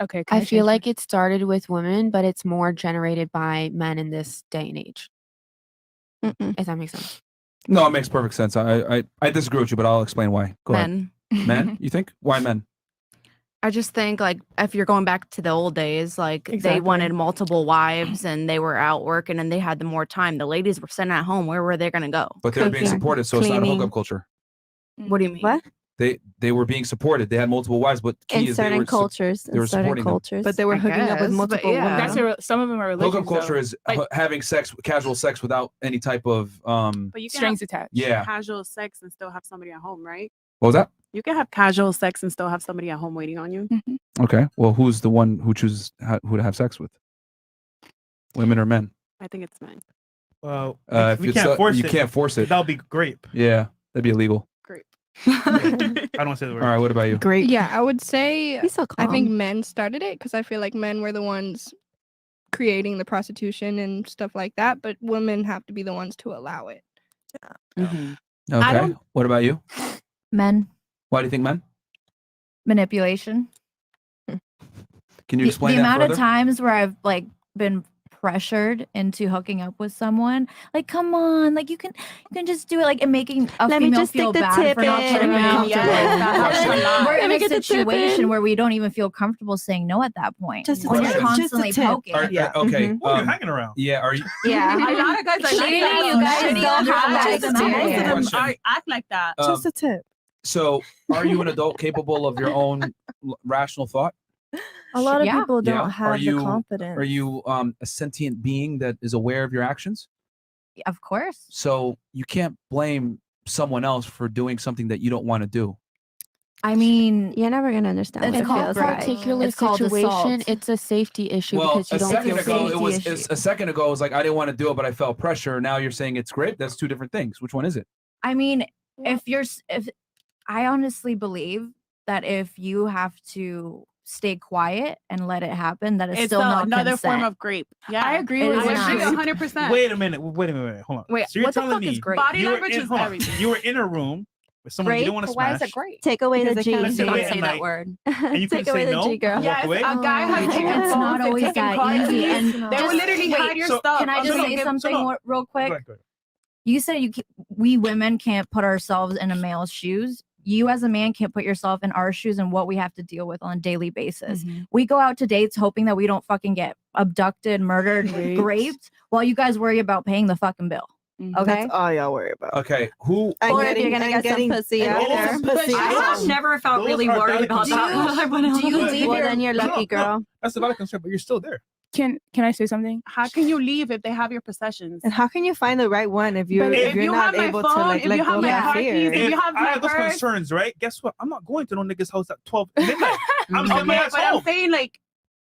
Okay. I feel like it started with women, but it's more generated by men in this day and age. If that makes sense. No, it makes perfect sense. I disagree with you, but I'll explain why. Go Men. ahead. Men? You think? Why men? I just think like if you're going back to the old days, like they Exactly. wanted multiple wives and they were out working and they had the more time. The ladies were sitting at home. Where were they gonna go? But they were being Cooking, supported, so it's not a cleaning. hookup culture. What do you mean? What? They were being supported. They had multiple wives, but key In is they certain were cultures. they were In certain supporting them. cultures. But they were I hooking up with guess, but multiple yeah. women. That's some of them are religious. Hookup culture is having casual sex without any type of But you can strings have attached. Yeah. casual sex and still have somebody at home, right? What was that? You can have casual sex and still have somebody at home waiting on you. Okay. Well, who's the one who chooses who to have sex with? Women or men? I think it's men. Well, If we it's can't force you it. can't force it. That'll be grape. Yeah, that'd be illegal. Great. I don't say the word. All right. What about you? Great. Yeah, I would say He's so I think calm. men started it because I feel like men were the ones creating the prostitution and stuff like that, but women have to be the ones to allow it. Mhm. I Okay. don't- What about you? Men, Why do you think men? manipulation. Can you The explain that amount further? of times where I've like been pressured into hooking up with someone, like, come on, like you can just do it, like, and making a Let me female just stick feel the bad tip for not in. putting Yes, comfortable. that's We're a lot. in Let me a get the tip situation in. where we don't even feel comfortable saying no at that point. Just a when tip. you're Just a constantly tip. poking. Okay. Oh, you're hanging around. Yeah. Are you? Yeah. A lot of guys are like Clearly, that. you guys Shitty don't have guys that and experience. most of them act like that. Um, a tip. So, are you an adult capable of your own rational thought? A lot of Yeah. people don't Yeah. have the confidence. Are you a sentient being that is aware of your actions? Of course. So you can't blame someone else for doing something that you don't want to do. I mean, You're never gonna understand It's what it called feels for a like. Particular It's called situation, assault. it's a safety issue Well, because you a don't second feel ago safe. it was a second ago it was like I didn't want to do it, but I felt pressure. Now you're saying it's great. That's two different things. Which one is it? I mean, if I honestly believe that if you have to stay quiet and let it happen, that is It's still not another consent. form of grape. Yeah, I agree It with is what not. you're saying. 100%. Wait a minute. Hold on. Wait, so you're what the telling fuck me is grape? Body you were language in, is hold on. everything. You were in a room with someone you didn't want to Why smash. is it great? Take away the Because G. it Let's say can't late say at it. night, word. and you Take couldn't away say the no. G, girl. Walk Yes, away. a guy has It's taken not phones, always taken that car easy, keys. and They will just- literally wait, hide your so- stuff. Can I just no, say so something no. real quick? Go ahead. You said we women can't put ourselves in a male's shoes. You as a man can't put yourself in our shoes and what we have to deal with on a daily basis. We go out to dates hoping that we don't fucking get abducted, murdered, raped, while you guys worry about paying the fucking bill. Okay. That's all y'all worry about. Okay, who? And Or if you're gonna get some pussy out there. some pussy I out. have never felt Those really are worried about delicate that. concerns. when I went out. Do you leave Well, your then you're lucky, girl. That's a valid concern, but you're still there. Can I say something? How can you leave if they have your possessions? And how can you find the right one if you're But if you're you not have my able to phone, like if let you have go of my that car fear? keys, if you have I my have those purse. concerns, right? Guess what? I'm not going to no nigga's house at 12 midnight. I'm Okay, sitting my ass but I'm home. saying like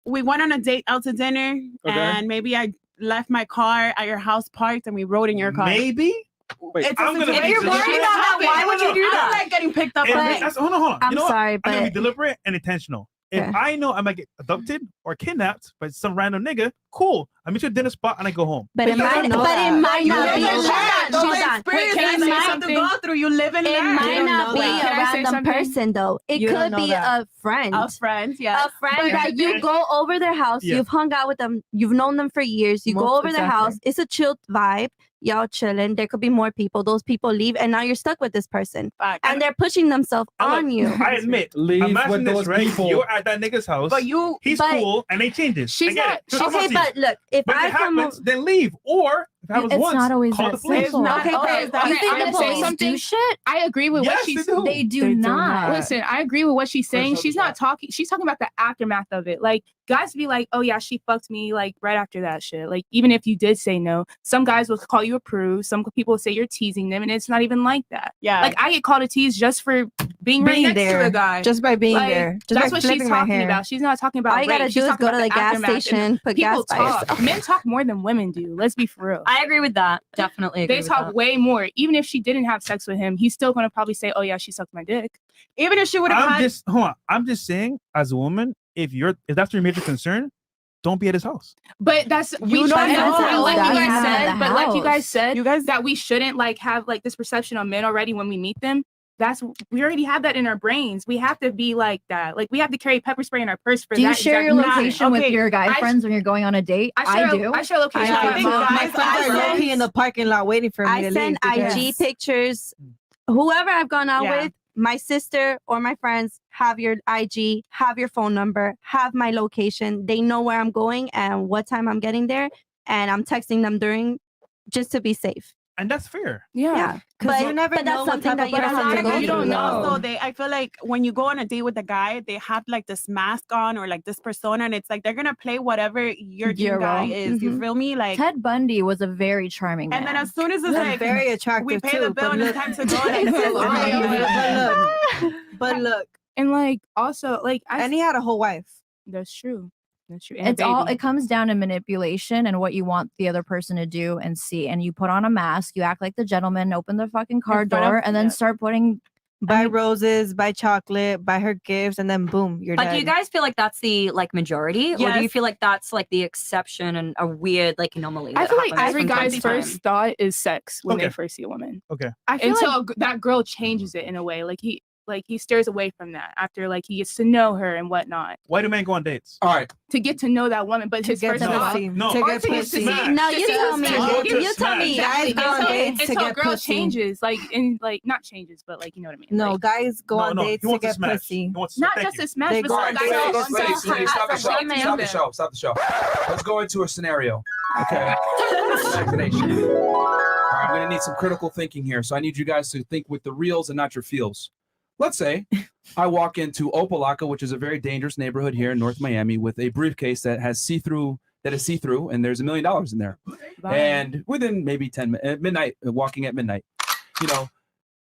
we went on a date out to dinner, Okay. and maybe I left my car at your house parked, and we rode in your car. Maybe. Wait, It's a I'm gonna situation. be If you're worried deliberate. about that, why would you do I that? don't I like getting picked up. If on it's- dates. hold on. I'm You know what? sorry, I'm gonna be but deliberate and intentional. If Okay. I know I might get abducted or kidnapped by some random nigga, cool. I meet you at dinner spot and I go home. But it might not be. Wait, can I say something? Go through. You live in It that. might You don't not know be that. a Can I say random something? person though. It You don't could know be that. a friend. A friend, yeah. A friend But that you go over their house. Yeah. You've hung out with them. You've known them for years. You go Most over their house. It's a chill vibe. Y'all chilling. There could be more people. Those people leave, and now you're stuck with this person, and they're pushing themselves on you. I admit, Leave imagine with this, those right? people. You're at that nigga's house. But you, he's but cool, and they change it. she's I get not- it. So Okay, I'm but look, if but I it come happens, then leave. Or if it happens It's once, not always call that the police. simple. not Okay, always but that you think simple. the police do shit? I agree with Yes, what she's. they do. They do They do not. not. Listen, I agree with what she's saying. First She's not talking. She's talking about the aftermath of it. Like guys be like, "Oh yeah, she fucked me." Like right after that shit. Like even if you did say no, some guys will call you a prude. Some people will say you're teasing them, and it's not even like that. Yeah. Like I get called a tease just for being right Being next to there, a guy. just by being Like, there, just that's by what she's flipping my talking hair. about. She's not talking about. All you gotta rape. do She's is talking go to about the gas aftermath. And station, put people gas by talk. yourself. Men talk more than women do. Let's be for real. I agree with that. Definitely agree They with talk that. way more. Even if she didn't have sex with him, he's still gonna probably say, "Oh yeah, she sucked my dick." even if she would have I'm had. just hold on. I'm just saying, as a woman, if that's your major concern, don't be at his house. But that's we You shouldn't don't know. like you That's guys not said. the But like you guys house. said, You guys- that we shouldn't like have like this perception of men already when we meet them. We already have that in our brains. We have to be like that. Like we have to carry pepper spray in our purse for Do you that. share your exact reason. location with Okay, your guy I- friends when you're going on a date? I do. share location. I with think my mom. guys- My friends are low-key in the parking lot waiting for me I to send leave. IG because- pictures. Whoever I've gone out Yeah. with, my sister or my friends have your IG, have your phone number, have my location. They know where I'm going and what time I'm getting there, and I'm texting them during, just to be safe. And that's fair. Yeah, Because you never but that's know what something type that of you don't person have to you're go gonna You through. don't know. though. So I feel like when you go on a date with a guy, they have like this mask on or like this persona, and it's like they're gonna play whatever your dream guy is. You Mhm. feel me? Like, Ted Bundy was a very charming man. and then as soon as it's They're like very attractive we pay too, the bill but and it's look- time to go, like, but look, And like also like and he had a whole wife. that's true. That's true. And a It's all baby. it comes down to manipulation and what you want the other person to do and see. And you put on a mask, you act like the gentleman, open the fucking car front of- door, and then yeah. start putting Buy roses, buy chocolate, buy her gifts, and then boom, you're But dead. do you guys feel like that's the like majority, or do you Yes. feel like that's like the exception and a weird like anomaly? I that feel like happens every from time guy's to time? first thought is sex when they Okay. first see a woman. Okay. I feel Until like that girl changes it in a way. Like he stares away from that after like he gets to know her and whatnot. Why do men go on dates? All right. To get to know that woman, but his get first to thought. pussy. No. To Or get to get to pussy. see- Smash. No, to you see tell the me. sex. Go to You tell me. smash. Guys go on Until- dates to until a get girl pussy. changes, like in like not changes, but like you know what I mean. No, Like, guys go on dates he to wants to get smash. pussy. He wants to not thank just you. a smash, They but go some on guys dates. are Ladies, also ladies, stop the show. some men Stop the do. show. Stop the show. Let's go into a scenario. Okay. Imagination. All right, I'm going to need some critical thinking here. So I need you guys to think with the reals and not your feels. Let's say I walk into Opelika, which is a very dangerous neighborhood here in North Miami, with a briefcase that is see-through, and there's $1 million in there. Bye. And within maybe midnight, walking at midnight,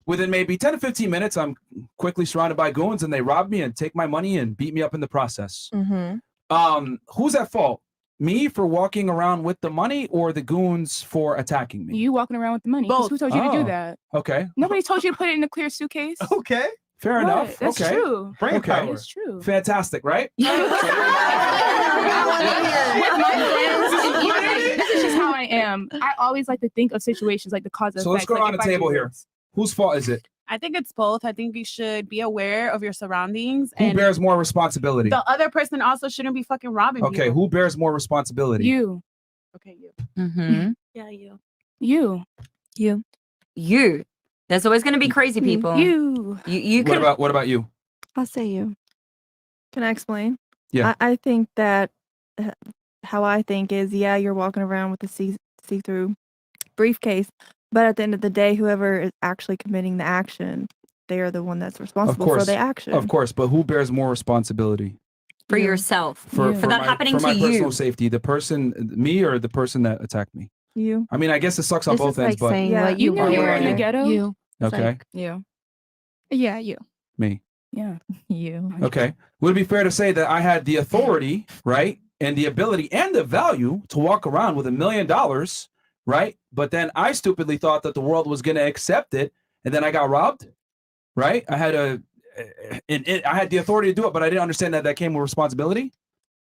within maybe 10 to 15 minutes, I'm quickly surrounded by goons, and they rob me and take my money and beat me up in the process. Mm-hmm. Who's at fault? Me for walking around with the money, or the goons for attacking me? You walking around with the money. 'Cause who told you to Oh. do that? Okay. Nobody told you to put it in a clear suitcase. Okay. Fair What? enough. That's okay. true. Brain Okay. power. It's true. Fantastic, right? With my friends, and even, like, this is just how I am. I always like to think of situations like the cause and So let's effect. go like, around if the I do table here. this. Whose fault is it? I think it's both. I think you should be aware of your surroundings, Who and bears more responsibility? the other person also shouldn't be fucking robbing Okay, people. who bears more responsibility? You, Okay, you. Mm-hmm. Yeah, you. you, You. There's always going to be crazy people. you. You What could. about you? I'll say you. Can I explain? Yeah. I think that how I think is, yeah, you're walking around with a see-through briefcase, but at the end of the day, whoever is actually committing the action, they are the one that's responsible for the action. Of course, but who bears more responsibility For You. yourself. for that my, happening for my to personal you. safety? The person, me, or the person that attacked me? You. I mean, I guess it sucks on This both is ends, like but saying Yeah. what You you knew you were want. in the ghetto. you. It's okay, like, You. Yeah, you. me. Yeah. You. Okay. Would it be fair to say that I had the authority, right, and the ability and the value to walk around with $1 million, right? But then I stupidly thought that the world was going to accept it, and then I got robbed, right? I had I had the authority to do it, but I didn't understand that came with responsibility.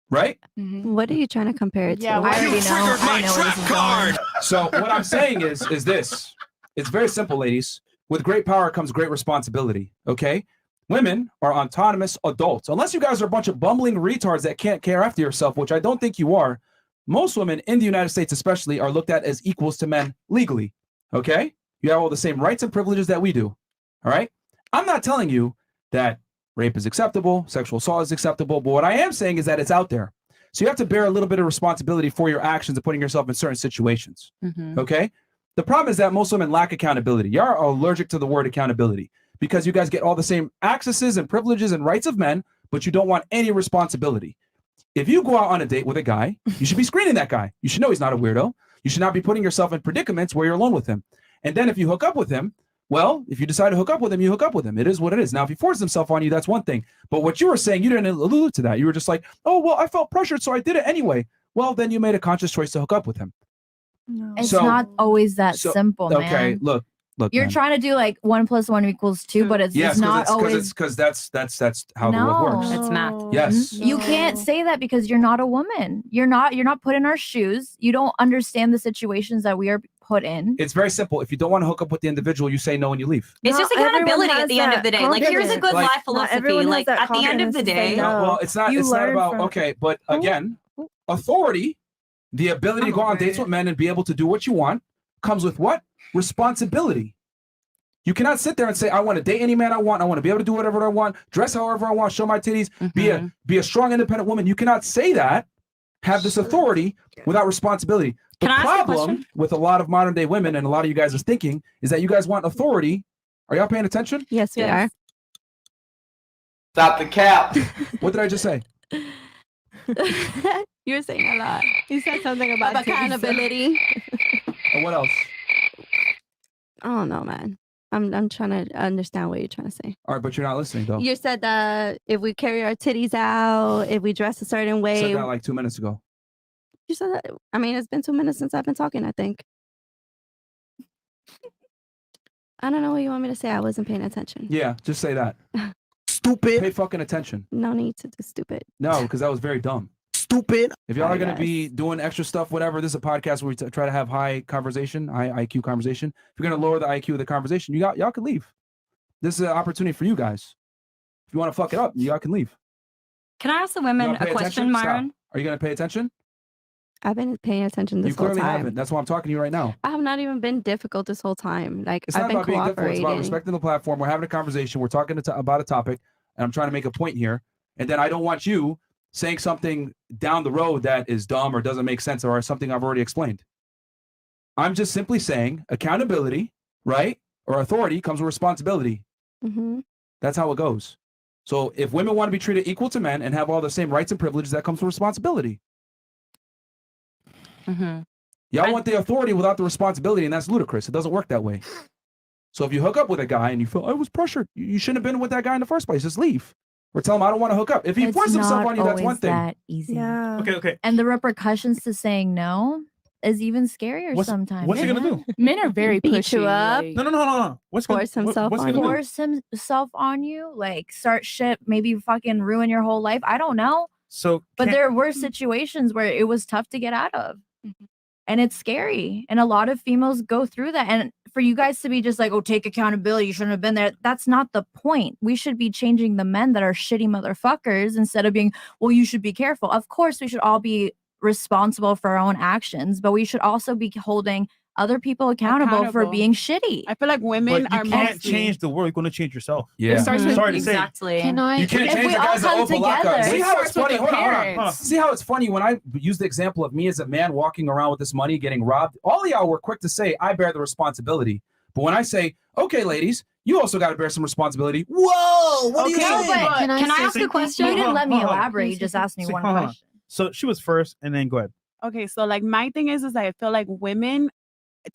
right? What are you trying to compare it to? I already know. I know where this is going. So what I'm saying is this. It's very simple, ladies. With great power comes great responsibility. Okay? Women are autonomous adults. Unless you guys are a bunch of bumbling retards that can't care after yourself, which I don't think you are. Most women in the United States especially are looked at as equals to men legally. Okay? You have all the same rights and privileges that we do. All right? I'm not telling you that rape is acceptable, sexual assault is acceptable, but what I am saying is that it's out there. So you have to bear a little bit of responsibility for your actions and putting yourself in certain situations. Okay? The problem is that most women lack accountability. You are allergic to the word accountability because you guys get all the same accesses and privileges and rights of men, but you don't want any responsibility. If you go out on a date with a guy, you should be screening that guy. You should know he's not a weirdo. You should not be putting yourself in predicaments where you're alone with him. And then if you hook up with him, well, if you decide to hook up with him, you hook up with him. It is what it is. Now, if he forces himself on you, that's one thing. But what you were saying, you didn't allude to that. You were just like, oh, well, I felt pressured, so I did it anyway. Well, then you made a conscious choice to hook up with him. It's So- not always that so- simple, man. Okay, look, You're man. trying to do like 1 + 1 = 2, but it's Yes, not always. because that's how the world works. It's math. Yes. You can't say that because you're not a woman. You're not put in our shoes. You don't understand the situations that we are put in. It's very simple. If you don't want to hook up with the individual, you say no and you leave. It's just accountability at has the end of that the day. Like, here's a good Like- life Not philosophy. Like, at the end of the day, Well, it's not about okay, but again, authority, the ability to go on dates with men and be able to do what you want comes with what? Responsibility. You cannot sit there and say, I want to date any man I want. I want to be able to do whatever I want, dress however I want, show my titties, be a strong, independent woman. You cannot say that, have this authority without responsibility. The Can I ask you a problem question? with a lot of modern day women and a lot of you guys are thinking is that you guys want authority. Are y'all paying attention? Yes, we are. Stop the cap. What did I just say? You were saying a lot. You said something about titties. accountability. And what else? I don't know, man. I'm trying to understand what you're trying to say. All right, but you're not listening though. You said that if we carry our titties out, if we dress a certain way. Said that like 2 minutes ago. You said that. I mean, it's been 2 minutes since I've been talking, I think. I don't know what you want me to say. I wasn't paying attention. Yeah, just say that. Stupid. Pay fucking attention. No need to do stupid. No, because that was very dumb. Stupid. If y'all I are going to guess. be doing extra stuff, whatever, this is a podcast where we try to have high conversation, high IQ conversation. If you're going to lower the IQ of the conversation, y'all can leave. This is an opportunity for you guys. If you want to fuck it up, y'all can leave. can I ask the You women wanna a pay question, attention? Stop. Myron? Are you going to pay attention? I've been paying attention this You whole clearly time. haven't. That's why I'm talking to you right now. I have not even been difficult this whole time. Like It's I've not been about being difficult. It's cooperating. about respecting the platform. We're having a conversation. We're talking about a topic, and I'm trying to make a point here. And then I don't want you saying something down the road that is dumb or doesn't make sense or something I've already explained. I'm just simply saying accountability, right? Or authority comes with responsibility. Mm-hmm. That's how it goes. So if women want to be treated equal to men and have all the same rights and privileges, that comes with responsibility. Y'all want the authority without the responsibility, and that's ludicrous. It doesn't work that way. So if you hook up with a guy and you feel I was pressured, you shouldn't have been with that guy in the first place. Just leave. Or tell him I don't want to hook up. If he It's forces himself not on you, that's one always thing. that easy. Yeah. Okay. And the repercussions to saying no is even scarier sometimes. What's he gonna man. do? Men are very Beat pushy. you up. like- No. What's gonna, Force himself what's on gonna you. do? Force himself on you, like start shit, maybe fucking ruin your whole life. I don't know. So, But can't- there were situations where it was tough to get out of. And it's scary. And a lot of females go through that. And for you guys to be just like, oh, take accountability, you shouldn't have been there. That's not the point. We should be changing the men that are shitty motherfuckers instead of being, well, you should be careful. Of course, we should all be responsible for our own actions, but we should also be holding other people accountable for Accountable. being shitty. I feel like women But you are can't mostly change the world. You're going to change yourself. Yeah. It starts with- Sorry to say. Exactly. Can I? You can't If change we the all guys that come open lockup. together- See how it's Starts with funny? the Hold on. parents. See how it's funny when I use the example of me as a man walking around with this money getting robbed. All of y'all were quick to say I bear the responsibility. But when I say, okay, ladies, you also got to bear some responsibility. Whoa, what do you Okay, mean? but Can I Can I say ask a something? question? You didn't let me Hold on. elaborate. You just asked me See, one hold on. question. So she was first, and then go ahead. Okay, so like my thing is I feel like women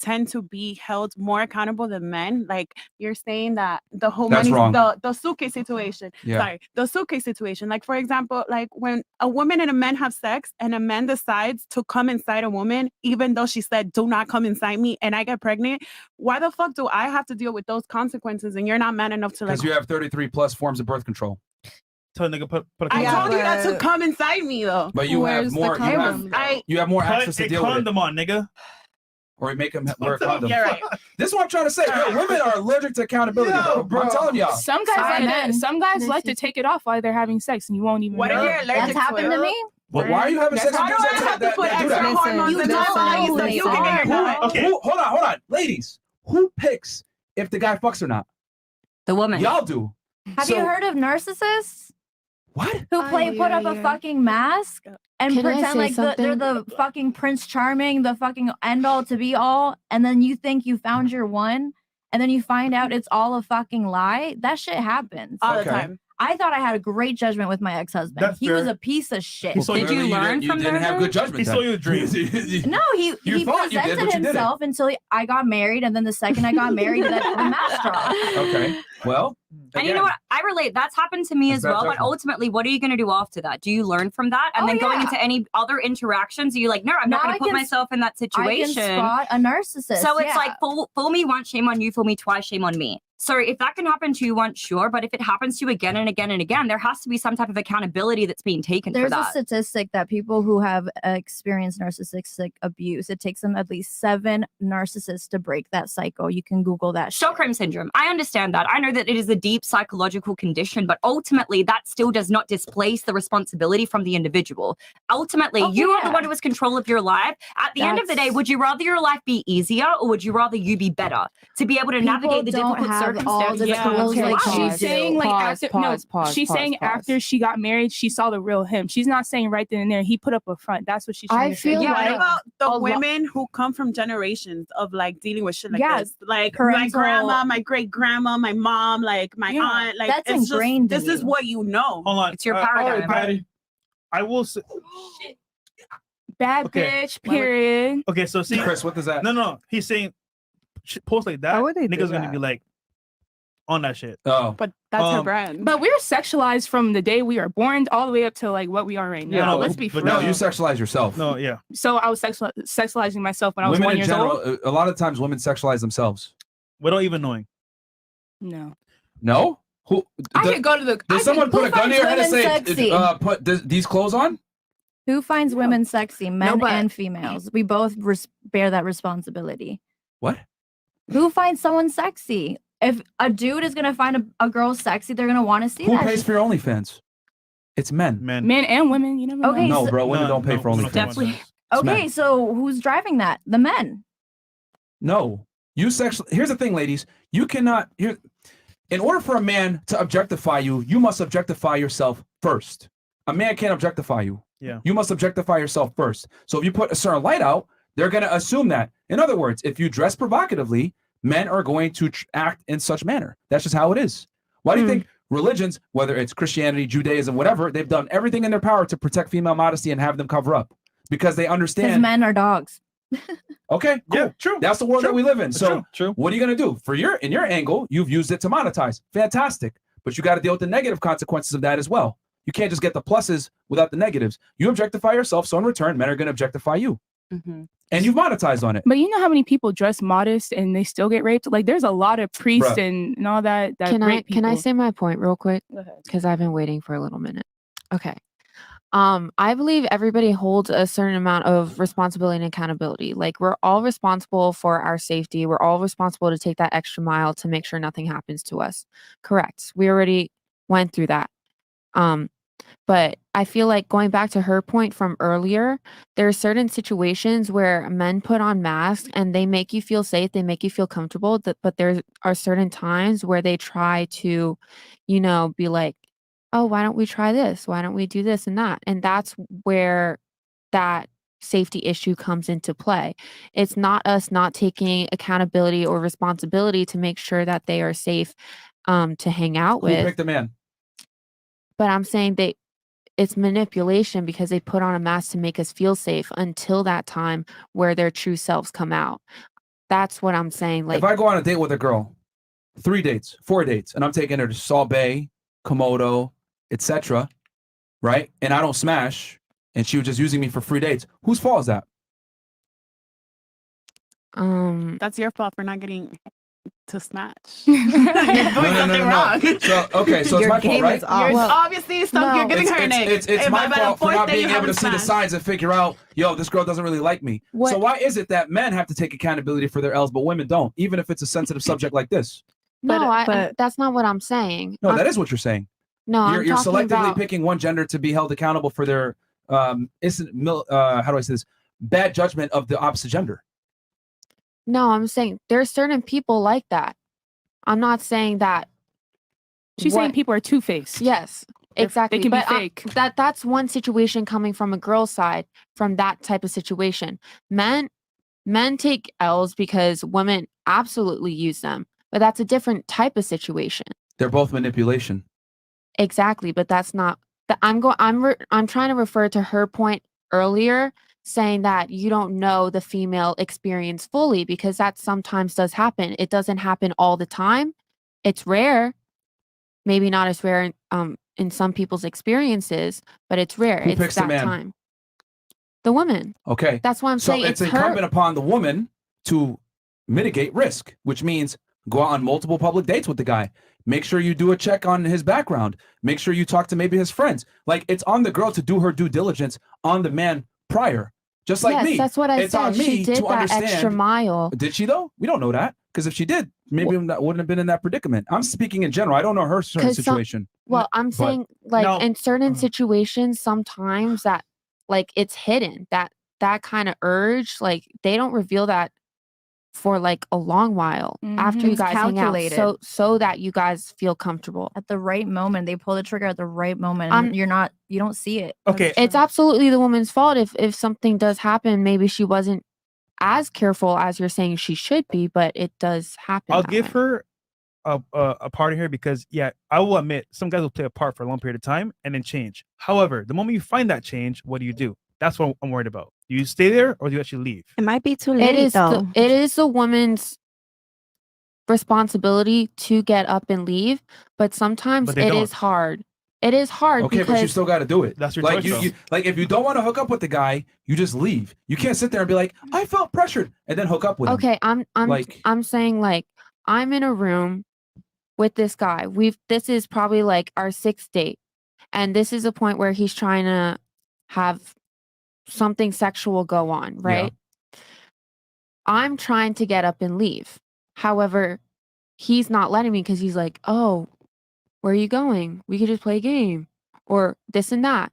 tend to be held more accountable than men. Like you're saying that the whole That's money, wrong. the suitcase situation. Yeah. Sorry, the suitcase situation. Like for example, like when a woman and a man have sex and a man decides to come inside a woman, even though she said, do not come inside me, and I get pregnant, why the fuck do I have to deal with those consequences and you're not man enough to like Because you have 33 plus forms of birth control. Tell a nigga put a I condom told you on. not to come inside me though. But you have more. You have more Put access to a deal with it. condom on, nigga. Or we make them wear a condom. Yeah, right. This is what I'm trying to say. Yo, women are allergic to accountability, bro. I'm telling y'all. Some guys like to take it off while they're having sex, and you won't even. What if know. you're allergic That's happened to me. But why are you having sex with Why dudes do I that have to that put do extra that? hormones in my body so you can get it? Hold on, ladies. Who picks if the guy fucks or not? The woman. Y'all do. Have you heard of narcissists? What? Who put up a fucking mask and Can I pretend say like they're the fucking Prince Charming, the fucking end all to be all, and then you think you found your one, and then you find out it's all a fucking lie? That shit happens. All the time. I thought I had a great judgment with my ex-husband. That's He was fair. a piece of shit. Well, Did you learn you from didn't have good judgment. He then. saw you a dream. No, You he thought you did, presented but you didn't. himself until I got married, and then the second I got married, the mask dropped. Okay. Well. And you know what? I relate. That's happened to me That's as bad well. But judgment. ultimately, what are you going to do after that? Do you learn from that? And then going into any other interactions, are you like, no, I'm not Now going I to put can- myself in that I situation. can spot a narcissist. So it's yeah. like, fool me once, shame on you. Fool me twice, shame on me. So if that can happen to you once, sure. But if it happens to you again and again and again, there has to be some type of accountability that's being taken There's for a that. statistic that people who have experienced narcissistic abuse, it takes them at least 7 narcissists to break that cycle. You can Google that. Stockholm syndrome. I understand that. I know that it is a deep psychological condition, but ultimately that still does not displace the responsibility from the individual. Ultimately, you are the one who has control of your life. At the end of the day, would you rather your life be easier or would you rather you be better to be able to navigate the don't difficult have all circumstances? the that comes tools with like life? you She's saying like after she's pause, saying pause. after she got married, she saw the real him. She's not saying right then and there he put up a front. That's what she's trying to say. Yeah, Like, what about the women who come from generations of like dealing with shit like Yeah, this? Like my parental- grandma, my great grandma, my mom, like my aunt. Like That's it's just, ingrained in this is you. what you know. Hold on. It's your all paradigm. right, Patty. I will say. bad Okay. bitch. Period. Okay, so see, Chris, what does that? No. He's saying post like that. would they do Niggas gonna that? be like on that shit. Oh. But that's her Um, brand. But we're sexualized from the day we are born all the way up to like what we are right now. Yeah, Let's be for but real. No, you sexualize yourself. No, yeah. So I was sexualizing myself when I was Women 1 in years general, old. a lot of times women sexualize themselves. Without even knowing. No. No? Who? I could go to the. Does someone put a gun to your head and say, sexy? put these clothes on? Who finds women sexy, men but- and females? We both bear that responsibility. What? Who finds someone sexy? If a dude is gonna find a girl sexy, they're gonna want to see Who that. pays for your OnlyFans? It's men. Men. Men and women, you never Okay, know. No, bro, women No, don't pay no, for we OnlyFans. don't pay for Definitely. It's Okay, men. so who's driving that? The men. No. You sexual. Here's the thing, ladies. You cannot. Here, in order for a man to objectify you, you must objectify yourself first. A man can't objectify you. Yeah. You must objectify yourself first. So if you put a certain light out, they're going to assume that. In other words, if you dress provocatively, men are going to act in such manner. That's just how it is. Why do you think religions, whether it's Christianity, Judaism, whatever, they've done everything in their power to protect female modesty and have them cover up? Because they Because understand. men are dogs. Okay, cool. Yeah, true. That's the world True. that we live in. It's So true. what are you gonna do? In your angle, you've used it to monetize. Fantastic. But you got to deal with the negative consequences of that as well. You can't just get the pluses without the negatives. You objectify yourself, so in return, men are gonna objectify you. And you've monetized on it. But you know how many people dress modest and they still get raped? Like there's a lot of priests Bruh. and all that Can rape I people. say my point real quick? Go ahead. Because I've been waiting for a little minute. Okay. I believe everybody holds a certain amount of responsibility and accountability. Like we're all responsible for our safety. We're all responsible to take that extra mile to make sure nothing happens to us. Correct. We already went through that. But I feel like going back to her point from earlier, there are certain situations where men put on masks and they make you feel safe, they make you feel comfortable, but there are certain times where they try to, be like, oh, why don't we try this? Why don't we do this and that? And that's where that safety issue comes into play. It's not us not taking accountability or responsibility to make sure that they are safe to hang out Who with. picked the man? But I'm saying it's manipulation because they put on a mask to make us feel safe until that time where their true selves come out. That's what I'm saying. Like If I go on a date with a girl, 3 dates, 4 dates, and I'm taking her to Salt Bay, Komodo, etc., right? And I don't smash, and she was just using me for free dates. Whose fault is that? That's your fault for not getting to smash. No. So okay, so it's my fault, right? You're obviously stop. You're giving her an egg. It's my fault for not being able to see the signs and figure out, yo, this girl doesn't really like me. So why is it that men have to take accountability for their L's, but women don't, even if it's a sensitive subject like this? No, that's not what I'm saying. No, that is what you're saying. No, I'm You're talking selectively about, picking one gender to be held accountable for their how do I say this, bad judgment of the opposite gender. No, I'm saying there's certain people like that. I'm not saying that. She's saying people are two-faced. Yes, exactly. They can be But fake. That's one situation coming from a girl's side from that type of situation. Men take L's because women absolutely use them, but that's a different type of situation. They're both manipulation. Exactly, but that's not. I'm trying to refer to her point earlier, saying that you don't know the female experience fully because that sometimes does happen. It doesn't happen all the time. It's rare. Maybe not as rare in some people's experiences, but it's rare. Who it's picks the that man? time. The woman. Okay. That's why I'm so saying it's it's her. incumbent upon the woman to mitigate risk, which means go out on multiple public dates with the guy. Make sure you do a check on his background. Make sure you talk to maybe his friends. Like, it's on the girl to do her due diligence on the man prior. Just like Yes, me. that's what I it's said. On me She did to that understand. extra mile. Did she though? We don't know that. Because if she did, maybe wouldn't have been in that predicament. I'm speaking in general. I don't know her certain 'Cause some- situation. Well, I'm But- saying like No. in certain situations, sometimes that like it's hidden. That kind of urge, like they don't reveal that for like a long while after you It's guys hang out, calculated. so that you guys feel comfortable At the right moment, they pull the trigger at the right moment. And you don't see it. It's absolutely the woman's fault if something does happen. Maybe she wasn't as careful as you're saying she should be, but it does happen. I'll that give way. her a part here because I will admit some guys will play a part for a long period of time and then change. However, the moment you find that change, what do? That's what I'm worried about. Do you stay there or do you actually leave? It might be too late It is though. it is the woman's responsibility to get up and leave, but sometimes But they it is don't. hard. It is hard Okay, because but you still got to do it. That's your like choice, though. you like if you don't want to hook up with the guy, you just leave. You can't sit there and be like, I felt pressured, and then hook up with him. okay, I'm like I'm saying like I'm in a room with this guy. This is probably like our 6th date, and this is a point where he's trying to have something sexual go on, right? I'm trying to get up and leave. However, he's not letting me because he's like, oh, where are you going? We could just play a game or this and that.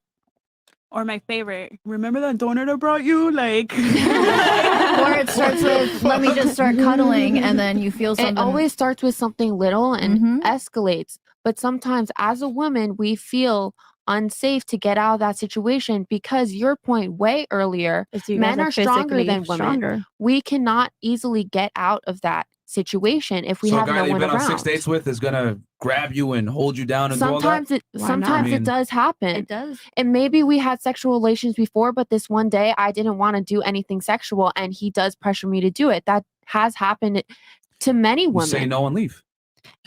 Or my favorite, remember that donut I brought you? Like, Or it starts with, let me just start cuddling, and then you feel something. It always starts with something little and Mhm. escalates. But sometimes as a woman, we feel unsafe to get out of that situation because your point way earlier, you men guys are are stronger physically than women. stronger. We cannot easily get out of that situation if we so a have guy no that you've one been on around. 6 dates with is gonna grab you and hold you down and Sometimes do all it that. sometimes I mean, it does happen. It does. And maybe we had sexual relations before, but this one day I didn't want to do anything sexual and he does pressure me to do it. That has happened to many You women. say no and leave.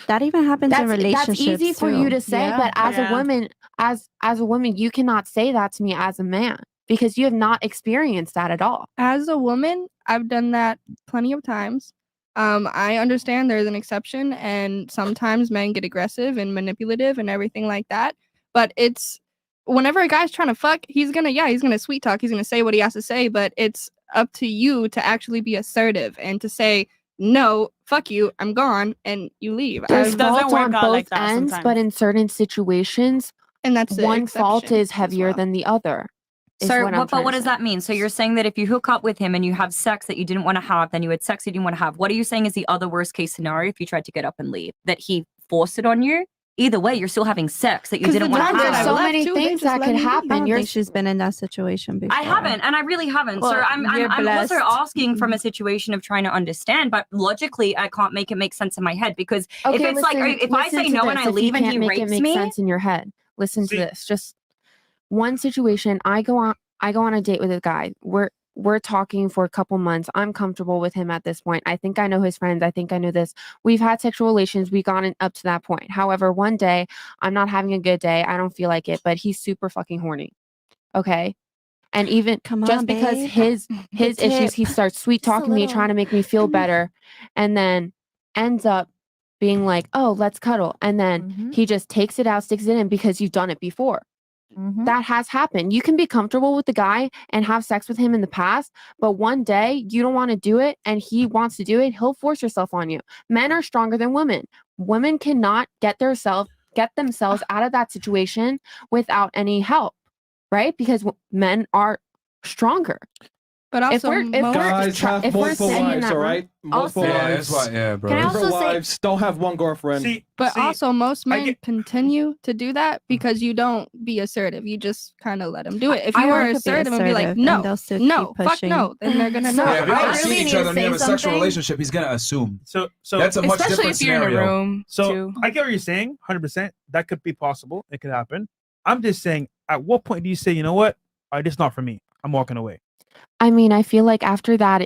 That even happens in relationships. That's easy for you too. to say, but as a woman, as a woman, you cannot say that to me as a man because you have not experienced that at all. As a woman, I've done that plenty of times. I understand there's an exception, and sometimes men get aggressive and manipulative and everything like that. But it's whenever a guy's trying to fuck, he's gonna sweet talk, he's gonna say what he has to say, but it's up to you to actually be assertive and to say, no, fuck you, I'm gone, and you leave. There's doesn't fault work on out both like that ends, sometimes. but in certain situations, and that's the one fault exception is heavier than the other. is So, what I'm but trying what to does say. that mean? So you're saying that if you hook up with him and you have sex that you didn't want to have, then you had sex you didn't want to have. What are you saying is the other worst case scenario if you tried to get up and leave? That he forced it on you? Either way, you're still having sex that you didn't want to have. There's so many things that could I happen. don't You're think she's been in that situation before. I haven't, and I really haven't. Well, so I'm you're also blessed. asking from a situation of trying to understand, but logically, I can't make it make sense in my head because if Okay, it's like, listen- if I listen say to no and this. I If you leave and can't he make it rapes make me, sense in your head. Listen to this. Just one situation. I go on a date with a guy. We're talking for a couple months. I'm comfortable with him at this point. I think I know his friends. I think I know this. We've had sexual relations. We've gotten up to that point. However, one day I'm not having a good day. I don't feel like it, but he's super fucking horny. Okay. And even Come just on, because babe. his The issues, he tip. starts sweet Just a talking me, little. trying to make me feel better. And then ends up being like, oh, let's cuddle. And then he just takes it out, sticks it in because you've done it before. That has happened. You can be comfortable with the guy and have sex with him in the past, but one day you don't want to do it and he wants to do it, he'll force yourself on you. Men are stronger than women. Women cannot get themselves out of that situation without any help, right? Because men are stronger. But also, guys have multiple wives, all right? Multiple wives. Bro. Can I Multiple also say- wives. Don't have one girlfriend. But also, most men continue to do that because you don't be assertive. You just kind of let them do it. If you were assertive and be like, no, no, fuck no, then they're gonna know. Yeah, if you I ever really see each need other to and you have a say sexual something. relationship, he's gonna assume. So that's a much different scenario. So I get what you're saying, 100%. That could be possible. It could happen. I'm just saying, at what point do you say, you know what? All right, this is not for me. I'm walking away. I mean, I feel like after that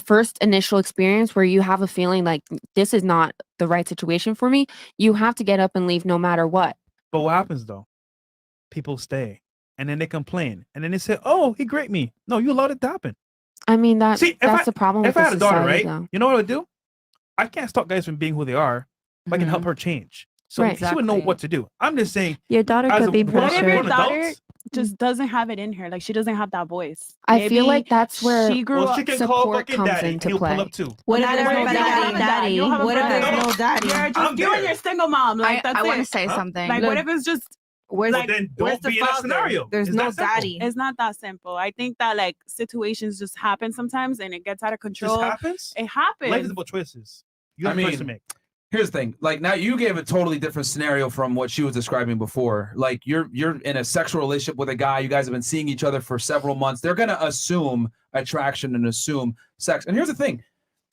first initial experience where you have a feeling like this is not the right situation for me, you have to get up and leave no matter what. But what happens though? People stay and then they complain and then they say, "Oh, he raped me." No, you allowed it to happen. I mean, If that's the problem If with I had the a daughter, society, right? though. You know what I would do? I can't stop guys from being who they are, but I can help her change. So Right. she would know what to do. I'm just saying. Your daughter as could a be grown What if your adult, daughter just doesn't have it in her? Like she doesn't have that voice. I feel like that's where she grew up. she can call fucking daddy and he'll pull up too. What if Not there's no everybody daddy? have a dad. You don't have a What if brother. there's no daddy? You're just you and your single mom. Like that's I it. want to say something. Like what if it's just Where's like, then where's don't the be in that father? scenario. There's It's no that simple. daddy. It's not that simple. I think that like situations just happen sometimes and it gets out of control. happens? It happens. Life is about choices. You have a choice to make. Here's the thing. Like now you gave a totally different scenario from what she was describing before. Like you're in a sexual relationship with a guy. You guys have been seeing each other for several months. They're gonna assume attraction and assume sex. And here's the thing.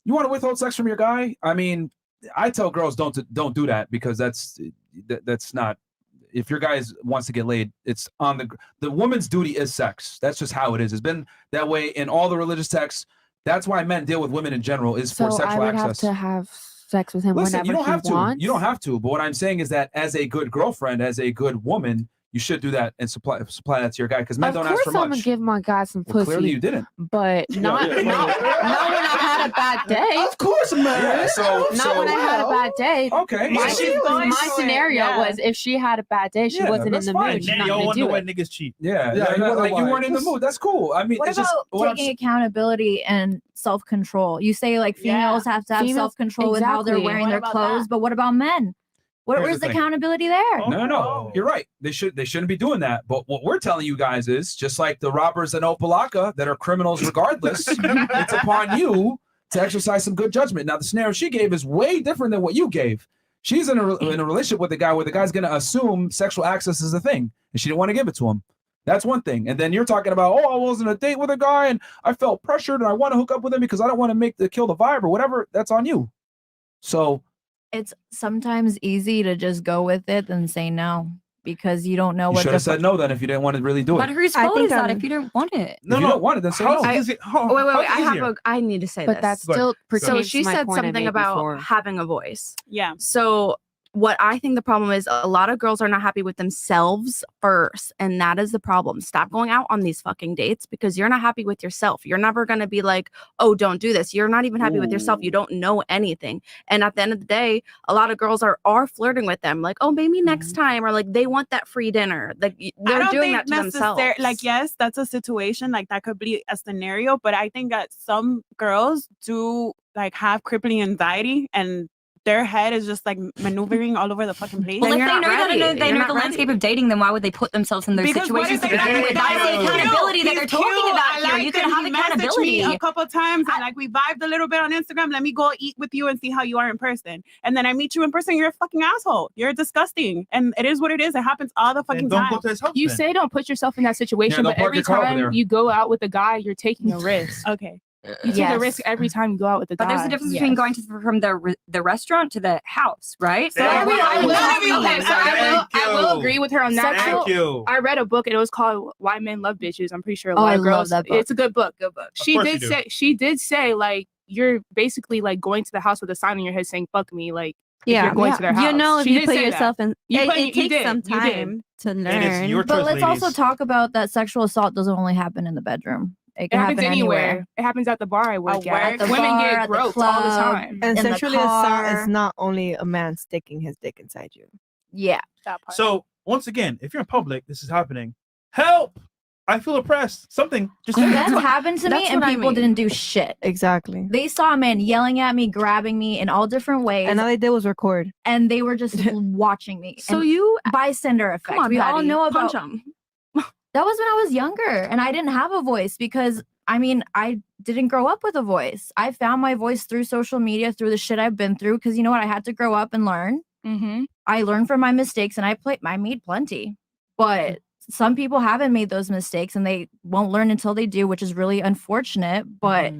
You want to withhold sex from your guy? I mean, I tell girls don't do that because that's not. If your guy wants to get laid, it's on the woman's duty is sex. That's just how it is. It's been that way in all the religious texts. That's why men deal with women in general is for So sexual I would access. have to have sex with him Listen, whenever you don't he have to. wants. You don't have to. But what I'm saying is that as a good girlfriend, as a good woman, you should do that and supply that to your guy because men Of don't course, ask for I'm gonna much. give my guy some Well, pussy. clearly you didn't. But not yeah. when I had a bad day. Of course, man. Yeah, so not when I had a bad day. Okay. My, She's going my for it, scenario yeah. was if she had a bad day, she Yeah, wasn't in that's the fine. mood. She's Then not y'all gonna wonder do why it. niggas cheat. Yeah, Yeah, you wonder like you why. weren't in the mood. That's cool. I mean, What it's about just what I'm taking accountability and self control? You say like females have to have Females- self control with how they're exactly. wearing What their about clothes, but what about men? Here's Where's the the thing. accountability there? No, you're right. They shouldn't be doing that. But what we're telling you guys is just like the robbers in Opalaka that are criminals regardless, it's upon you to exercise some good judgment. Now the scenario she gave is way different than what you gave. She's in a relationship with a guy where the guy's gonna assume sexual access is a thing, and she didn't want to give it to him. That's one thing. And then you're talking about, oh, I was on a date with a guy and I felt pressured and I want to hook up with him because I don't want to kill the vibe or whatever. That's on you. So It's sometimes easy to just go with it than say no because you don't know you what should the have said no then if you didn't want to really do it. But whose I fault think is that I'm- if you don't want it? If you don't want it, then say no. How is it? How, Wait. how's I have easier? I need to say But this. that's Go ahead. still Go ahead. So pertains she to my said point I something made about before. having a voice. Yeah. So what I think the problem is a lot of girls are not happy with themselves first. And that is the problem. Stop going out on these fucking dates because you're not happy with yourself. You're never going to be like, oh, don't do this. You're not even happy with yourself. You don't know anything. And at the end of the day, a lot of girls are flirting with them like, oh, maybe next time. Or like they want that free dinner. Like I they're don't doing think that to themselves. Like, yes, that's a situation. Like that could be a scenario, but I think that some girls do like have crippling anxiety and their head is just like maneuvering all over the fucking place. Well, Then if you're they not know ready. that they You're know not the ready. landscape of dating, then why would they put themselves in those Because what situations if to they begin with? That's the accountability that they're talking about here. You can have He messaged accountability. me a couple times and like we vibed a little bit on Instagram. Let me go eat with you and see how you are in person. And then I meet you in person. You're a fucking asshole. You're disgusting. And it is what it is. It happens all the fucking Then don't time. go to his house. You then. say don't put yourself in that situation, don't but park every your car over time there. you go out with a guy, you're taking a risk. Okay. You take a risk every time you go out with a guy. But there's a difference between going from the restaurant to the house, right? Thank I will, you. I will, okay, so I Thank will you. agree with her on that. Thank you. I read a book and it was called Why Men Love Bitches. I'm pretty sure a Oh, lot I of love girls. that book. It's a good book. Good book. She course did you do. say like you're basically like going to the house with a sign on your head saying "fuck me." Like if Yeah, you're going to their house. you know if She you did put say that. yourself in. You put- It you takes did, some you did. time to And it's learn. your But choice, let's also ladies. talk about that sexual assault doesn't only happen in the bedroom. It It can happens happen anywhere. anywhere. It happens at the bar I work at. At the Women bar, get at the groped all the club, time. And in the sexually assault car. is not only a man sticking his dick inside you. Yeah. So once again, if you're in public, this is happening. Help! I feel oppressed. Something just say it. That's happened to me, That's and what I people mean. didn't do shit. Exactly. They saw a man yelling at me, grabbing me in all different ways, And all they did was record. and they were just watching me. So And you bystander effect. come on, we all Patty, know about. punch 'em. That was when I was younger, and I didn't have a voice because I mean I didn't grow up with a voice. I found my voice through social media, through the shit I've been through. Because you know what, I had to grow up and learn. Mm-hmm. I learned from my mistakes, and I made plenty, but some people haven't made those mistakes, and they won't learn until they do, which is really unfortunate. But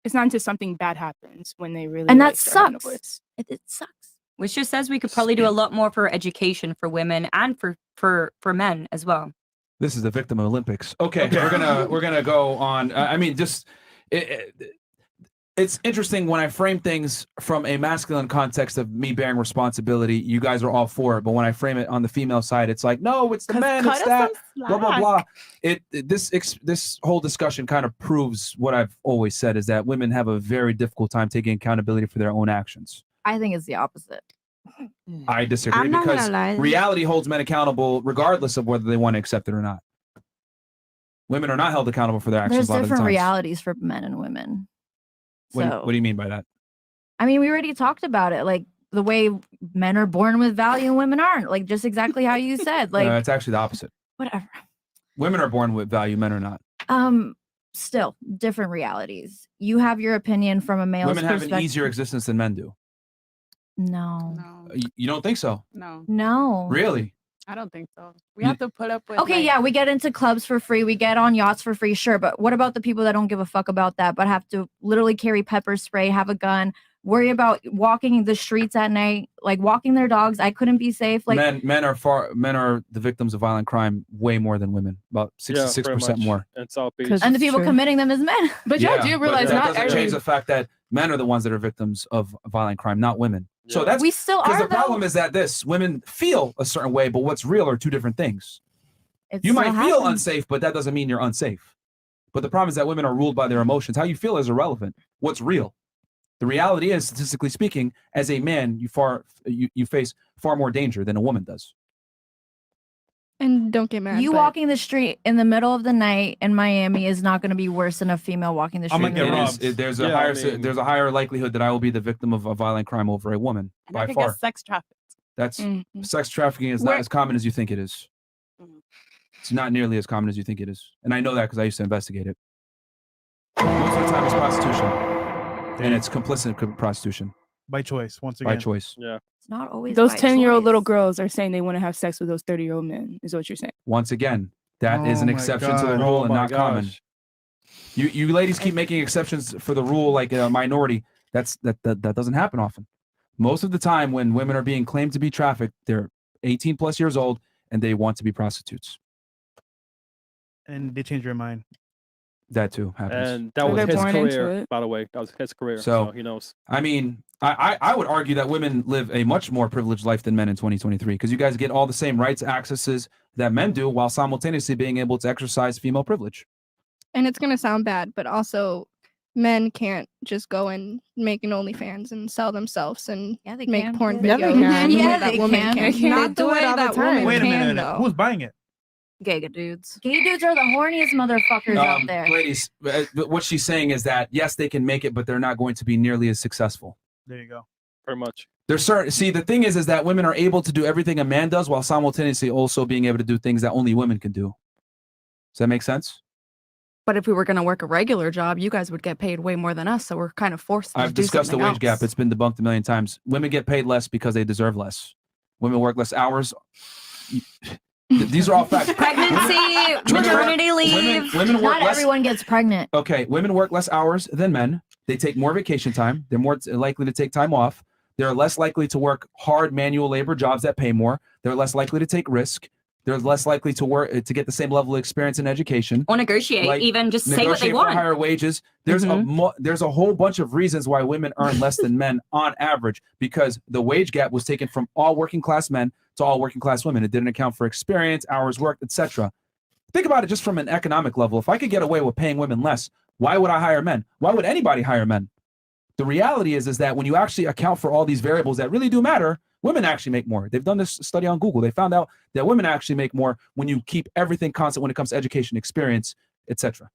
It's not until something bad happens when they really and like, that start having a sucks. voice. It sucks. Which just says we could probably do a lot more for education for women and for men as well. This is the victim Olympics. Okay, we're gonna go on. I mean, just it's interesting when I frame things from a masculine context of me bearing responsibility. You guys are all for it, but when I frame it on the female side, it's like, no, it's the men, it's that, blah blah blah. This whole discussion kind of proves what I've always said is that women have a very difficult time taking accountability for their own actions. I think it's the opposite. I disagree I'm not gonna because lie. reality holds men accountable regardless of whether they want to accept it or not. Women are not held accountable for their actions There's a lot of the different times. realities for men and women. What do you mean by that? I mean, we already talked about it. Like the way men are born with value and women aren't. Like just exactly how you said. Like It's actually the opposite. whatever. Women are born with value, men are not. Still different realities. You have your opinion from a male's Women have perspective. an easier existence than men do. No. You don't think so? No. No. Really? I don't think so. We have to put up with. Okay, yeah, we get into clubs for free. We get on yachts for free, sure. But what about the people that don't give a fuck about that, but have to literally carry pepper spray, have a gun, worry about walking the streets at night, like walking their dogs? I couldn't be safe. Like men are the victims of violent crime way more than women. About 66% more. And South Beach. and the people committing them is men. But y'all do realize that not doesn't every change the fact that men are the ones that are victims of violent crime, not women. So Yeah. that's We still because are, the problem is that women feel a certain way, but what's real are two different things. It You might still feel happens. unsafe, but that doesn't mean you're unsafe. But the problem is that women are ruled by their emotions. How you feel is irrelevant. What's real? The reality is, statistically speaking, as a man, you face far more danger than a woman does. And don't get mad. You but walking the street in the middle of the night in Miami is not going to be worse than a female walking the street. There's a there's a higher likelihood that I will be the victim of a violent crime over a woman And by I think far. it's sex traffic. That's Mm-hmm. sex trafficking is not as common as you think it is. It's not nearly as common as you think it is, and I know that because I used to investigate it. Most of the time, it's prostitution, and it's complicit prostitution by choice. Once again, by choice. Yeah. It's not always those by 10-year-old choice. little girls are saying they want to have sex with those 30-year-old men. Is what you're saying? Once again, that is Oh an my exception to the God. rule Oh and my not common. gosh. You ladies keep making exceptions for the rule like a minority. That doesn't happen often. Most of the time when women are being claimed to be trafficked, they're 18 plus years old and they want to be prostitutes. and they change your mind. That too happens. And that was his career, by the way. That was his career. So, So he knows. I mean, I would argue that women live a much more privileged life than men in 2023 because you guys get all the same rights, accesses that men do while simultaneously being able to exercise female privilege. and it's gonna sound bad, but also men can't just go and make an OnlyFans and sell themselves and they make can. porn Yeah, videos. they the can. way Yeah, that they women can. can. They can. Not They the do way it all the that time. women Wait a can, minute. though. Who's buying it? Gay dudes. Gay dudes are the horniest motherfuckers out there. Ladies, what she's saying is that yes, they can make it, but they're not going to be nearly as successful. There you go. Pretty much. There's certain. See, the thing is that women are able to do everything a man does while simultaneously also being able to do things that only women can do. Does that make sense? But if we were going to work a regular job, you guys would get paid way more than us. So we're kind of forced to I've do discussed the something wage else. gap. It's been debunked a million times. Women get paid less because they deserve less. Women work less hours. These are all facts. Pregnancy, maternity leave. women work Not less- everyone gets pregnant. Okay, women work less hours than men. They take more vacation time. They're more likely to take time off. They're less likely to work hard manual labor jobs that pay more. They're less likely to take risk. They're less likely to work to get the same level of experience in education. Or negotiate, even just say what they negotiate for want. higher wages. There's there's a whole bunch of reasons why women earn less than men on average because the wage gap was taken from all working class men to all working class women. It didn't account for experience, hours worked, etc. Think about it just from an economic level. If I could get away with paying women less, why would I hire men? Why would anybody hire men? The reality is that when you actually account for all these variables that really do matter, women actually make more. They've done this study on Google. They found out that women actually make more when you keep everything constant when it comes to education, experience, etc.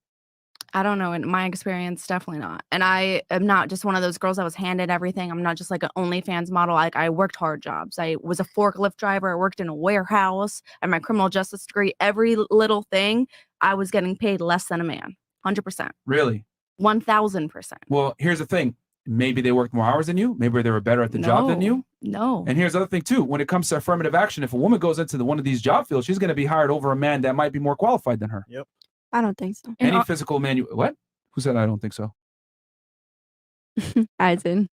I don't know. In my experience, definitely not. And I am not just one of those girls that was handed everything. I'm not just like an OnlyFans model. Like I worked hard jobs. I was a forklift driver. I worked in a warehouse. I had my criminal justice degree. Every little thing, I was getting paid less than a man. 100%. Really? 1000%. Well, here's the thing. Maybe they worked more hours than you. Maybe they were better at the job than you. No. And here's the other thing too. When it comes to affirmative action, if a woman goes into one of these job fields, she's going to be hired over a man that might be more qualified than her. Yep. I don't think so. Any physical what? Who said I don't think so? I did.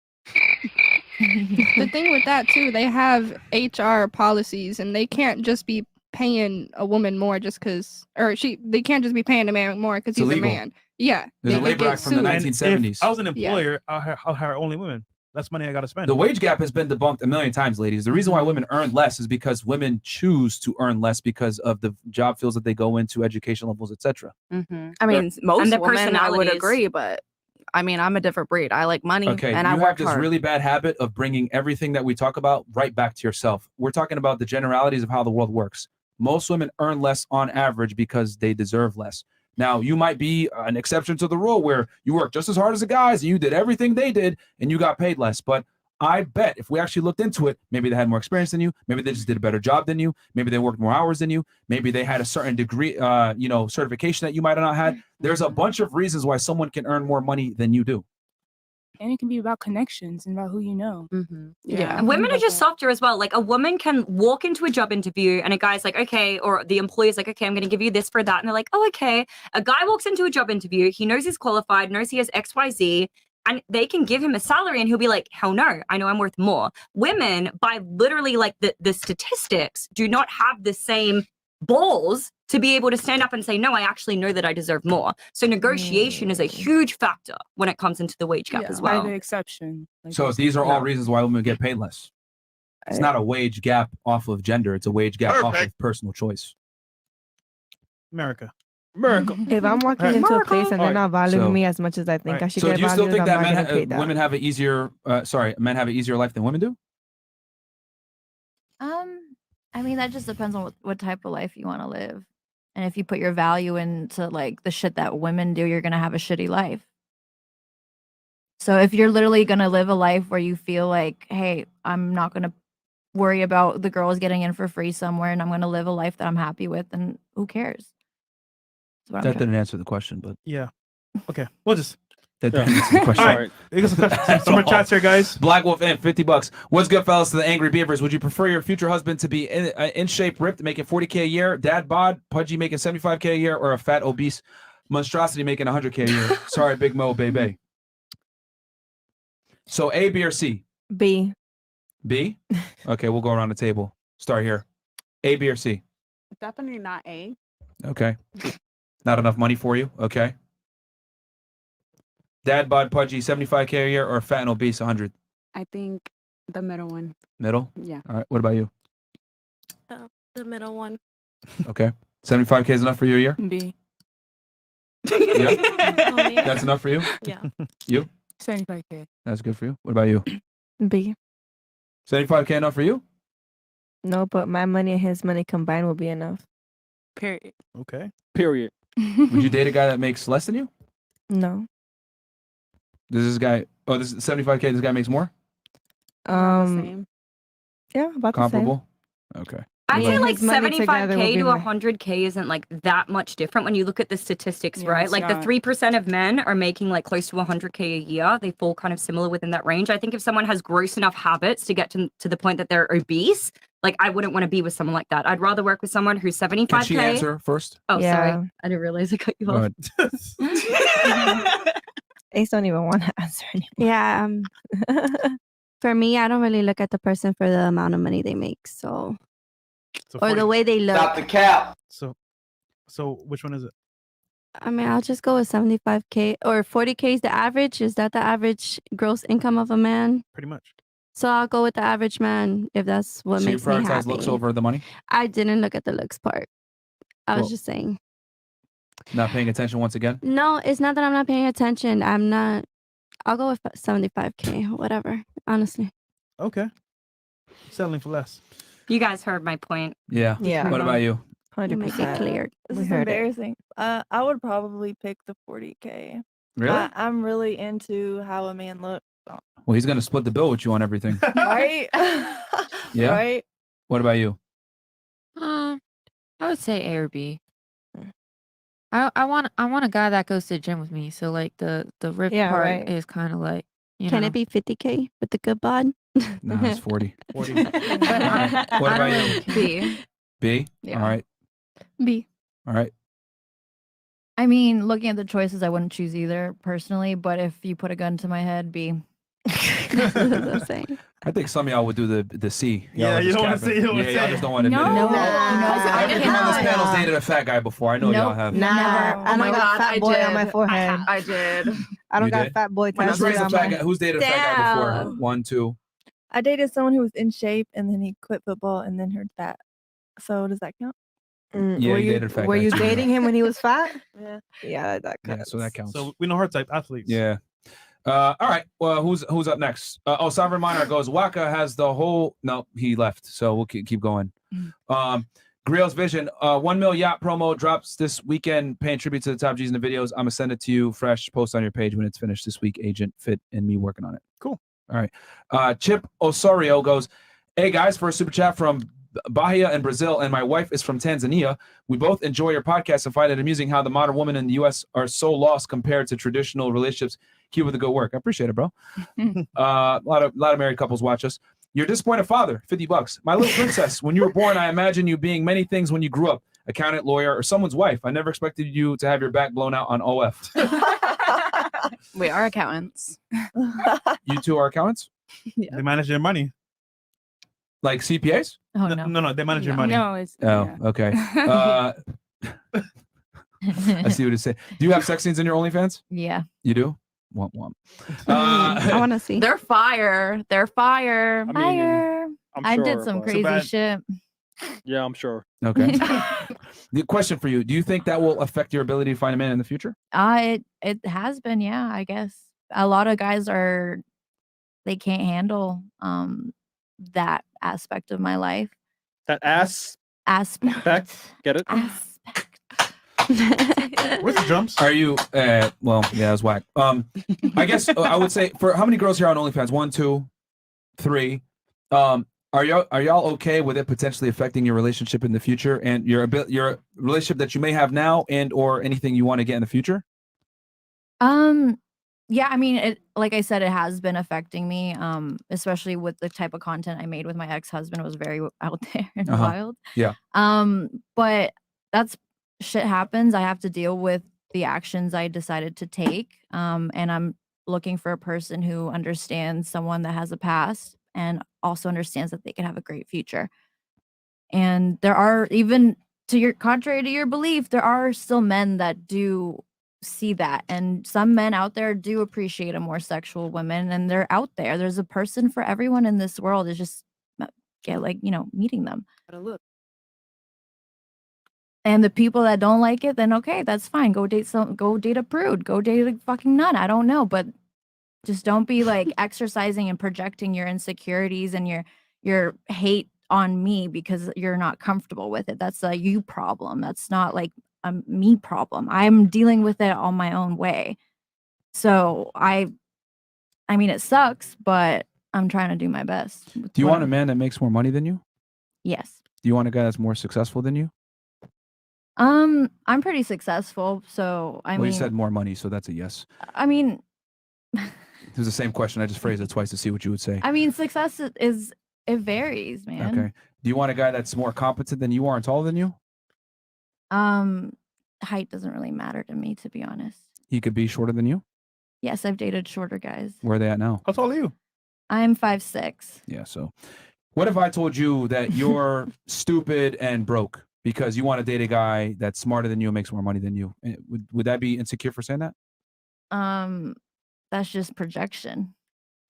The thing with that too, they have HR policies, and they can't just be paying a woman more just because, they can't just be paying a man more because It's he's illegal. a man. Yeah, There's a they labor get act from the sued. And 1970s. if I was an Yeah. employer, I'll hire only women. That's money I got to spend. The wage gap has been debunked a million times, ladies. The reason why women earn less is because women choose to earn less because of the job fields that they go into, education levels, etc. I mean, most and their women, I would personalities. agree, but I mean, I'm a different breed. I like money, Okay, and you I have work this hard. really bad habit of bringing everything that we talk about right back to yourself. We're talking about the generalities of how the world works. Most women earn less on average because they deserve less. Now, you might be an exception to the rule where you work just as hard as the guys and you did everything they did and you got paid less. But I bet if we actually looked into it, maybe they had more experience than you. Maybe they just did a better job than you. Maybe they worked more hours than you. Maybe they had a certain degree, certification that you might have not had. There's a bunch of reasons why someone can earn more money than you do. And it can be about connections and about who you know. Yeah. And women are just softer as well. Like a woman can walk into a job interview and a guy's like, okay, or the employer's like, okay, I'm going to give you this for that. And they're like, oh, okay. A guy walks into a job interview. He knows he's qualified, knows he has XYZ, and they can give him a salary and he'll be like, hell no, I know I'm worth more. Women, by literally like the statistics, do not have the same balls to be able to stand up and say, no, I actually know that I deserve more. So negotiation is a huge factor when it comes into the wage gap as well. By the exception. So these are all reasons why women get paid less. It's not a wage gap off of gender. It's a wage gap off of personal choice. America. If I'm walking into a place and they're not valuing So- me as much as I think I should So get do you still valued, think I'm that not getting paid that. women have an easier, men have an easier life than women do? I mean, that just depends on what type of life you want to live. And if you put your value into like the shit that women do, you're gonna have a shitty life. So if you're literally gonna live a life where you feel like, hey, I'm not gonna worry about the girls getting in for free somewhere, and I'm gonna live a life that I'm happy with, then who cares? That's what I'm That trying- didn't answer the question, but Yeah. Okay. We'll just. that didn't answer the question. All right. Some more chats here, guys. Black Wolf in $50. What's good, fellas? To the Angry Beavers. Would you prefer your future husband to be in shape, ripped, making $40K a year, dad bod, pudgy, making $75K a year, or a fat, obese monstrosity making $100K a year? Sorry, Big Mo, baby. So A, B, or C? B. B? Okay, we'll go around the table. Start here. A, B, or C? Definitely not A. Okay. Not enough money for you? Okay. Dad bod, pudgy, $75K a year, or fat and obese, 100? I think the middle one. Middle? Yeah. All right. What about you? The middle one. Okay. 75K is enough for you a year? B. Yeah. That's enough for you? Yeah. You? 75K. That's good for you. What about you? B. 75K enough for you? No, but my money and his money combined will be enough. Period. Okay. Period. Would you date a guy that makes less than you? No. Does this guy, this is 75K, this guy makes more? Yeah, about Comparable? Okay. I'd say Yeah. like His money together will 75K be to more. 100K isn't like that much different when you look at the statistics, Yeah, right? it's Like not. the 3% of men are making like close to 100K a year. They fall kind of similar within that range. I think if someone has gross enough habits to get to the point that they're obese, like I wouldn't want to be with someone like that. I'd rather work with someone who's 75K. Can she answer first? Oh, Yeah. sorry. I didn't realize I cut you Go off. ahead. Ace don't even want to answer anymore. Yeah. For me, I don't really look at the person for the amount of money they make. So, So or the 40 way they look. Stop the cap. So which one is it? I mean, I'll just go with 75K or 40K is the average. Is that the average gross income of a man? Pretty much. So I'll go with the average man if that's what So you makes me prioritize happy. looks over the money? I didn't look at the looks part. I was Well- just saying. Not paying attention once again. No, it's not that I'm not paying attention. I'm not. I'll go with 75K, whatever. Honestly. Okay. Settling for less. You guys heard my point. Yeah. Yeah. What about you? 100%. This is embarrassing. I would probably pick the 40K. Really? I'm really into how a man looks. Well, he's gonna split the bill with you on everything. Right? Yeah. Right? What about you? I would say A or B. I want a guy that goes to the gym with me. So like the rib Yeah, part right. is kind of like Can it be 50K with the good bod? No, it's 40. 40. What about you? B. B. Yeah. All right. B. All right. I mean, looking at the choices, I wouldn't choose either personally. But if you put a gun to my head, B. I think some of y'all would do the C. Y'all Yeah, are you just don't wanna capping. say- you don't wanna Yeah, y'all say just it. don't want to admit No, it. Everyone on this panel's dated a fat guy before. I know y'all have. Nah, I don't got fat boy on my forehead. I did. I don't You got did? fat boy Who's tattooed dated a on fat my. guy? Who's dated a fat guy before? Damn. 1, 2. I dated someone who was in shape and then he quit football and then hurt fat. So does that count? Yeah, were you you dated a fat were guy you too, dating him when he was fat? Yeah. Yeah, that Yeah, so that counts. So we know her type athletes. Yeah. All right. Well, who's up next? Sovereign Monarch goes. Waka has the whole. No, he left. So we'll keep going. Griot's Vision. 1 mil yacht promo drops this weekend, paying tribute to the top G's in the videos. I'm gonna send it to you fresh. Post on your page when it's finished this week. Agent Fit and me working on it. Cool. All right. Chip Osorio goes. Hey guys, for a super chat from Bahia in Brazil, and my wife is from Tanzania. We both enjoy your podcast and find it amusing how the modern women in the U.S. are so lost compared to traditional relationships. Keep with the good work. I appreciate it, bro. A lot of married couples watch us. Your disappointed father, $50. My little princess, when you were born, I imagine you being many things when you grew up. Accountant, lawyer, or someone's wife. I never expected you to have your back blown out on OF. We are accountants. You two are accountants? They manage their money. Like CPAs? Oh No, they manage your money. No, it's Oh, okay. I see what it said. Do you have sex scenes in your OnlyFans? Yeah. You do? Womp womp. I want to see. They're fire. They're fire. Fire. I'm I did sure, some but- crazy shit. Yeah, I'm sure. Okay. The question for you: do you think that will affect your ability to find a man in the future? It has been, yeah, I guess. A lot of guys they can't handle that aspect of my life. That ass Aspect. back. Get it? Where's the drums? Are you? Well, yeah, it was whack. I guess I would say for how many girls here on OnlyFans? 1, 2, 3. Are y'all okay with it potentially affecting your relationship in the future and your relationship that you may have now and or anything you want to get in the future? Yeah, I mean, like I said, it has been affecting me, especially with the type of content I made with my ex-husband. It was very out there and wild. Yeah. But that's shit happens. I have to deal with the actions I decided to take. And I'm looking for a person who understands someone that has a past and also understands that they can have a great future. And there are, even contrary to your belief, there are still men that do see that, and some men out there do appreciate a more sexual woman, and they're out there. There's a person for everyone in this world. It's just meeting them. And the people that don't like it, then okay, that's fine. Go date a prude, go date a fucking nun. I don't know, but just don't be like exercising and projecting your insecurities and your hate on me because you're not comfortable with it. That's a you problem. That's not like a me problem. I'm dealing with it on my own way. So I mean, it sucks, but I'm trying to do my best. Do you want a man that makes more money than you? Yes. Do you want a guy that's more successful than you? I'm pretty successful, so I Well, mean, you said more money, so that's a yes. I mean, It was the same question. I just phrased it twice to see what you would say. success it varies, man. Okay. Do you want a guy that's more competent than you are and taller than you? Height doesn't really matter to me, to be honest. He could be shorter than you? Yes, I've dated shorter guys. Where are they at now? How tall are you? I'm 5'6". Yeah, so what if I told you that you're stupid and broke because you want to date a guy that's smarter than you and makes more money than you? Would that be insecure for saying that? That's just projection.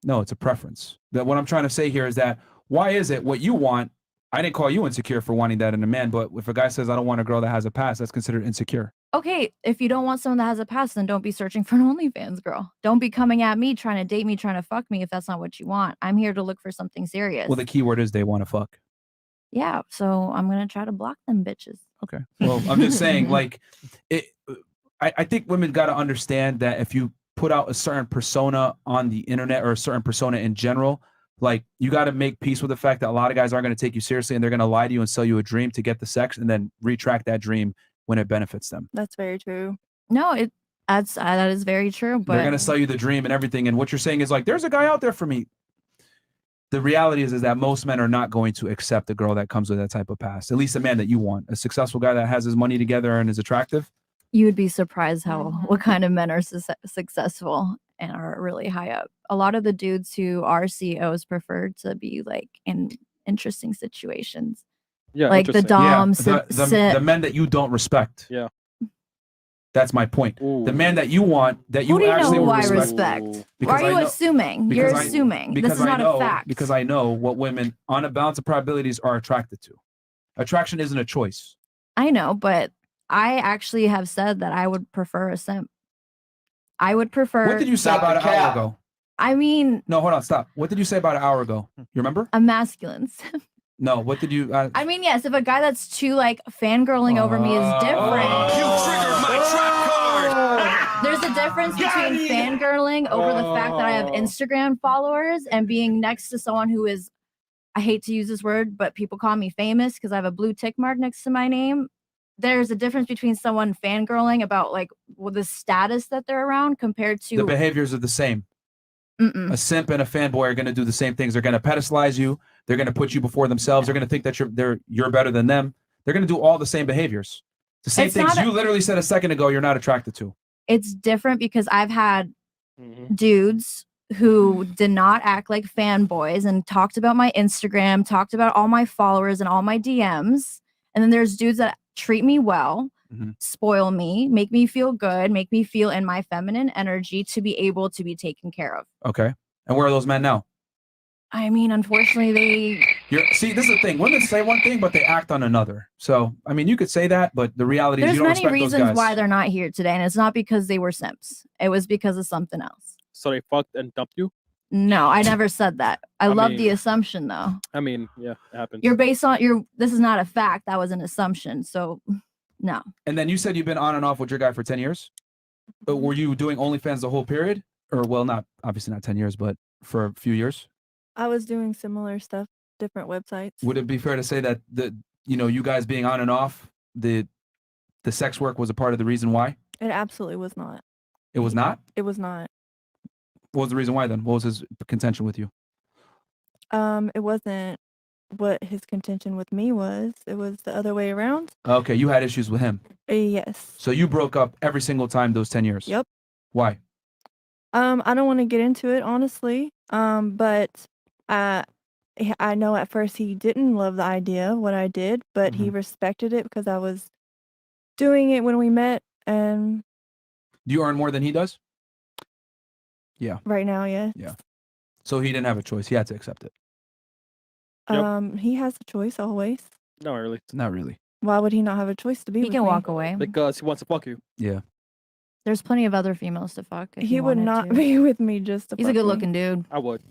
No, it's a preference. That what I'm trying to say here is that why is it what you want? I didn't call you insecure for wanting that in a man, but if a guy says I don't want a girl that has a past, that's considered insecure. okay, if you don't want someone that has a past, then don't be searching for an OnlyFans girl. Don't be coming at me trying to date me, trying to fuck me if that's not what you want. I'm here to look for something serious. Well, the key word is they want to fuck. Yeah, so I'm gonna try to block them bitches. Okay. Well, I'm just saying, like, it. I think women got to understand that if you put out a certain persona on the internet or a certain persona in general, like, you got to make peace with the fact that a lot of guys aren't going to take you seriously and they're going to lie to you and sell you a dream to get the sex and then retract that dream when it benefits them. That's very true. No, that is very true. But They're going to sell you the dream and everything. And what you're saying is like, there's a guy out there for me. The reality is that most men are not going to accept a girl that comes with that type of past. At least a man that you want, a successful guy that has his money together and is attractive. you would be surprised what kind of men are successful and are really high up. A lot of the dudes who are CEOs prefer to be like in interesting situations. Yeah, like the interesting. doms, the men that you don't respect. Yeah. That's my point. The man that you want, that you Who do you actually know who would I respect. respect? Why Because are I you know- assuming? You're because I- assuming. This because is I not know- a fact. Because I know what women on a balance of probabilities are attracted to. Attraction isn't a choice. I know, but I actually have said that I would prefer a simp. I would prefer. What did you say about an hour ago? I mean, No, hold on, stop. What did you say about an hour ago? You remember? a masculine simp. No, what did you? I mean, yes, if a guy that's too like fangirling over me is different. There's a difference between fangirling over the fact that I have Instagram followers and being next to someone who is, I hate to use this word, but people call me famous because I have a blue tick mark next to my name. There's a difference between someone fangirling about like the status that they're around compared to The behaviors are the same. A simp and a fanboy are going to do the same things. They're going to pedestalize you. They're going to put you before themselves. They're going to think that you're better than them. They're going to do all the same behaviors. The same It's things not a- you literally said a second ago you're not attracted to. It's different because I've had dudes who did not act like fanboys and talked about my Instagram, talked about all my followers and all my DMs. And then there's dudes that treat me well, spoil me, make me feel good, make me feel in my feminine energy to be able to be taken care of. Okay. And where are those men now? I mean, unfortunately, See, this is the thing. Women say one thing, but they act on another. So, I mean, you could say that, but the reality is there's you don't many respect those reasons guys. why they're not here today. And it's not because they were simps. It was because of something else. So they fucked and dumped you? No, I never said that. I love the mean- assumption though. I mean, yeah, it happens. You're based on this is not a fact. That was an assumption. So no. And then you said you've been on and off with your guy for 10 years? But were you doing OnlyFans the whole period? Or, well, not obviously not 10 years, but for a few years? I was doing similar stuff, different websites. Would it be fair to say that you guys being on and off, the sex work was a part of the reason why? It absolutely was not. It was not? It was not. What was the reason why then? What was his contention with you? It wasn't what his contention with me was. It was the other way around. Okay, you had issues with him. Yes. So you broke up every single time those 10 years? Yep. Why? I don't want to get into it honestly. But I know at first he didn't love the idea of what I did, but he respected it because I was doing it when we met, and Do you earn more than he does? Yeah. right now, yes. Yeah. So he didn't have a choice. He had to accept it. He has a choice always. Not really. Not really. Why would he not have a choice to be He with can me? walk away. Because he wants to fuck you. Yeah. There's plenty of other females to fuck. If He you would wanted not to. be with me just to He's a fuck me. good looking dude. I would.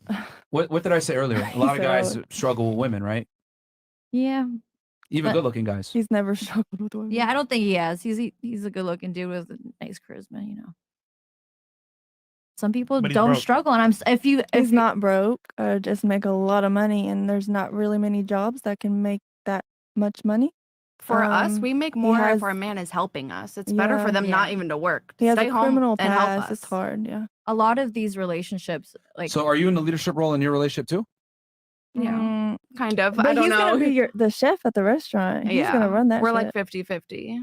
What did I say earlier? A lot of said I guys struggle with women, right? Yeah. Even But- good looking guys. He's never struggled with women. Yeah, I don't think he has. He's a good looking dude with a nice charisma, you know. Some people But he's don't broke. struggle, and He's not broke. I just make a lot of money, and there's not really many jobs that can make that much money. For us, we make he more has- if our man is helping us. It's better for Yeah. them not Yeah. even to work. He has Stay a home criminal and help past. us. It's hard. Yeah. A lot of these relationships, like So are you in the leadership role in your relationship too? Yeah, kind of. But I don't he's know. gonna be the chef at the restaurant. He's gonna run that. We're shit. like 50-50.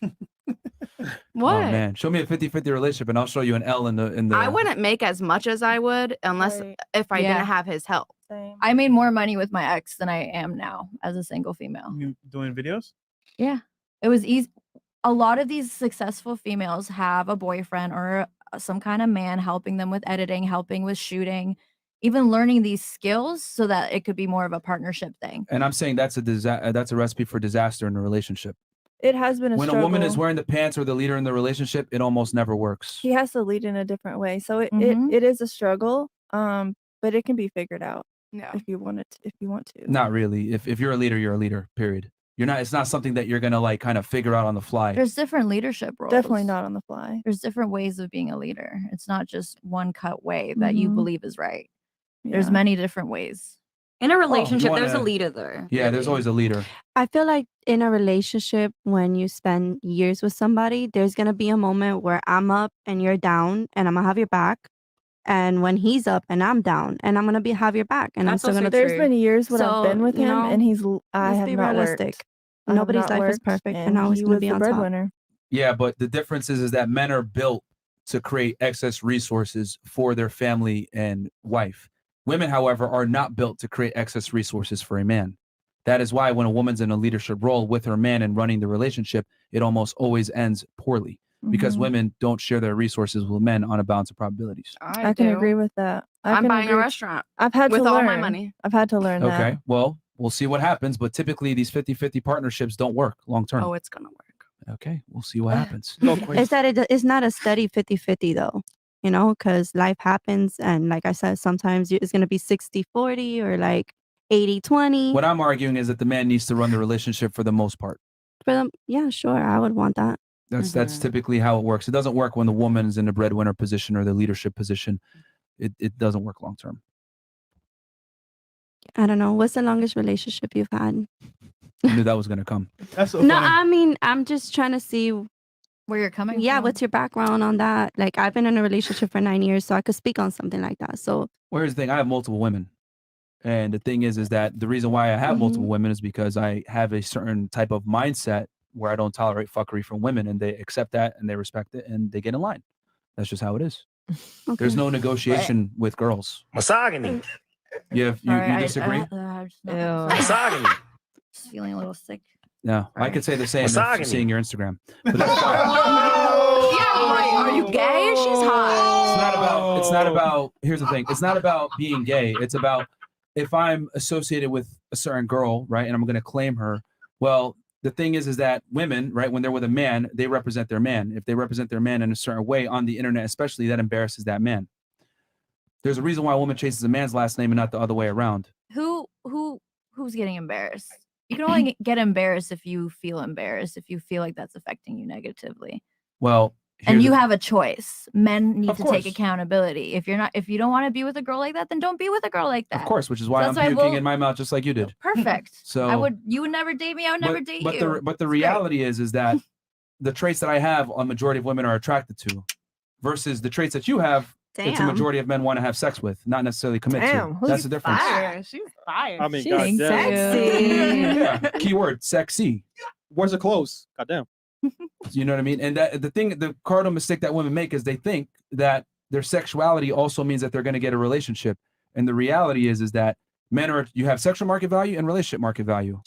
Oh What? man, show me a 50-50 relationship and I'll show you an L in the I wouldn't make as much as I would unless if I Yeah. didn't have his help. I made more money with my ex than I am now as a single female. You doing videos? Yeah. It was easy. A lot of these successful females have a boyfriend or some kind of man helping them with editing, helping with shooting, even learning these skills so that it could be more of a partnership thing. And I'm saying that's a recipe for disaster in a relationship. it has been a When struggle. a woman is wearing the pants or the leader in the relationship, it almost never works. He has to lead in a different way. So Mhm. it is a struggle. But it can be figured out. Yeah. If you want it, if you want to. Not really. If you're a leader, you're a leader. Period. You're not. It's not something that you're gonna like kind of figure out on the fly. There's different leadership roles. Definitely not on the fly. There's different ways of being a leader. It's not just one cut way that you Mhm. believe is right. There's Yeah. many different ways. In a you relationship, there's a wanna- leader there. Yeah, there's always a leader. I feel like in a relationship, when you spend years with somebody, there's gonna be a moment where I'm up and you're down, and I'm gonna have your back. And when he's up and I'm down, and I'm gonna have your back, and I'm That's still also gonna. There's been years when I've been with you him, know, and I let's have be not realistic. worked. I have Nobody's not life is worked, perfect, and always he gonna was be the on top. breadwinner. Yeah, but the difference is that men are built to create excess resources for their family and wife. Women, however, are not built to create excess resources for a man. That is why when a woman's in a leadership role with her man and running the relationship, it almost always ends poorly because Mhm. women don't share their resources with men on a balance of probabilities. I can agree with that. I'm can buying a agree. restaurant I've had with to all learn. my money. I've had to learn that. Okay, well, we'll see what happens, but typically these 50-50 partnerships don't work long term. Oh, it's gonna work. Okay, we'll see what happens. It's that it's not a steady 50-50 though, you know, because life happens, and like I said, sometimes it's gonna be 60-40 or like 80-20. What I'm arguing is that the man needs to run the relationship for the most part. For them, yeah, sure, I would want that. That's typically how it works. It doesn't work when the woman is in the breadwinner position or the leadership position. It doesn't work long term. I don't know. What's the longest relationship you've had? I knew that was gonna come. That's so No, funny. I mean, I'm just trying to see where you're coming Yeah, from. what's your background on that? Like, I've been in a relationship for 9 years, so I could speak on something like that. So, Well, here's the thing. I have multiple women. And the thing is that the reason why I have multiple women is because I have a certain type of mindset where I don't tolerate fuckery from women, and they accept that and they respect it and they get in line. That's just how it is. There's no negotiation with girls. Misogyny. You Sorry, disagree? I just not- Misogyny. Just feeling a little sick. No, I could say the same after Misogyny. seeing your Instagram. But that's fine. Are you gay? She's hot. It's not about here's the thing. It's not about being gay. It's about if I'm associated with a certain girl, right, and I'm going to claim her. Well, the thing is that women, right, when they're with a man, they represent their man. If they represent their man in a certain way on the internet, especially, that embarrasses that man. There's a reason why a woman chases a man's last name and not the other way around. Who's getting embarrassed? You can only get embarrassed if you feel embarrassed, if you feel like that's affecting you negatively. Well, And here's you the- have a choice. Men need Of to course. take accountability. If you don't want to be with a girl like that, then don't be with a girl like that. Of course, which is why So I'm that's why puking we'll- in my mouth just like you did. Perfect. So you would never date me, I would never date you. The reality is that the traits that I have, a majority of women are attracted to, versus the traits that you have, it's a Damn. majority of men want to have sex with, not necessarily commit Damn, to. who's That's the difference. fire? She's fire. I mean, She's goddamn. sexy. Yeah. Keyword sexy. Where's the clothes? Goddamn. You know what I mean? And that the cardinal mistake that women make is they think that their sexuality also means that they're going to get a relationship. And the reality is that you have sexual market value and relationship market value.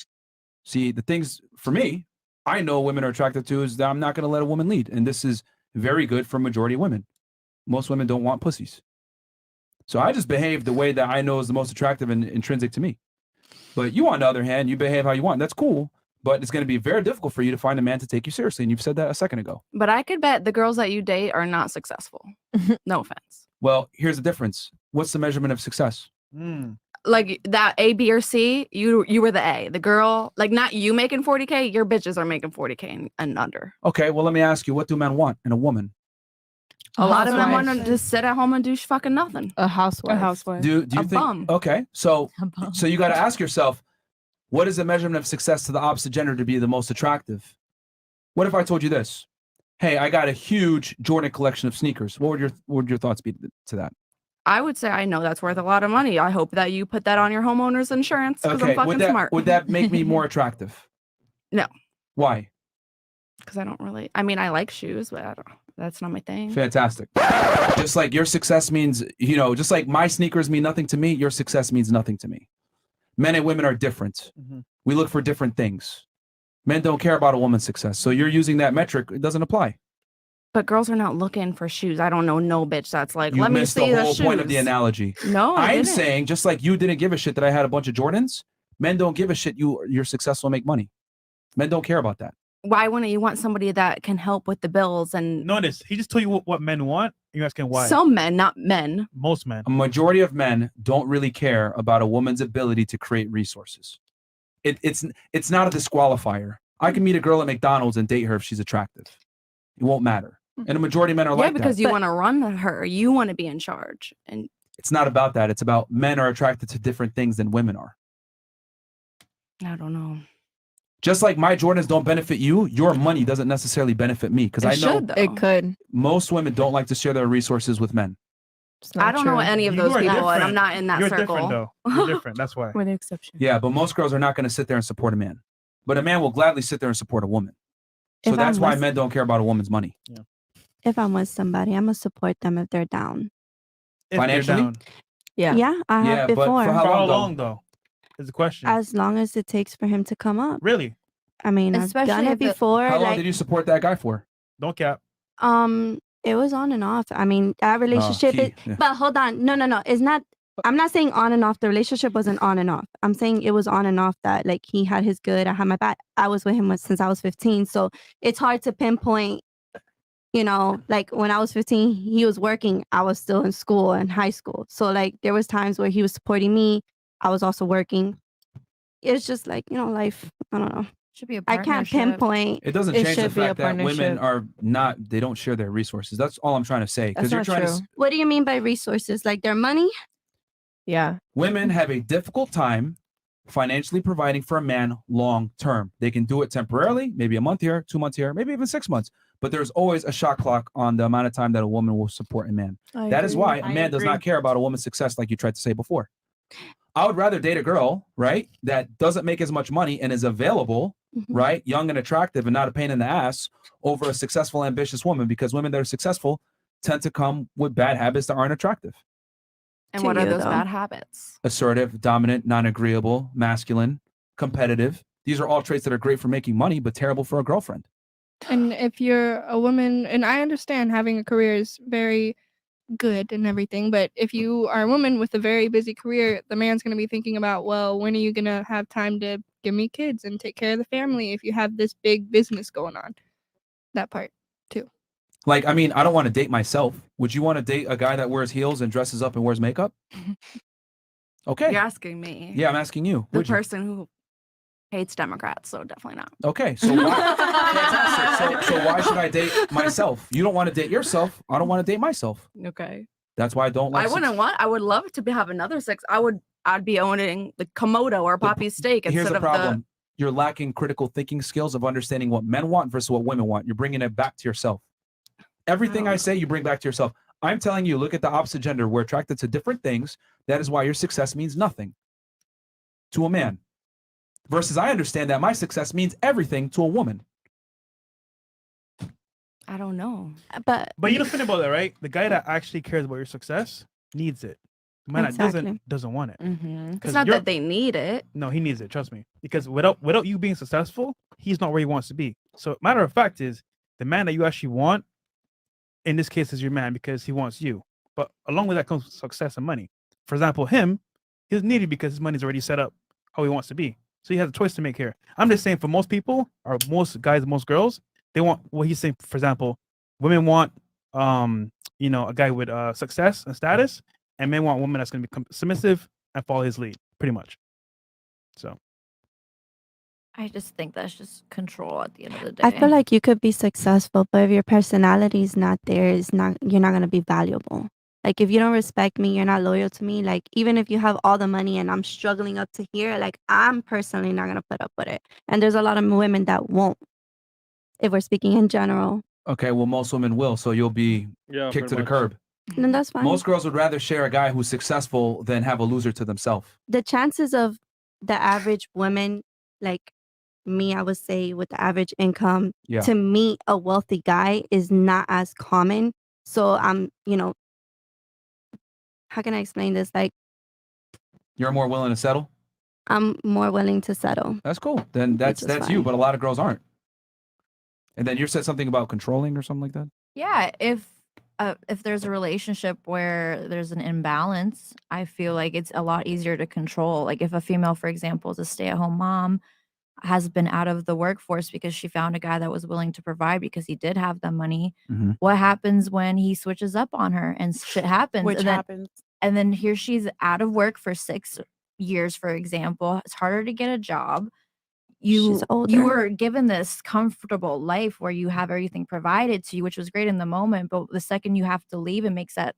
See, the things for me, I know women are attracted to is that I'm not going to let a woman lead. And this is very good for majority of women. Most women don't want pussies. So I just behave the way that I know is the most attractive and intrinsic to me. But you, on the other hand, you behave how you want. That's cool. But it's going to be very difficult for you to find a man to take you seriously. And you've said that a second ago. But I could bet the girls that you date are not successful. No offense. Well, here's the difference. What's the measurement of success? Like that A, B, or C, you were the A. The girl, like not you making 40K, your bitches are making 40K and under. Okay, well, let me ask you, what do men want in a woman? A lot of them housewife. want to just sit at home and do fucking nothing. A housewife. A housewife. Do you A think? bum. Okay, so you got to ask yourself, what is the measurement of success to the opposite gender to be the most attractive? What if I told you this? Hey, I got a huge Jordan collection of sneakers. What would your thoughts be to that? I would say I know that's worth a lot of money. I hope that you put that on your homeowner's insurance because I'm Okay, fucking smart. would that make me more attractive? No, Why? because I don't really. I mean, I like shoes, but I don't. That's not my thing. Fantastic. Just like your success means, just like my sneakers mean nothing to me, your success means nothing to me. Men and women are different. We look for different things. Men don't care about a woman's success. So you're using that metric. It doesn't apply. But girls are not looking for shoes. I don't know no bitch that's like, You let me missed see the the whole shoes. point of the analogy. No, I I'm didn't. saying just like you didn't give a shit that I had a bunch of Jordans, men don't give a shit you're successful and make money. Men don't care about that. why wouldn't you want somebody that can help with the bills and Notice he just told you what men want. You're asking why. some men, not men. Most men. A majority of men don't really care about a woman's ability to create resources. It's not a disqualifier. I can meet a girl at McDonald's and date her if she's attractive. It won't matter. And a majority of men are Yeah, like because that. you want to run her. You want to be in charge. And It's not about that. It's about men are attracted to different things than women are. I don't know. Just like my Jordans don't benefit you, your money doesn't necessarily benefit me. Because I know It could. most women don't like to share their resources with men. I don't know any of You those are people, and I'm different. not in that You're circle. different though. You're different. That's why. We're the exception. Yeah, but most girls are not going to sit there and support a man. But a man will gladly sit there and support a woman. So If that's I'm why with- men don't care about a woman's money. If I'm with somebody, I'm gonna support them if they're down. If they're Financially? down. Yeah, I Yeah, have but before. for For how long though? Is the question. As long as it takes for him to come up. Really? I mean, I've done Especially it if it- before. How long like, did you support that guy for? Don't cap. it was on and off. I mean, that relationship. key, yeah. But hold on, no, it's not. I'm not saying on and off. The relationship wasn't on and off. I'm saying it was on and off. That like he had his good, I had my bad. I was with him since I was 15, so it's hard to pinpoint. You know, like when I was 15, he was working. I was still in school and high school. So like there was times where he was supporting me. I was also working. It's just like, you know, life. I don't know. Should be a I can't partnership. pinpoint. It doesn't change the fact that women are not, they don't share their resources. That's all I'm trying to say. Because you're trying to, What do you mean by resources? Like their money? Yeah. women have a difficult time financially providing for a man long term. They can do it temporarily, maybe a month here, 2 months here, maybe even 6 months. But there's always a shot clock on the amount of time that a woman will support a man. I That is agree. why a I man does agree. not care about a woman's success, like you tried to say before. I would rather date a girl, right, that doesn't make as much money and is available, right, young and attractive and not a pain in the ass, over a successful, ambitious woman, because women that are successful tend to come with bad habits that aren't attractive. And To what are you, those though. bad habits? Assertive, dominant, non-agreeable, masculine, competitive. These are all traits that are great for making money, but terrible for a girlfriend. And if you're a woman, and I understand having a career is very good and everything, but if you are a woman with a very busy career, the man's going to be thinking about, well, when are you going to have time to give me kids and take care of the family if you have this big business going on? That part too. Like, I mean, I don't want to date myself. Would you want to date a guy that wears heels and dresses up and wears makeup? Okay. You're asking me. Yeah, I'm asking you. The Would you? person who hates Democrats, so definitely not. Okay, so why, fantastic. So why should I date myself? You don't want to date yourself. I don't want to date myself. Okay. That's why I don't like. I wouldn't want. I would love to have another sex. I'd be owning the Komodo or Poppy's steak Here's instead the of problem. You're lacking critical thinking skills of understanding what men want versus what women want. You're bringing it back to yourself. Everything I say, you bring back to yourself. I'm telling you, look at the opposite gender. We're attracted to different things. That is why your success means nothing to a man. Versus I understand that my success means everything to a woman. I don't know. But you don't think about that, right? The guy that actually cares about your success needs it. The man that Exactly. doesn't want it. It's 'Cause not you're- that they need it. No, he needs it. Trust me. Because without you being successful, he's not where he wants to be. So matter of fact is the man that you actually want, in this case, is your man because he wants you. But along with that comes success and money. For example, him, he doesn't need it because his money's already set up how he wants to be. So he has a choice to make here. I'm just saying for most people, or most guys, most girls, they want what he's saying. For example, women want a guy with success and status, and men want a woman that's going to become submissive and follow his lead, pretty much. So I just think that's just control at the end of the day. I feel like you could be successful, but if your personality is not there, you're not gonna be valuable. Like if you don't respect me, you're not loyal to me. Like even if you have all the money and I'm struggling up to here, like I'm personally not gonna put up with it. And there's a lot of women that won't. If we're speaking in general, Okay, well, most women will. So you'll be Yeah, kicked to pretty the curb. then that's fine. Most girls would rather share a guy who's successful than have a loser to themselves. The chances of the average woman, like me, I would say with the average income, Yeah. to meet a wealthy guy is not as common. So I'm, how can I explain this? Like You're more willing to settle. I'm more willing to settle. That's cool. Then that's is you. fine. But a lot of girls aren't. And then you said something about controlling or something like that. Yeah, if there's a relationship where there's an imbalance, I feel like it's a lot easier to control. Like if a female, for example, is a stay-at-home mom, has been out of the workforce because she found a guy that was willing to provide because he did have the money. Mhm. What happens when he switches up on her and shit happens? Which and then, happens. And then here she's out of work for 6 years, for example. It's harder to get a job. You older. were given this comfortable life where you have everything provided to you, which was great in the moment. But the second you have to leave, it makes that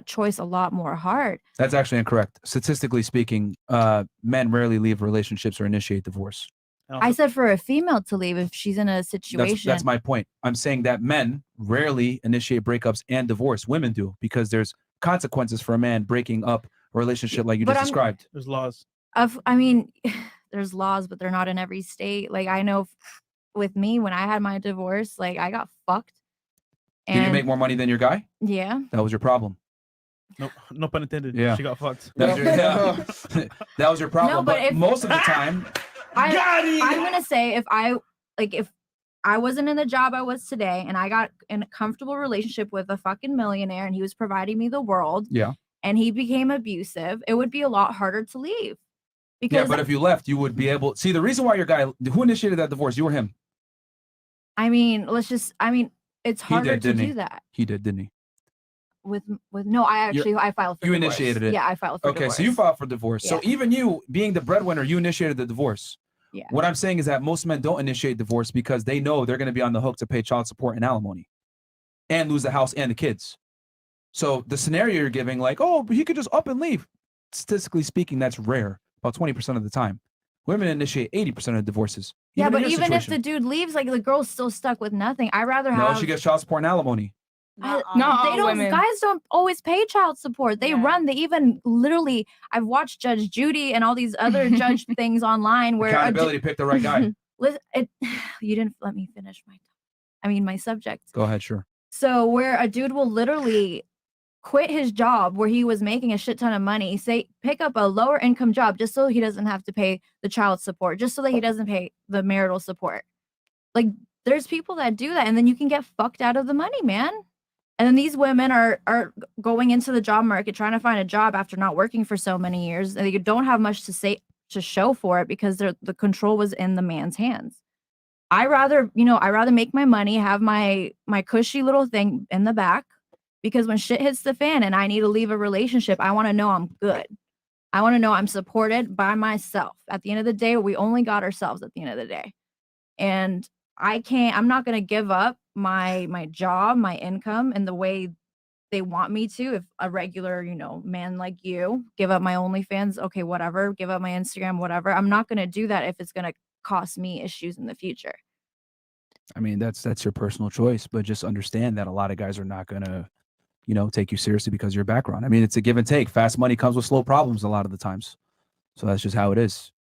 choice a lot more hard. That's actually incorrect. Statistically speaking, men rarely leave relationships or initiate divorce. I said for a female to leave if she's in a situation. That's my point. I'm saying that men rarely initiate breakups and divorce. Women do, because there's consequences for a man breaking up a relationship like you But just I'm- described. There's laws. I mean, there's laws, but they're not in every state. Like I know with me, when I had my divorce, like I got fucked. Did you make more money than your guy? Yeah. That was your problem. No pun intended. Yeah. She got fucked. That was your, yeah. That was your problem. No, but but if- most of the time, I'm gonna say if I wasn't in the job I was today and I got in a comfortable relationship with a fucking millionaire and he was providing me the world yeah. and he became abusive, it would be a lot harder to leave. Yeah, Because but if you left, you would be able. See, the reason why your guy, who initiated that divorce, you or him? I mean, it's He harder did, to didn't do he? that He did, didn't he? with no, I filed for You divorce. initiated it. Yeah, I filed for Okay, divorce. so you filed for divorce. So Yeah. even you, being the breadwinner, you initiated the divorce. Yeah. What I'm saying is that most men don't initiate divorce because they know they're going to be on the hook to pay child support and alimony, and lose the house and the kids. So the scenario you're giving, like, oh, but he could just up and leave. Statistically speaking, that's rare. About 20% of the time, women initiate 80% of divorces. Yeah, in but your even if situation. the dude leaves, like the girl's still stuck with nothing. I rather no, have she gets child support and alimony. Not they all don't women. guys don't always pay child support. They they even literally I've watched Judge Judy and all these other judge things online where Accountability picked the right guy. You didn't let me finish my subject. Go ahead, sure. So where a dude will literally quit his job where he was making a shit ton of money, say pick up a lower income job just so he doesn't have to pay the child support, just so that he doesn't pay the marital support. Like there's people that do that and then you can get fucked out of the money, man. And then these women are going into the job market trying to find a job after not working for so many years and they don't have much to show for it because the control was in the man's hands. I rather make my money, have my cushy little thing in the back, because when shit hits the fan and I need to leave a relationship, I want to know I'm good. I want to know I'm supported by myself. At the end of the day, we only got ourselves at the end of the day. And I'm not going to give up my job, my income in the way they want me to. If a regular, man like you give up my OnlyFans, okay, whatever, give up my Instagram, whatever. I'm not going to do that if it's going to cost me issues in the future. I mean, that's your personal choice, but just understand that a lot of guys are not going to, take you seriously because of your background. I mean, it's a give and take. Fast money comes with slow problems a lot of the times. So that's just how it is.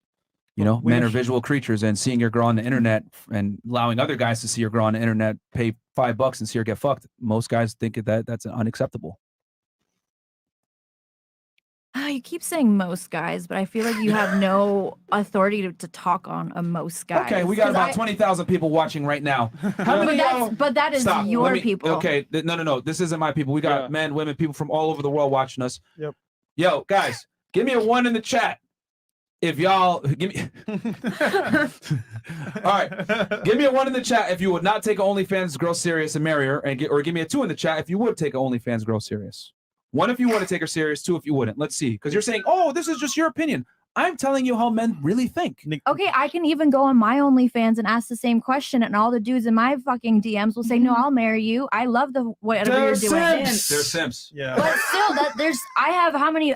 Men are visual creatures, and seeing your girl on the internet and allowing other guys to see your girl on the internet, pay $5 and see her get fucked. Most guys think that's unacceptable. You keep saying most guys, but I feel like you have no authority to talk on a most guys. Okay, we got 'Cause about 20,000 people watching right now. How many? But that is Stop. your Let me- people. Okay, no. This isn't my people. We got men, women, people from all over the world watching us. Yep. Yo, guys, give me a 1 in the chat. If y'all give me, all right, give me a 1 in the chat if you would not take an OnlyFans girl serious and marry her, or give me a 2 in the chat if you would take an OnlyFans girl serious. 1 if you want to take her serious, 2 if you wouldn't. Let's see, because you're saying, oh, this is just your opinion. I'm telling you how men really think. Okay, I can even go on my OnlyFans and ask the same question, and all the dudes in my fucking DMs will say, "No, I'll marry you. I love whatever They're you're doing." simps. They're simps. Yeah. But still, I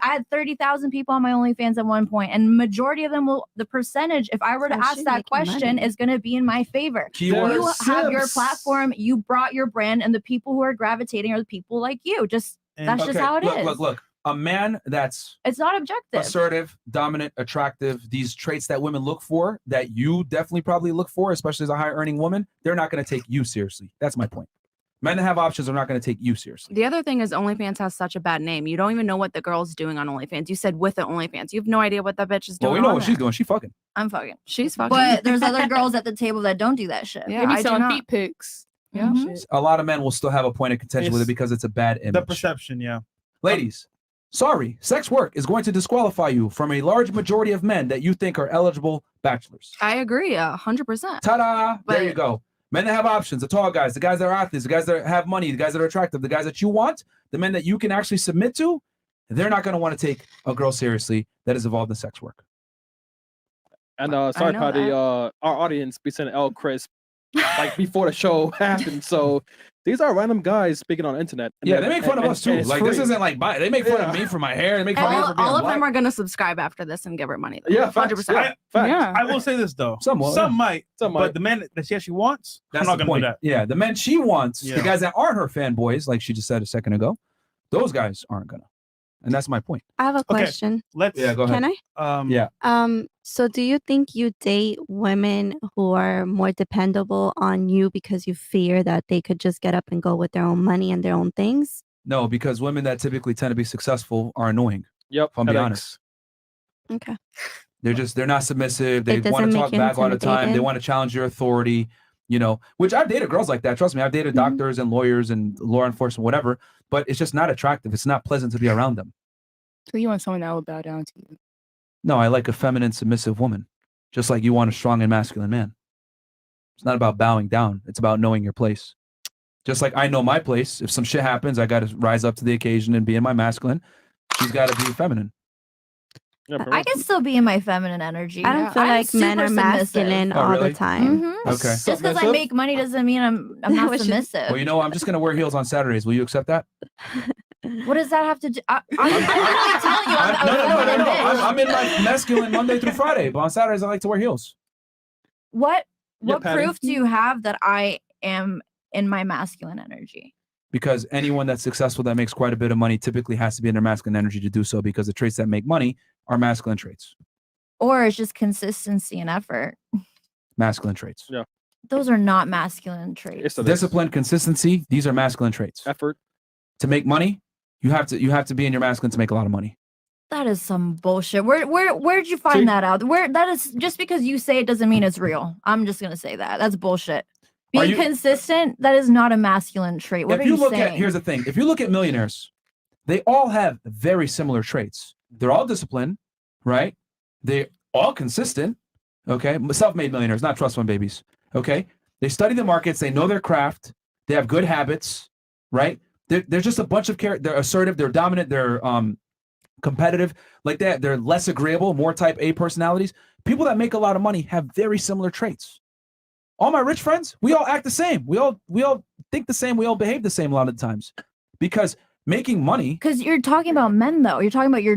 had 30,000 people on my OnlyFans at one point, and majority of them the percentage, if I were to So ask she's that making question, money. is going to be in my favor. Keyword You have your simps. platform, you brought your brand, and the people who are gravitating are the people like you. That's just how it is. Look. A man that's It's not objective. assertive, dominant, attractive, these traits that women look for, that you definitely probably look for, especially as a high earning woman, they're not going to take you seriously. That's my point. Men that have options are not going to take you seriously. The other thing is OnlyFans has such a bad name. You don't even know what the girl's doing on OnlyFans. You said with the OnlyFans. You have no idea what that bitch is doing. Well, we know on what there. she's doing. She fucking. I'm fucking. She's fucking. But there's other girls at the table that don't do that shit. Yeah, They be I do selling not. feet pics. Yeah. Shit. A lot of men will still have a point of contention with it It's because it's a bad image. The perception, yeah. Ladies, Sorry, sex work is going to disqualify you from a large majority of men that you think are eligible bachelors. I agree, 100%. Ta-da! There you But- go. Men that have options, the tall guys, the guys that are athletes, the guys that have money, the guys that are attractive, the guys that you want, the men that you can actually submit to, they're not going to want to take a girl seriously that is involved in sex work. And sorry, know Patty, that. our audience be sending L Chris like before the show happened. So these are random guys speaking on the internet. and Yeah, they're- they make fun of and- us too. and it's Like this free. isn't like they make fun of me for my hair. They make fun of me for being All of black. them are going to subscribe after this and give her money. Yeah, facts, 100%. yeah, facts. Yeah. I will say this though. Some will, Some yeah. might. Some But might. the man that she actually wants, That's I'm the not gonna point. do that. Yeah, the men she wants, Yeah. the guys that aren't her fanboys, like she just said a second ago, those guys aren't gonna. And that's my point. I have a Okay. question. Let's. Yeah, go ahead. Can I? Yeah. So do you think you date women who are more dependable on you because you fear that they could just get up and go with their own money and their own things? No, because women that typically tend to be successful are annoying. Yep. If I'm being headaches. honest. Okay. They're not submissive. They It want to doesn't talk make you back all the time. They intimidated? want to challenge your authority, you know, which I've dated girls like that. Trust me, I've dated Mm-hmm. doctors and lawyers and law enforcement, whatever, but it's just not attractive. It's not pleasant to be around them. So you want someone that will bow down to you? No, I like a feminine, submissive woman, just like you want a strong and masculine man. It's not about bowing down. It's about knowing your place. Just like I know my place. If some shit happens, I got to rise up to the occasion and be in my masculine. She's got to be feminine. I can still be in my feminine energy. I don't feel I'm like men super are masculine Oh, all really? the time. Mhm. Okay. Just because I make money doesn't mean I'm not Which is- submissive. Well, you know, I'm just gonna wear heels on Saturdays. Will you accept that? What does that have to do? I'm literally telling you, I'm No, a feminine bitch. I'm in my masculine Monday through Friday, but on Saturdays I like to wear heels. What Yeah, what Patty. proof do you have that I am in my masculine energy? Because anyone that's successful that makes quite a bit of money typically has to be in their masculine energy to do so, because the traits that make money are masculine traits. Or it's just consistency and effort. Masculine traits. Yeah. Those are not masculine traits. Discipline, consistency, these are masculine traits. Effort. To make money, you have to be in your masculine to make a lot of money. That is some bullshit. Where'd you find See? that out? Where that is just because you say it doesn't mean it's real. I'm just gonna say that. That's bullshit. Are Being you- consistent, that is not a masculine trait. What If are you look saying? at, here's the thing. If you look at millionaires, they all have very similar traits. They're all disciplined, right? They're all consistent. Okay. Self-made millionaires, not trust fund babies. Okay. They study the markets. They know their craft. They have good habits, right? They're just a bunch of character. They're assertive. They're dominant. They're competitive like that. They're less agreeable, more type A personalities. People that make a lot of money have very similar traits. All my rich friends, we all act the same. We all think the same. We all behave the same a lot of the times, because making money. Because you're talking about men, though. You're talking about your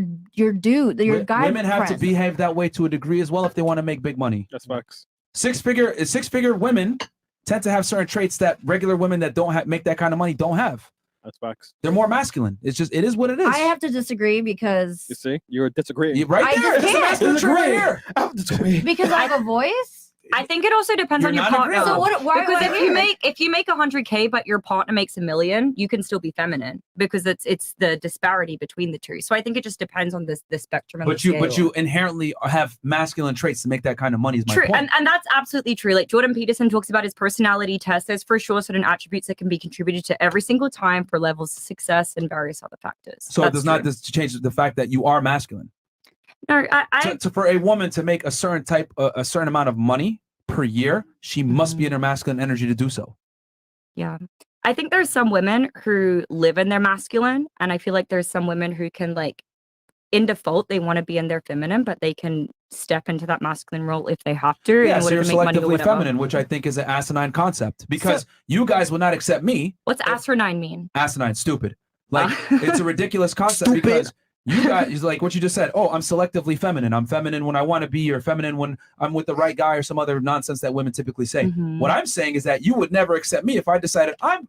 dude, your guy. Women have to friends. behave that way to a degree as well if they want to make big money. That's facts. Six figure women tend to have certain traits that regular women that don't make that kind of money don't have. That's facts. They're more masculine. It is what it is. I have to disagree because You see, you're disagreeing. right I there. just It's a can't. masculine trait right here. I'm disagreeing. because I have a voice. I think it also depends You're on your not partner. agreeable. So what? Why? Because why if you make 100K but your partner makes $1 million, you can still be feminine because it's the disparity between the two. So I think it just depends on the spectrum. And But you inherently have masculine traits to make that kind of money. Is my True, point. and that's absolutely true. Like Jordan Peterson talks about his personality test. There's for sure certain attributes that can be contributed to every single time for levels of success and various other factors. So it That's does not true. change the fact that you are masculine. No, I For a woman to make a certain amount of money per year, she must be in her masculine energy to do so. Yeah. I think there's some women who live in their masculine, and I feel like there's some women who can, like, in default, they want to be in their feminine, but they can step into that masculine role if they have to Yeah, in so order you're to make money or selectively whatever. feminine, which I think is an asinine concept, because you guys will not accept me. What's asinine mean? Asinine, stupid. Like it's a ridiculous concept because you guys, like what you just said. Oh, I'm selectively feminine. I'm feminine when I want to be, or feminine when I'm with the right guy, or some other nonsense that women typically say. Mhm. What I'm saying is that you would never accept me if I decided I'm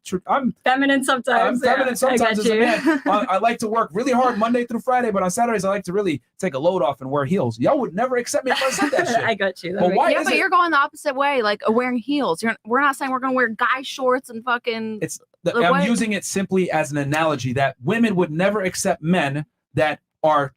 feminine sometimes. I'm feminine yeah, I sometimes got as a you. man. I like to work really hard Monday through Friday, but on Saturdays I like to really take a load off and wear heels. Y'all would never accept me if I said that shit. I got you. But why Yeah, is but it? you're going the opposite way, like wearing heels. We're not saying we're gonna wear guy shorts and fucking. Like, I'm what? using it simply as an analogy that women would never accept men that are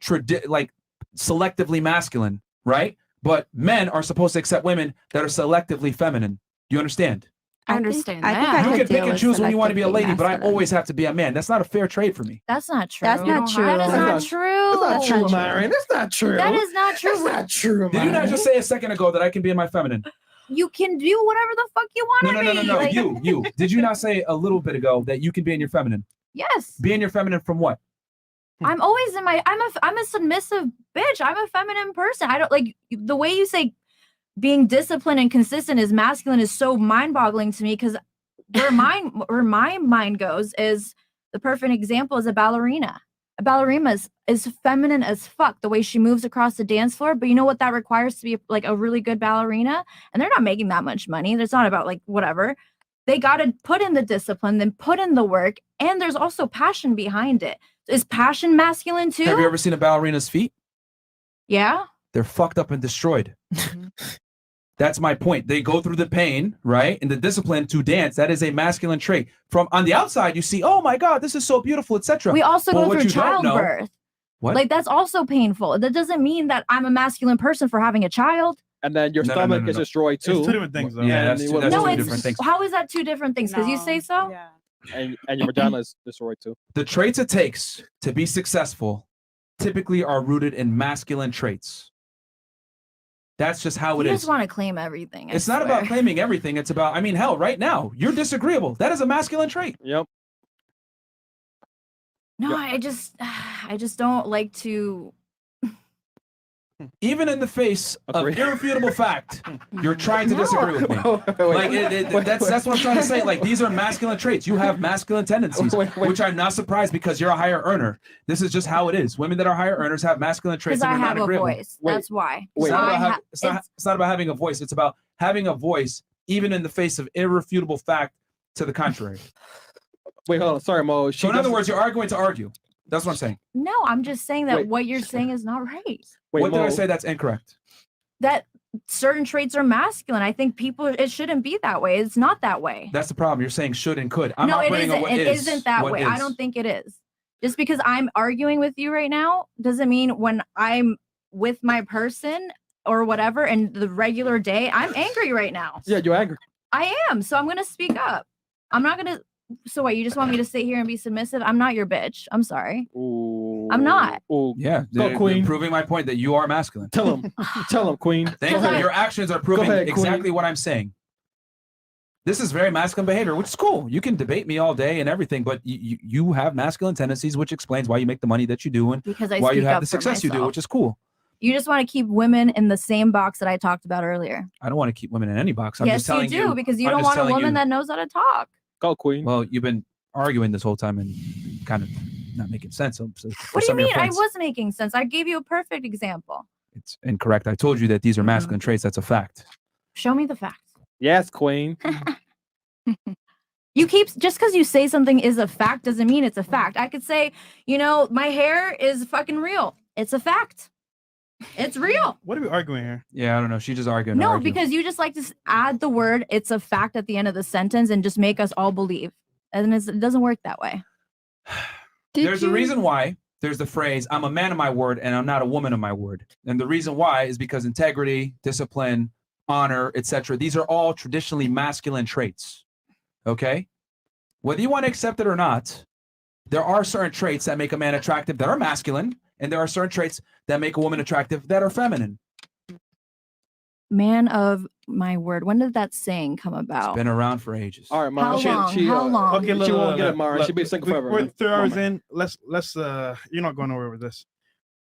like selectively masculine, right? But men are supposed to accept women that are selectively feminine. Do you understand? I understand I think that. I You could can pick deal and with choose when you want to be a selectively lady, but I masculine. always have to be a man. That's not a fair trade for me. That's not true. That's not true. That is That's not not- true. That's not true, Myron. That's not true. That is not true. That's not true, Did you not just say a second ago that I can be in my feminine? You can do whatever the fuck you want No, to no, be. no, no, no. Like, You. Did you not say a little bit ago that you can be in your feminine? Yes. Be in your feminine from what? I'm always in my. I'm a submissive bitch. I'm a feminine person. I don't like the way you say being disciplined and consistent is masculine is so mind-boggling to me because where my mind goes is the perfect example is a ballerina. A ballerina is feminine as fuck the way she moves across the dance floor, but you know what that requires to be like a really good ballerina? And they're not making that much money. It's not about like whatever. They got to put in the discipline, then put in the work, and there's also passion behind it. Is passion masculine too? Have you ever seen a ballerina's feet? Yeah. They're fucked up and destroyed. That's my point. They go through the pain, right? And the discipline to dance. That is a masculine trait. From on the outside, you see, oh my God, this is so beautiful, etc. We also But go what through you don't know- childbirth. What? Like that's also painful. That doesn't mean that I'm a masculine person for having a child. And then your No, no, no, stomach no, is no. destroyed It's too. two different things, though. Yeah, And that's you two- will that's lose two it. different things. How is that two different things? Because you say so. Yeah. And your vagina is destroyed too. The traits it takes to be successful typically are rooted in masculine traits. That's just how You it just is. want to claim everything. I It's not about swear. claiming everything. It's about, I mean, hell, right now, you're disagreeable. That is a masculine trait. Yep. No, I just don't like to. Even in the face of Agree. irrefutable fact, you're trying to No. disagree with me. Like that's what I'm trying to say. Like these are masculine traits. You have masculine tendencies, which I'm not surprised because you're a higher earner. This is just how it is. Women that are higher earners have masculine traits. Because And I they're have not a agreeable. voice. That's why. It's not, I about ha- it's not about having a voice. It's about having a voice, even in the face of irrefutable fact to the contrary. Wait, hold on. Sorry, Mo. So in other words, you're arguing to argue. That's what I'm saying. No, I'm just saying that Wait. what you're saying is not right. What did I say that's incorrect? That certain traits are masculine. I think people it shouldn't be that way. It's not that way. That's the problem. You're saying should and could. I'm No, it operating on isn't. what It is, isn't that what way. I is. don't think it is. Just because I'm arguing with you right now doesn't mean when I'm with my person or whatever in the regular day, I'm angry right now. Yeah, you're angry. I am. So I'm gonna speak up. I'm not gonna. So what? You just want me to sit here and be submissive? I'm not your bitch. I'm sorry. I'm not. Ooh. Yeah, Go, they're Queen. proving my point that you are masculine. Tell him. Tell him, Queen. Thank you. Your actions are proving ahead, Queen. exactly what I'm saying. This is very masculine behavior, which is cool. You can debate me all day and everything, but you have masculine tendencies, which explains why you make the money that you do and Because I why you speak have up the for success you do, myself. which is cool. You just want to keep women in the same box that I talked about earlier. I don't want to keep women in any box. I'm Yes, just telling you do because you I'm don't just want a telling woman you- that knows how to talk. Go, Queen. Well, you've been arguing this whole time and kind of not making sense. So for What do you some of your mean? I points, was making sense. I gave you a perfect example. It's incorrect. I told you that Mm-hmm. these are masculine traits. That's a fact. Show me the facts. Yes, Queen. You keep just because you say something is a fact doesn't mean it's a fact. I could say, you know, my hair is fucking real. It's a fact. It's real. What are we arguing here? Yeah, I don't know. She just arguing. to No, argue. because you just like to add the word "it's a fact" at the end of the sentence and just make us all believe, and it doesn't work that way. There's a reason why there's the phrase, I'm a man of my word and I'm not a woman of my word. And the reason why is because integrity, discipline, honor, etc. These are all traditionally masculine traits. Okay? Whether you want to accept it or not, there are certain traits that make a man attractive that are masculine, and there are certain traits that make a woman attractive that are feminine. Man of my word. When did that saying come about? Been around for ages. All right, How long? How long? Okay, she won't get it, Mara. She'll be single forever. We're man. 3 Come on, hours man. in. Let's you're not going nowhere with this.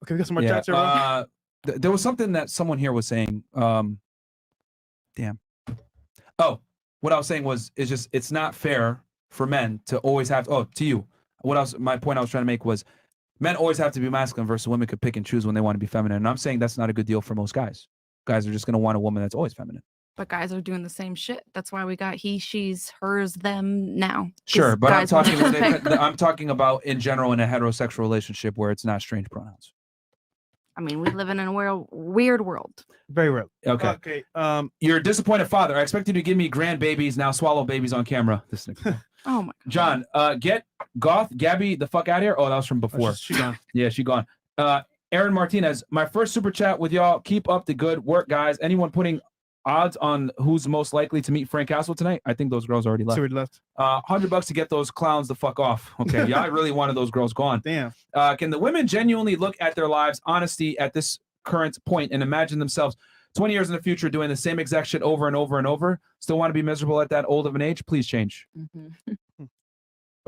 Okay, we got some more Yeah, chats here. Rob? there was something that someone here was saying. Damn. Oh, what I was saying was, it's not fair for men to always have. To you. My point I was trying to make was, men always have to be masculine versus women could pick and choose when they want to be feminine. And I'm saying that's not a good deal for most guys. Guys are just going to want a woman that's always feminine. But guys are doing the same shit. That's why we got he, she's, hers, them now. 'Cause Sure, but I'm guys wanna talking. pick. I'm talking about in general in a heterosexual relationship where it's not strange pronouns. I mean, we live in a weird world. Very real. Okay. You're a disappointed father. I expect you to give me grandbabies, now swallow babies on camera. This nigga. Oh my. John, get Goth Gabby the fuck out of here. Oh, that was from before. She gone. Yeah, she gone. Aaron Martinez, my first super chat with y'all. Keep up the good work, guys. Anyone putting odds on who's most likely to meet Frank Castle tonight? I think those girls already left. So we left. $100 to get those clowns the fuck off. Okay, yeah, I really wanted those girls gone. Damn. Can the women genuinely look at their lives honesty at this current point and imagine themselves 20 years in the future doing the same exact shit over and over and over? Still want to be miserable at that old of an age? Please change.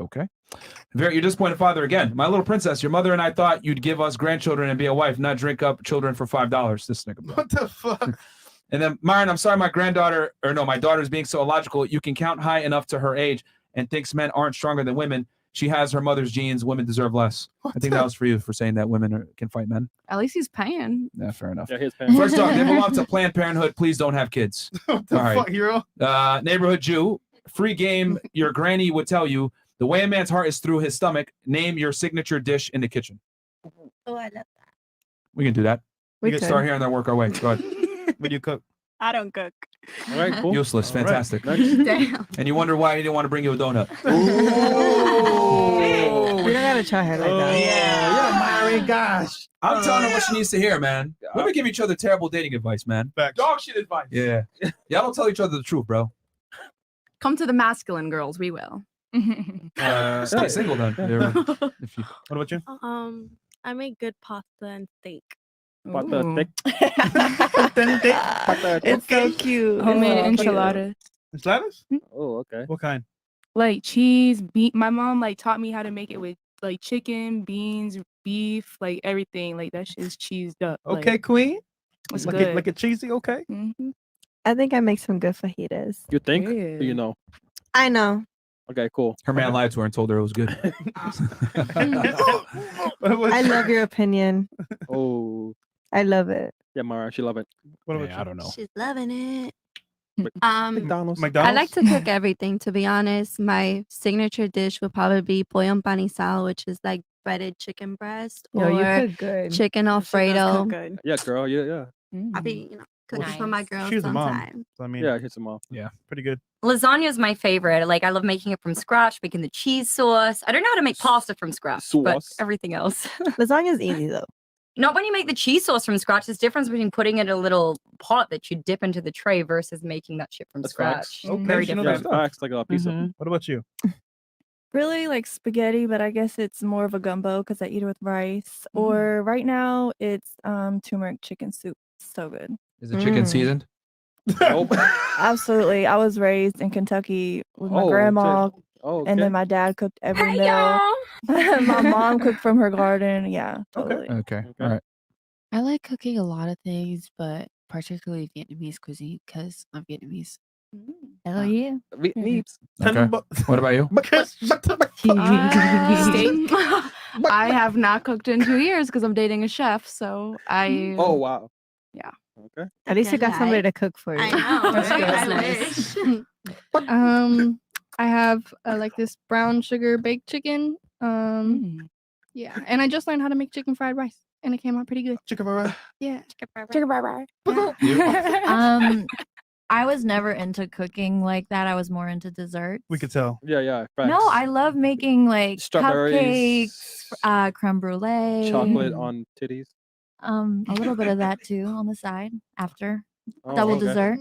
Okay. Very, you're disappointed father again. My little princess, your mother and I thought you'd give us grandchildren and be a wife, not drink up children for $5. This nigga. Bro. What the fuck? And then Myron, I'm sorry, my daughter's being so illogical. You can count high enough to her age and thinks men aren't stronger than women. She has her mother's genes. Women deserve less. I think that was for you for saying that women can fight men. At least he's paying. Yeah, fair enough. Yeah, he's paying. First off, they belong to Planned Parenthood. Please don't have kids. What the fuck, hero? Neighborhood Jew, free game. Your granny would tell you the way a man's heart is through his stomach. Name your signature dish in the kitchen. Oh, I love that. We can do that. We can could. start here and then work our way. Go ahead. What do you cook? I don't cook. All right, cool. Useless. All right, Fantastic. next. Damn. And you wonder why he didn't want to bring you a donut. We don't gotta try her like that. Yeah, Myron, gosh. I'm telling her what she needs to hear, man. Women give each other terrible dating advice, man. Dog shit advice. Yeah. Y'all don't tell each other the truth, bro. Come to the masculine girls. We will. Stay single then. If you, What about you? I make good pasta and steak. Pata thick. It's so cute. Homemade Oh, enchiladas. Enchiladas? Oh, okay. What kind? Like cheese, beef. My mom like taught me how to make it with like chicken, beans, beef, like everything. Like that shit is cheesed up. Okay, like, queen. it's Like good. it, like it cheesy. Okay. I think I make some good fajitas. You think? Do you know? I know. Okay, cool. her man lied to her and told her it was good. I love your opinion. Oh, I love it. yeah, Mara, she love it. What about you? I don't know. She's loving it. McDonald's. I like to cook everything, to be honest. My signature dish would probably be pollo empanizado, which is like breaded chicken breast Yo, you or cook good. chicken Alfredo. Good. Yeah, girl. Yeah. I'll be, cooking for my girls She's the mom. sometime. So, I mean, Yeah, here's some more. Yeah. pretty good. Lasagna is my favorite. Like I love making it from scratch, making the cheese sauce. I don't know how to make pasta from scratch, but Sauce. everything else. Lasagna's easy though. Not when you make the cheese sauce from scratch. There's difference between putting it in a little pot that you dip into the tray versus making that shit from That's scratch. facts. Very she know different. that Yeah, stuff. facts like a pizza. Mhm. What about you? Really like spaghetti, but I guess it's more of a gumbo because I eat it with rice. Or right now it's turmeric chicken soup. So good. Is the chicken seasoned? Nope. Absolutely. I was raised in Kentucky with my Oh, grandma, okay. Oh, and okay. then my dad cooked every meal. My mom cooked from her garden. Yeah, totally. Okay. All right. I like cooking a lot of things, but particularly Vietnamese cuisine because I'm Vietnamese. Hell yeah. Vietnamese. Okay. What about you? Steak. I have not cooked in 2 years because I'm dating a chef. So I. Oh, wow. Yeah. Okay. At least you got somebody to cook for you. I know. That's right? good. I That's wish. I have like this brown sugar baked chicken. Yeah, and I just learned how to make chicken fried rice, and it came out pretty good. Chicken fried rice. Yeah, Chicken fried I was never into cooking like that. I was more into desserts. We could tell. Yeah. Facts. No, I love making like Strawberries. cupcakes, creme brulee, Chocolate on titties. a little bit of that too on the side after Oh, double okay. dessert.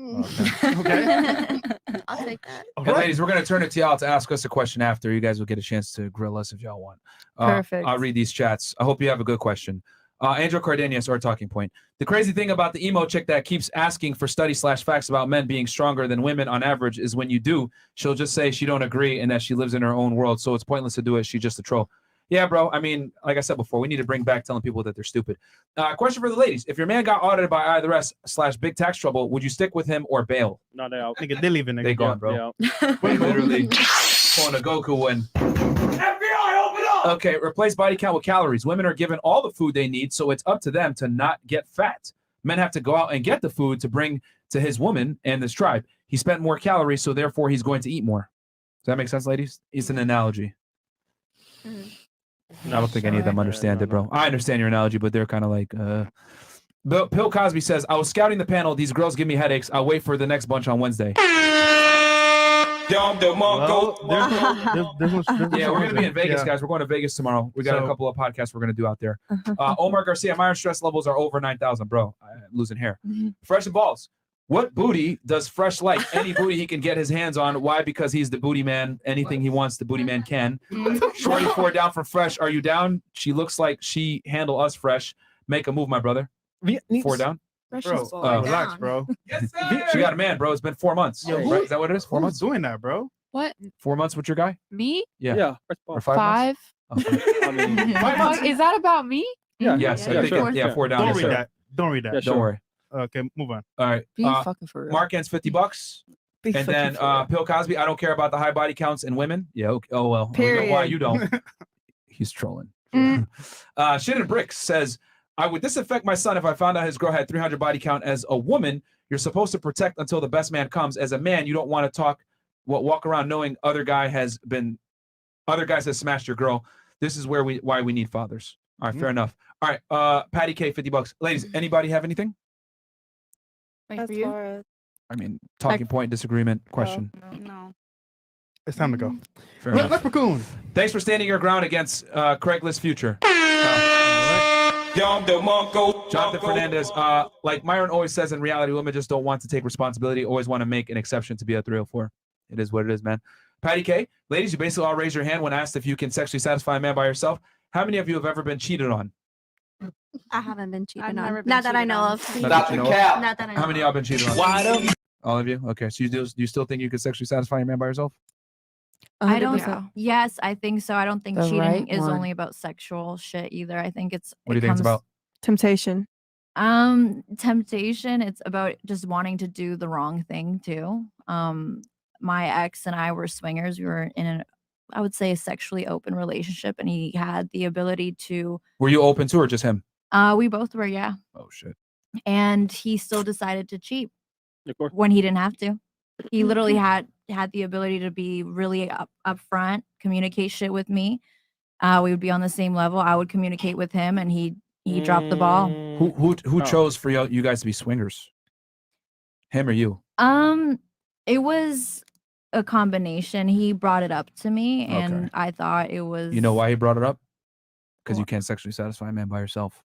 I'll take that. Okay, ladies, we're going to turn it to y'all to ask us a question after. You guys will get a chance to grill us if y'all want. Perfect. I'll read these chats. I hope you have a good question. Angel Cardenas, our talking point. The crazy thing about the emo chick that keeps asking for study/facts about men being stronger than women on average is when you do, she'll just say she don't agree and that she lives in her own world. So it's pointless to do it. She's just a troll. Yeah, bro. I mean, like I said before, we need to bring back telling people that they're stupid. Question for the ladies. If your man got audited by IRS/big tax trouble, would you stick with him or bail? No, they out. Nigga, they leaving. Nigga. They gone, bro. Yeah. Literally pulling a Goku win. FBI, open up! Okay, replace body count with calories. Women are given all the food they need, so it's up to them to not get fat. Men have to go out and get the food to bring to his woman and this tribe. He spent more calories, so therefore he's going to eat more. Does that make sense, ladies? It's an analogy. I don't think any of them understand it, bro. I understand your analogy, but they're kind of like, Bill Cosby says, I was scouting the panel. These girls give me headaches. I'll wait for the next bunch on Wednesday. Well, there's Yeah, we're gonna be in Vegas, guys. We're going to Vegas tomorrow. We got a couple of podcasts we're gonna do out there. Omar Garcia, my stress levels are over 9,000, bro. I'm losing hair. Fresh and balls. What booty does Fresh like? Any booty he can get his hands on. Why? Because he's the booty man. Anything he wants, the booty man can. Shorty 4 down for Fresh. Are you down? She looks like she handle us Fresh. Make a move, my brother. 4 down. Bro, relax, bro. She got a man, bro. It's been 4 months. Yo, Right? Is that what it is? 4 Who's months? doing that, bro? What? 4 months with your guy? Me? Yeah. Yeah. Or 5 months? 5? I mean, 5 months. Is that about me? yeah. Yes. Yeah, I think sure. yeah, 4 down. Don't Yes, read sir. that. Don't read that. Yeah, Don't sure. worry. Okay, move on. All right. Be fucking for real. Mark ends $50. And then Bill Cosby, I don't care about the high body counts in women. Yeah. Okay. Oh well. I don't know why you don't. He's trolling. Shannon Bricks says, would this affect my son if I found out his girl had 300 body count? As a woman, you're supposed to protect until the best man comes. As a man, you don't want to walk around knowing other guys has smashed your girl. This is why we need fathers. All right, fair enough. All right, Patty K, $50. Ladies, anybody have anything? Like for you? I mean, talking point, disagreement, question. No. It's time to go. Fair enough. Leprechaun. Thanks for standing your ground against Craigslist Future. Jonathan Fernandez, like Myron always says, in reality, women just don't want to take responsibility, always want to make an exception to be a 304. It is what it is, man. Patty K, ladies, you basically all raise your hand when asked if you can sexually satisfy a man by yourself. How many of you have ever been cheated on? I haven't been cheated I've on. never been Not that I cheated know on. of. Not that you know of? Not that I know How many of y'all been cheated on? Wide open. All of you? Okay, so do you still think you could sexually satisfy your man by yourself? I don't. 100%. Yes, I think so. I don't think The cheating right is one. only about sexual shit either. I think it's. What do you think it's about? Temptation. Temptation. It's about just wanting to do the wrong thing too. My ex and I were swingers. We were in I would say, a sexually open relationship, and he had the ability to. Were you open to or just him? We both were, yeah. Oh shit. And he still decided to cheat Of course. when he didn't have to. He literally had the ability to be really upfront, communicate shit with me. We would be on the same level. I would communicate with him, and he dropped the ball. Who chose for you guys to be swingers? Him or you? It was a combination. He brought it up to me, and Okay. I thought it was. You know why he brought it up? Because you can't sexually satisfy a man by yourself.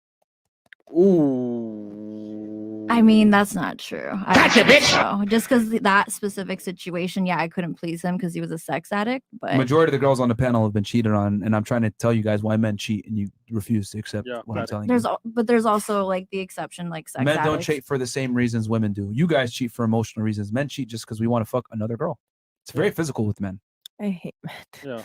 Ooh. I mean, that's not true. I Gotcha, don't think bitch! so. Just because that specific situation, yeah, I couldn't please him because he was a sex addict. But Majority of the girls on the panel have been cheated on, and I'm trying to tell you guys why men cheat, and you refuse to accept what I'm telling you. there's also like the exception, like sex Men don't addicts. cheat for the same reasons women do. You guys cheat for emotional reasons. Men cheat just because we want to fuck another girl. It's very physical with men. I hate men. Yeah.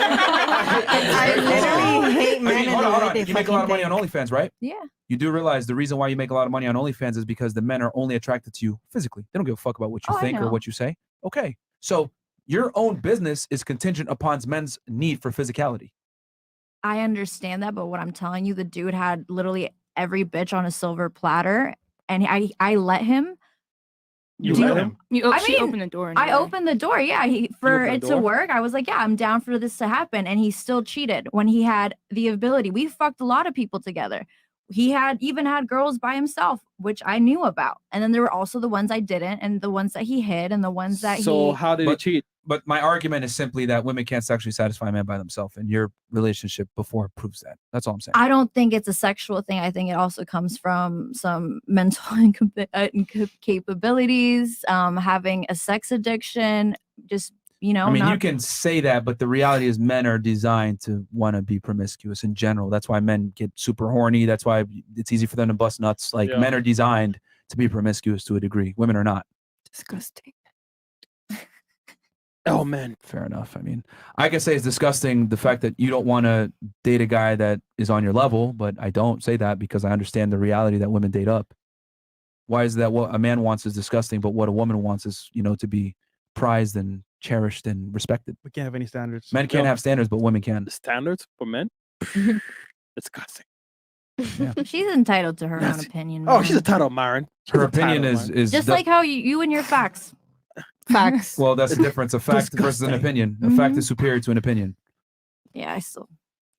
I literally hate men. Hold on, hold on. They You make a lot of money on OnlyFans, right? Yeah. You do realize the reason why you make a lot of money on OnlyFans is because the men are only attracted to you physically. They don't give a fuck about what you Oh, I think or know. what you say. Okay. So your own business is contingent upon men's need for physicality. I understand that, but what I'm telling you, the dude had literally every bitch on a silver platter, and I let him. You do- let him? She opened the door. I opened the door, yeah. For opened it the to door? work, I was like, yeah, I'm down for this to happen. And he still cheated when he had the ability. We fucked a lot of people together. He even had girls by himself, which I knew about. And then there were also the ones I didn't, and the ones that he hid, and the ones that So he. how did he cheat? But my argument is simply that women can't sexually satisfy a man by themselves, and your relationship before proves that. That's all I'm saying. I don't think it's a sexual thing. I think it also comes from some mental incapabilities, having a sex addiction, just, I mean, not- you can say that, but the reality is men are designed to want to be promiscuous in general. That's why men get super horny. That's why it's easy for them to bust nuts. Like Yeah. men are designed to be promiscuous to a degree. Women are not. Disgusting. Oh man. Fair enough. I mean, I can say it's disgusting the fact that you don't want to date a guy that is on your level, but I don't say that because I understand the reality that women date up. Why is that what a man wants is disgusting, but what a woman wants is, to be prized and cherished and respected. We can't have any standards. Men can't have standards, but women can. Standards for men? Disgusting. She's entitled to her own opinion. Oh, man. she's entitled, Myron. She's Her opinion entitled, is just the- like how you and your facts. Facts. Well, that's the difference. A fact versus an opinion. A fact is superior to an opinion. Yeah, I still,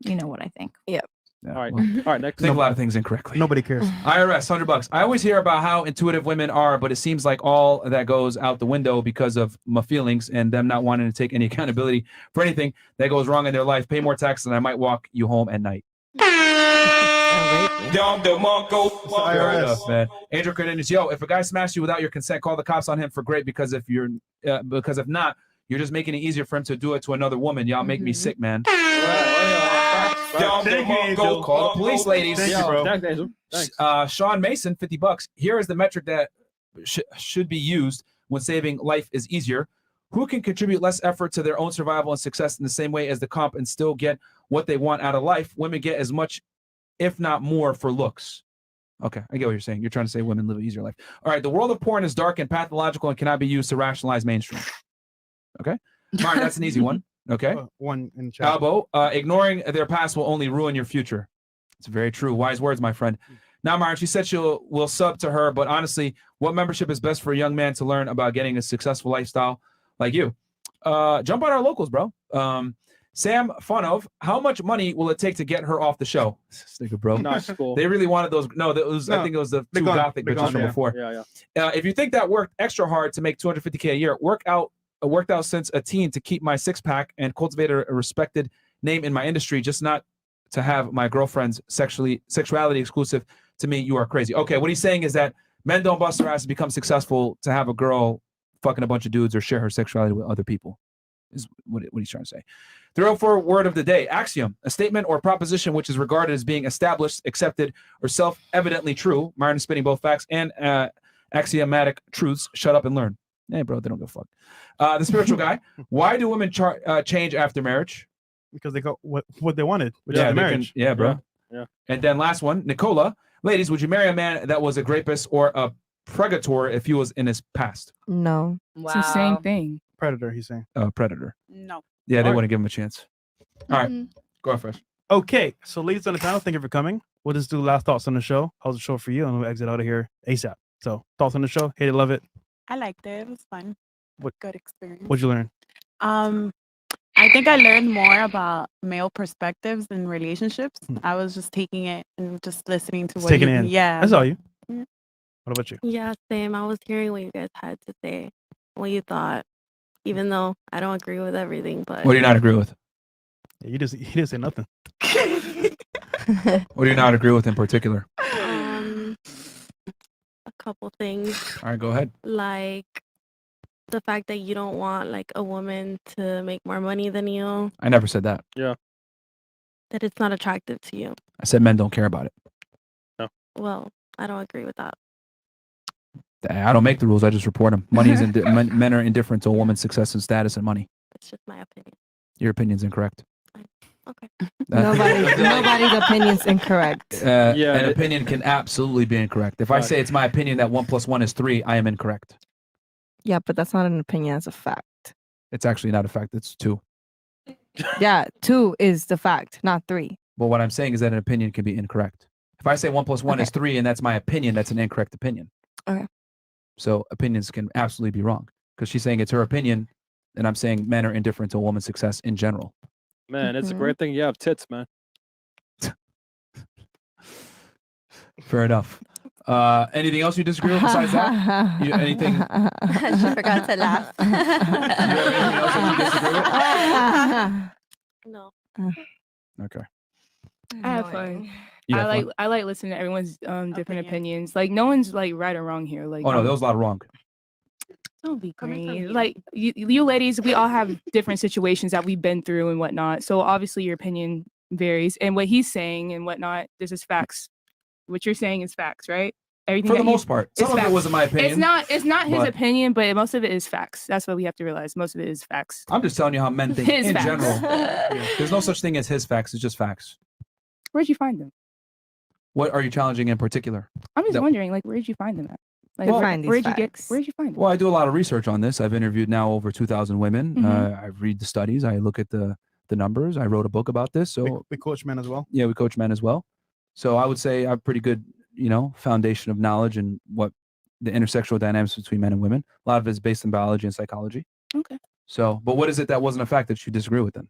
you know what I think. Yep. Yeah, All right. well, All right. Next. think a lot of things incorrectly. Nobody cares. IRS, $100. I always hear about how intuitive women are, but it seems like all that goes out the window because of my feelings and them not wanting to take any accountability for anything that goes wrong in their life. Pay more taxes and I might walk you home at night. Fair enough, man. Angel Cardenas, yo, if a guy smashed you without your consent, call the cops on him for great because if not, you're just making it easier for him to do it to another woman. Y'all make me sick, man. Thank you, Angel. Call the police, ladies. Thank you, bro. Thanks, Angel. Thanks. Sean Mason, $50. Here is the metric that should be used when saving life is easier. Who can contribute less effort to their own survival and success in the same way as the comp and still get what they want out of life? Women get as much, if not more, for looks. Okay, I get what you're saying. You're trying to say women live an easier life. All right, the world of porn is dark and pathological and cannot be used to rationalize mainstream. Okay, Martin, that's an easy one. Okay, one in chat. Albo, ignoring their past will only ruin your future. It's very true. Wise words, my friend. Now, Martin, she said will sub to her, but honestly, what membership is best for a young man to learn about getting a successful lifestyle like you? Jump on our locals, bro. Sam Funov, how much money will it take to get her off the show? This nigga, bro. Nice, cool. They really wanted those. No, that was. I think it was the two gothic bitches from before. Yeah. If you think that worked extra hard to make $250K a year, worked out since a teen to keep my six pack and cultivated a respected name in my industry, just not to have my girlfriend's sexuality exclusive to me. You are crazy. Okay, what he's saying is that men don't bust their ass to become successful to have a girl fucking a bunch of dudes or share her sexuality with other people. Is what he's trying to say. 304 word of the day. Axiom, a statement or proposition which is regarded as being established, accepted, or self-evidently true. Martin is spitting both facts and axiomatic truths. Shut up and learn. Hey, bro, they don't give a fuck. The spiritual guy. Why do women change after marriage? Because they got what they wanted, which Yeah, is they marriage. yeah, bro. Yeah. And then last one, Nicola. Ladies, would you marry a man that was a rapist or a predator if he was in his past? No. It's the same thing. Predator, he's saying. Predator. No. Yeah, they All right. wouldn't give him a chance. All right, go ahead, Fresh. Okay, so ladies on the panel, thank you for coming. We'll just do last thoughts on the show. How's the show for you? And we'll exit out of here ASAP. So thoughts on the show? Hate it, love it. I liked it. It was fun. What good experience? What'd you learn? I think I learned more about male perspectives in relationships. I was just taking it and just listening to what Taking you, it in. Yeah. That's all you. Yeah. What about you? Yeah, same. I was hearing what you guys had to say, what you thought, even though I don't agree with everything. But What do you not agree with? Yeah, he didn't say nothing. What do you not agree with in particular? a couple things. All right, go ahead. Like the fact that you don't want like a woman to make more money than you, I never said that. Yeah. that it's not attractive to you. I said men don't care about it. Well, I don't agree with that. I don't make the rules. I just report them. Money is men are indifferent to a woman's success and status and money. It's just my opinion. Your opinion's incorrect. Okay. Nobody's opinion's incorrect. An opinion can absolutely be incorrect. If I Right. say it's my opinion that 1 + 1 is 3, I am incorrect. Yeah, but that's not an opinion, that's a fact. It's actually not a fact. It's 2. Yeah, 2 is the fact, not 3. But what I'm saying is that an opinion can be incorrect. If I say 1 + 1 is 3 and that's my opinion, that's an incorrect opinion. Okay. So opinions can absolutely be wrong because she's saying it's her opinion, and I'm saying men are indifferent to a woman's success in general. Man, it's a great thing you have tits, man. Fair enough. Anything else you disagree with besides that? Anything? She forgot to laugh. No. Okay. I have fun. You I have like fun? I like listening to everyone's different opinions. Like no one's like right or wrong here. Like Oh no, there was a lot of wrong. don't be green. Like you ladies, we all have different situations that we've been through and whatnot. So obviously your opinion varies, and what he's saying and whatnot, this is facts. What you're saying is facts, right? Everything For the that you- most part. it's Some of it facts. wasn't my opinion, It's not his but- opinion, but most of it is facts. That's what we have to realize. Most of it is facts. I'm just telling you how men think His in facts. general. There's no such thing as his facts. It's just facts. Where'd you find them? What are you challenging in particular? I'm just That- wondering, like, where'd you find them at? Like, Well, where'd you find them? Well, I do a lot of research on this. I've interviewed now over 2,000 women. Mhm. I read the studies. I look at the numbers. I wrote a book about this. So We coach men as well. yeah, we coach men as well. So I would say I have pretty good, foundation of knowledge and what the intersexual dynamics between men and women. A lot of it is based in biology and psychology. Okay. So, but what is it that wasn't a fact that you disagree with then?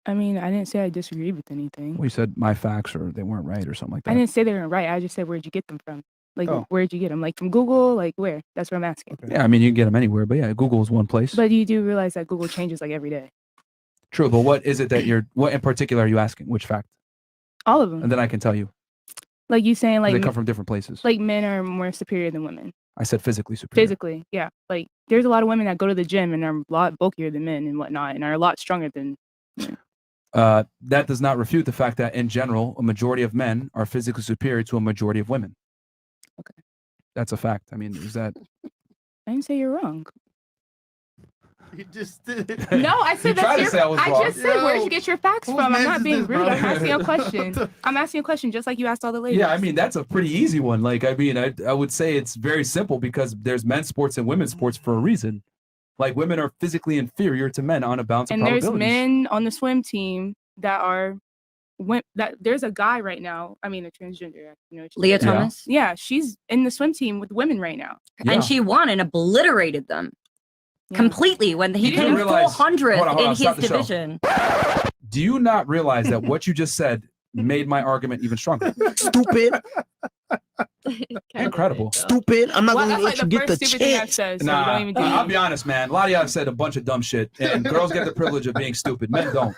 I mean, I didn't say I disagreed with anything. Well, you said my facts or they weren't right or something like that. I didn't say they were right. I just said, where'd you get them from? Like, Oh. where'd you get them? Like, from Google? Like, where? That's what I'm asking. Yeah, I mean, you can get them anywhere, but yeah, Google is one place. But you do realize that Google changes like every day. True, but what is it that what in particular are you asking? Which fact? All of them. And then I can tell you. Like you saying, like They come from different places. like men are more superior than women. I said physically superior. Physically, yeah. Like there's a lot of women that go to the gym and are a lot bulkier than men and whatnot, and are a lot stronger than. That does not refute the fact that in general, a majority of men are physically superior to a majority of women. Okay. That's a fact. I mean, is that? I didn't say you're wrong. You just did. No, I said You tried that's to your. say I was I wrong. just said where'd you get your facts whose from? I'm mans not is being this, rude. bro? I'm asking you a question. I'm asking you a question just like you asked all the ladies. Yeah, I mean that's a pretty easy one. Like, I mean, I would say it's very simple because there's men's sports and women's sports for a reason. Like, women are physically inferior to men on a balance of And there's probabilities. men on the swim team that are. That there's a guy right now. I mean, a transgender. You know, Leah Yeah. Thomas. Yeah, she's in the swim team with women right now. Yeah. And she won and obliterated them completely when he You do came realize- 400th hold on, in stop his the show. division. Do you not realize that what you just said made my argument even stronger? Stupid. Incredible. Stupid. I'm not Well, gonna that's let like you the get the first stupid thing I've chance. said. So Nah, don't even do I'll it. be honest, man. A lot of y'all have said a bunch of dumb shit, and girls get the privilege of being stupid. Men don't.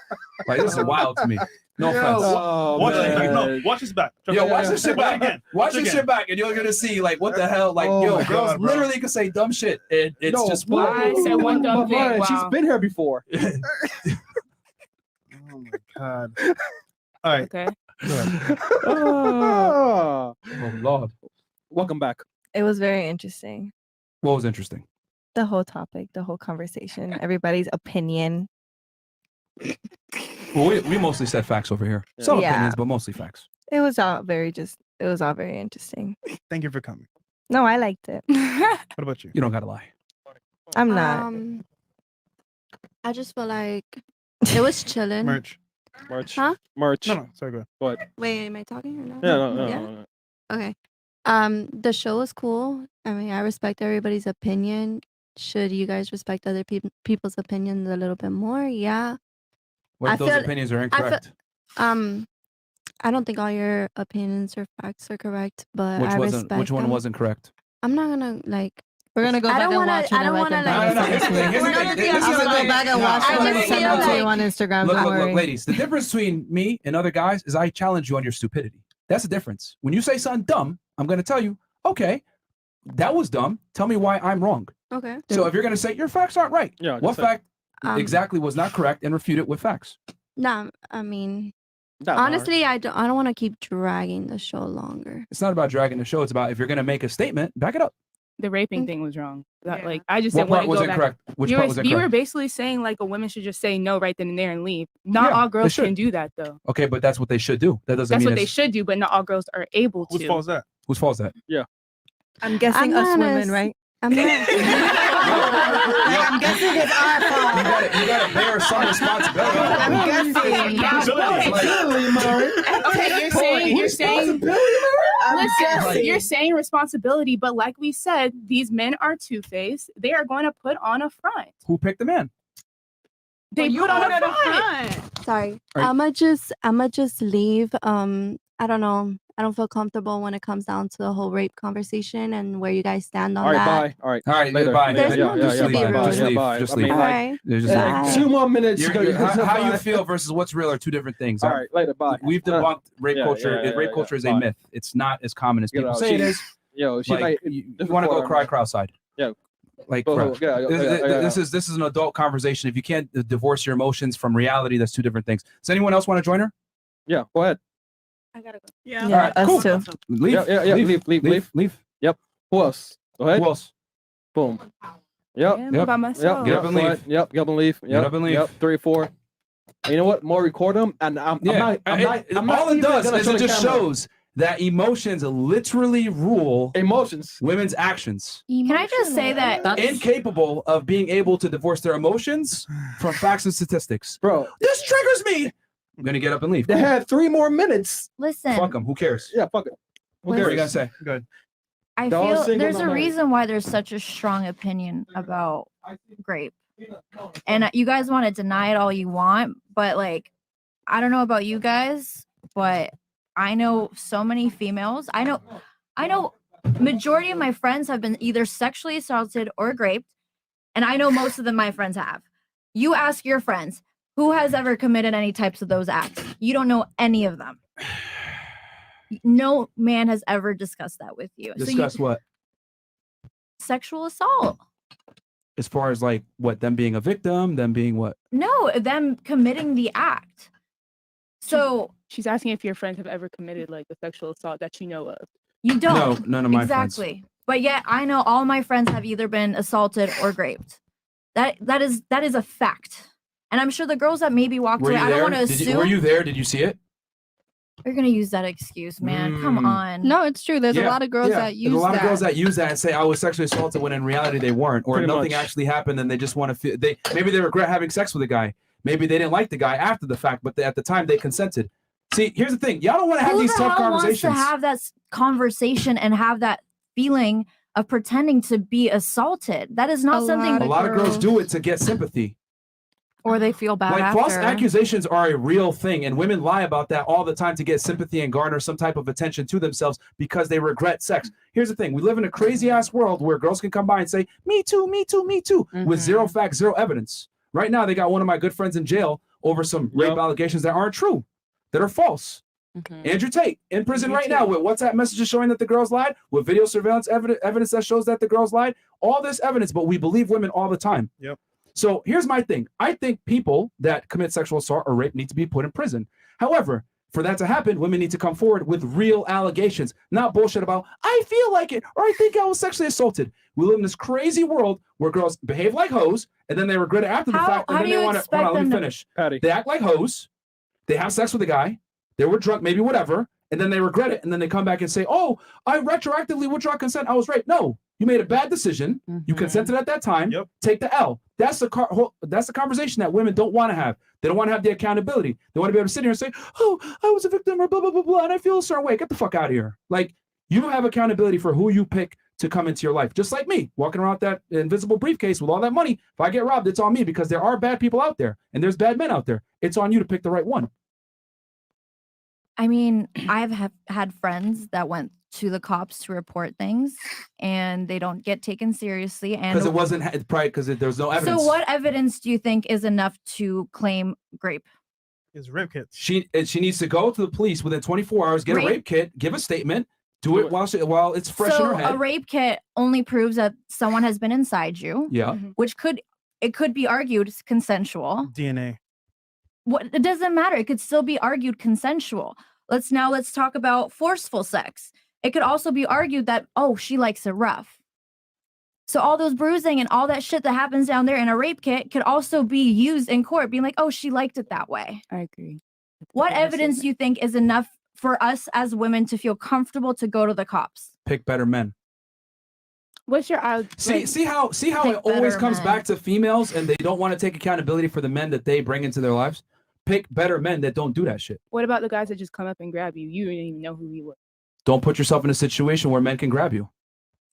Like, this is wild to me. No offense. Watch this back. No, watch this back. Yo, watch this shit back. Again. Watch this again. shit back, and you're gonna see like what the hell. Like, Oh yo, my girls God, bro. literally can say dumb shit. It's No, just what? I said one dumb thing. Brian, Wow. she's been here before. Oh my god. All right. Okay. Oh, Oh Lord. welcome back. It was very interesting. What was interesting? The whole topic, the whole conversation, everybody's opinion. Well, we mostly said facts over here. Some Yeah. opinions, but mostly facts. It was all very interesting. Thank you for coming. No, I liked it. What about you? You don't gotta lie. I'm not. I just feel like it was chilling. Merch. Merch. Huh? Merch. No, sorry, go ahead. What? Wait, am I talking or not? Yeah, no. Yeah? Okay. The show was cool. I mean, I respect everybody's opinion. Should you guys respect other people's opinions a little bit more? Yeah. What if those feel- opinions are I feel- incorrect? I don't think all your opinions or facts are correct, but Which I wasn't? respect Which one them. wasn't correct? I'm not gonna like. We're gonna go I back don't and wanna- watch it. I don't and wanna, let like- them No, know. here's the thing, here's the Well, thing. no, This is I'm the gonna go thing. back and No, watch I it just and send feel them to you like- on Instagram. Look, don't look, worry. ladies. The difference between me and other guys is I challenge you on your stupidity. That's the difference. When you say something dumb, I'm going to tell you, okay, that was dumb. Tell me why I'm wrong. Okay. So if you're going to say your facts aren't right, Yeah, what just say- fact Um, exactly was not correct, and refute it with facts? No, I mean, That hard. honestly, I don't want to keep dragging the show longer. It's not about dragging the show. It's about if you're going to make a statement, back it up. The raping thing was wrong. Like I just What said, when part it was go back- incorrect? Which you part were, was You were incorrect? basically saying like a woman should just say no right then and there and leave. Not Yeah, all they girls should. can do that though. Okay, but that's what they should do. That doesn't That's mean what they it's- should do, but not all girls are able to. Whose fault is that? Whose fault is that? Yeah. I'm guessing us not women, as- right? I'm not. I'm guessing it's our fault. You gotta bear some responsibility. I'm guessing. Okay, you're saying listen, you're saying responsibility, but like we said, these men are two-faced. They are going to put on a front. Who picked the man? They put on a front. Sorry. Are you- I'ma just leave. I don't know. I don't feel comfortable when it comes down to the whole rape conversation and where you guys stand on All right, that. bye. All right. All right, Later. bye. There's no Just need to leave. be Just rude. leave. Bye. Just I mean, leave. like, Alright. Just leave. Bye. 2 more minutes. How you Bye. feel versus what's real are two different things. All right, later. Bye. We've debunked rape Yeah, culture. yeah, yeah, Rape yeah, culture is bye. a myth. It's not as common as You people know, say it she- is. Yo, she's Like, like, you want to go cry outside. Yeah. Like, Go bro, ahead. Yeah, this is an adult conversation. If you can't divorce your emotions from reality, that's two different things. Does anyone else want to join her? Yeah, go ahead. I gotta go. Yeah, All right, us cool. too. Leave. Yeah, leave. Yep. Who else? Go ahead. Who else? Boom. Yep. Yeah, I'm Yep. by myself. Get up and go leave. ahead. Yep. Get up and leave. Yep. up and leave. Yep. 3, 4. And you know what? More record them, and I'm not. All it does is it just shows that emotions literally rule emotions, women's actions. Can I just say that Incapable of being able to divorce their emotions from facts and statistics. Bro, this triggers me. I'm gonna get up and leave. They had 3 more minutes. Listen, Fuck them. Who cares? Yeah, fuck it. Who What cares? are you gonna say? Good. I Dog feel single, there's not a married. reason why there's such a strong opinion about grape. And you guys want to deny it all you want, but like, I don't know about you guys, but I know so many females. I know majority of my friends have been either sexually assaulted or raped, and I know most of them my friends have. You ask your friends who has ever committed any types of those acts. You don't know any of them. No man has ever discussed that with you. Discuss what? Sexual assault. As far as like what, them being a victim, them being what? No, them committing the act. So she's asking if your friends have ever committed like a sexual assault that you know of. you don't. No, none of my friends. Exactly. But yet I know all my friends have either been assaulted or raped. That is a fact. And I'm sure the girls that maybe walked Were away, you I don't there? want to assume Were you there? Did you see it? you're gonna use that excuse, man. Come on. No, it's true. There's a Yeah, lot of girls yeah. that use There's a lot that. of girls that use that and say I was sexually assaulted when in reality they weren't, or Pretty nothing much. actually happened and they just want to feel maybe they regret having sex with a guy. Maybe they didn't like the guy after the fact, but at the time they consented. See, here's the thing. Y'all don't want to have Who these the tough hell wants conversations. to have that conversation and have that feeling of pretending to be assaulted? That is not something. A lot of girls do it to get sympathy. Or they feel bad Like after. false accusations are a real thing, and women lie about that all the time to get sympathy and garner some type of attention to themselves because they regret sex. Here's the thing: we live in a crazy ass world where girls can come by and say "me too, me too, me too" with zero facts, zero evidence. Right now, they got one of my good friends in jail over some rape allegations that aren't true, that are false. Andrew Tate in prison right now with WhatsApp messages showing that the girls lied, with video surveillance evidence that shows that the girls lied. All this evidence, but we believe women all the time. Yep. So here's my thing. I think people that commit sexual assault or rape need to be put in prison. However, for that to happen, women need to come forward with real allegations, not bullshit about, I feel like it, or I think I was sexually assaulted. We live in this crazy world where girls behave like hoes, and then they regret it after the fact, and then they want to, hold on, let me finish. They act like hoes, they have sex with a guy, they were drunk, maybe whatever, and then they regret it, and then they come back and say, oh, I retroactively withdraw consent, I was raped. No, you made a bad decision, you consented at that time, take the L. That's the conversation that women don't want to have. They don't want to have the accountability. They want to be able to sit here and say, oh, I was a victim or blah, blah, blah, blah, and I feel a certain way. Get the fuck out of here. Like, you have accountability for who you pick to come into your life. Just like me, walking around with that invisible briefcase with all that money. If I get robbed, it's on me because there are bad people out there and there's bad men out there. It's on you to pick the right one. I mean, I've had friends that went to the cops to report things and they don't get taken seriously. And Because it wasn't, probably because there's no evidence. So what evidence do you think is enough to claim rape? Is rape kits. She needs to go to the police within 24 hours, get Rape- a rape kit, give a statement, do it while it's fresh in So her head. a rape kit only proves that someone has been inside you. Yeah. Which could be argued is consensual. DNA. What, it doesn't matter. It could still be argued consensual. Let's talk about forceful sex. It could also be argued that, oh, she likes it rough. So all those bruising and all that shit that happens down there in a rape kit could also be used in court, being like, oh, she liked it that way. I agree. What evidence do you think is enough for us as women to feel comfortable to go to the cops? Pick better men. What's your See how it Pick always better comes men. back to females and they don't want to take accountability for the men that they bring into their lives? Pick better men that don't do that shit. What about the guys that just come up and grab you? You didn't even know who he was. Don't put yourself in a situation where men can grab you.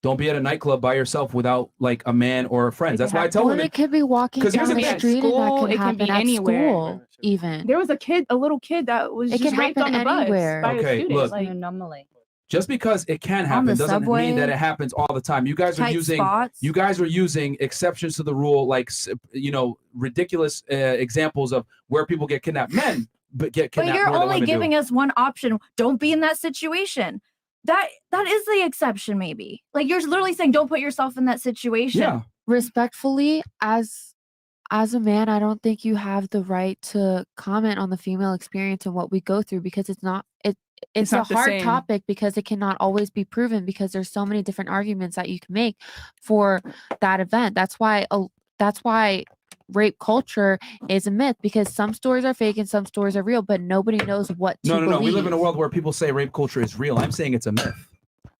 Don't be at a nightclub by yourself without like a man or friends. That's why I tell Or women. it could be walking 'Cause here's down the the thing. street and that School, can it can happen be at anywhere. school even. There was a little kid that was It just can raped on the happen anywhere. bus by Okay, a student. look. Like, anomaly. Just because it can On happen the doesn't subway, mean that it happens all the time. You guys are tight using spots. exceptions to the rule, like ridiculous examples of where people get kidnapped. Men get But kidnapped you're more than only women giving do. us one option. Don't be in that situation. That is the exception, maybe. Like you're literally saying, don't put yourself in that situation. Yeah. Respectfully, as a man, I don't think you have the right to comment on the female experience and what we go through because it's a not the hard same. topic because it cannot always be proven because there's so many different arguments that you can make for that event. That's why rape culture is a myth because some stories are fake and some stories are real, but nobody knows what to No. believe. We live in a world where people say rape culture is real. I'm saying it's a myth.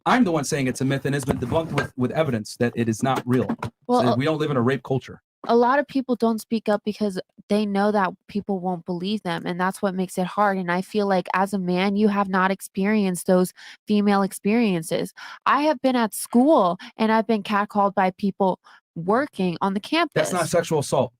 I'm the one saying it's a myth and it's been debunked with evidence that it is not real. Well, So we don't live in a rape culture. a lot of people don't speak up because they know that people won't believe them, and that's what makes it hard. And I feel like as a man, you have not experienced those female experiences. I have been at school and I've been catcalled by people working on the campus. That's not sexual assault.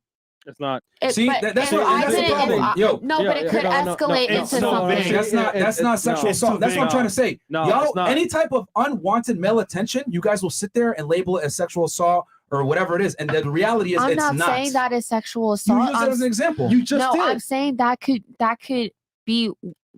It's not. See, but that's if what I that's the didn't- problem. no, but it could escalate into something. That's not sexual assault. That's what I'm trying to say. No, Y'all, it's not. any type of unwanted male attention, you guys will sit there and label it as sexual assault or whatever it is. And the reality is I'm it's not not. saying that is sexual You assault. use it as an example. You just no, did. I'm saying that could be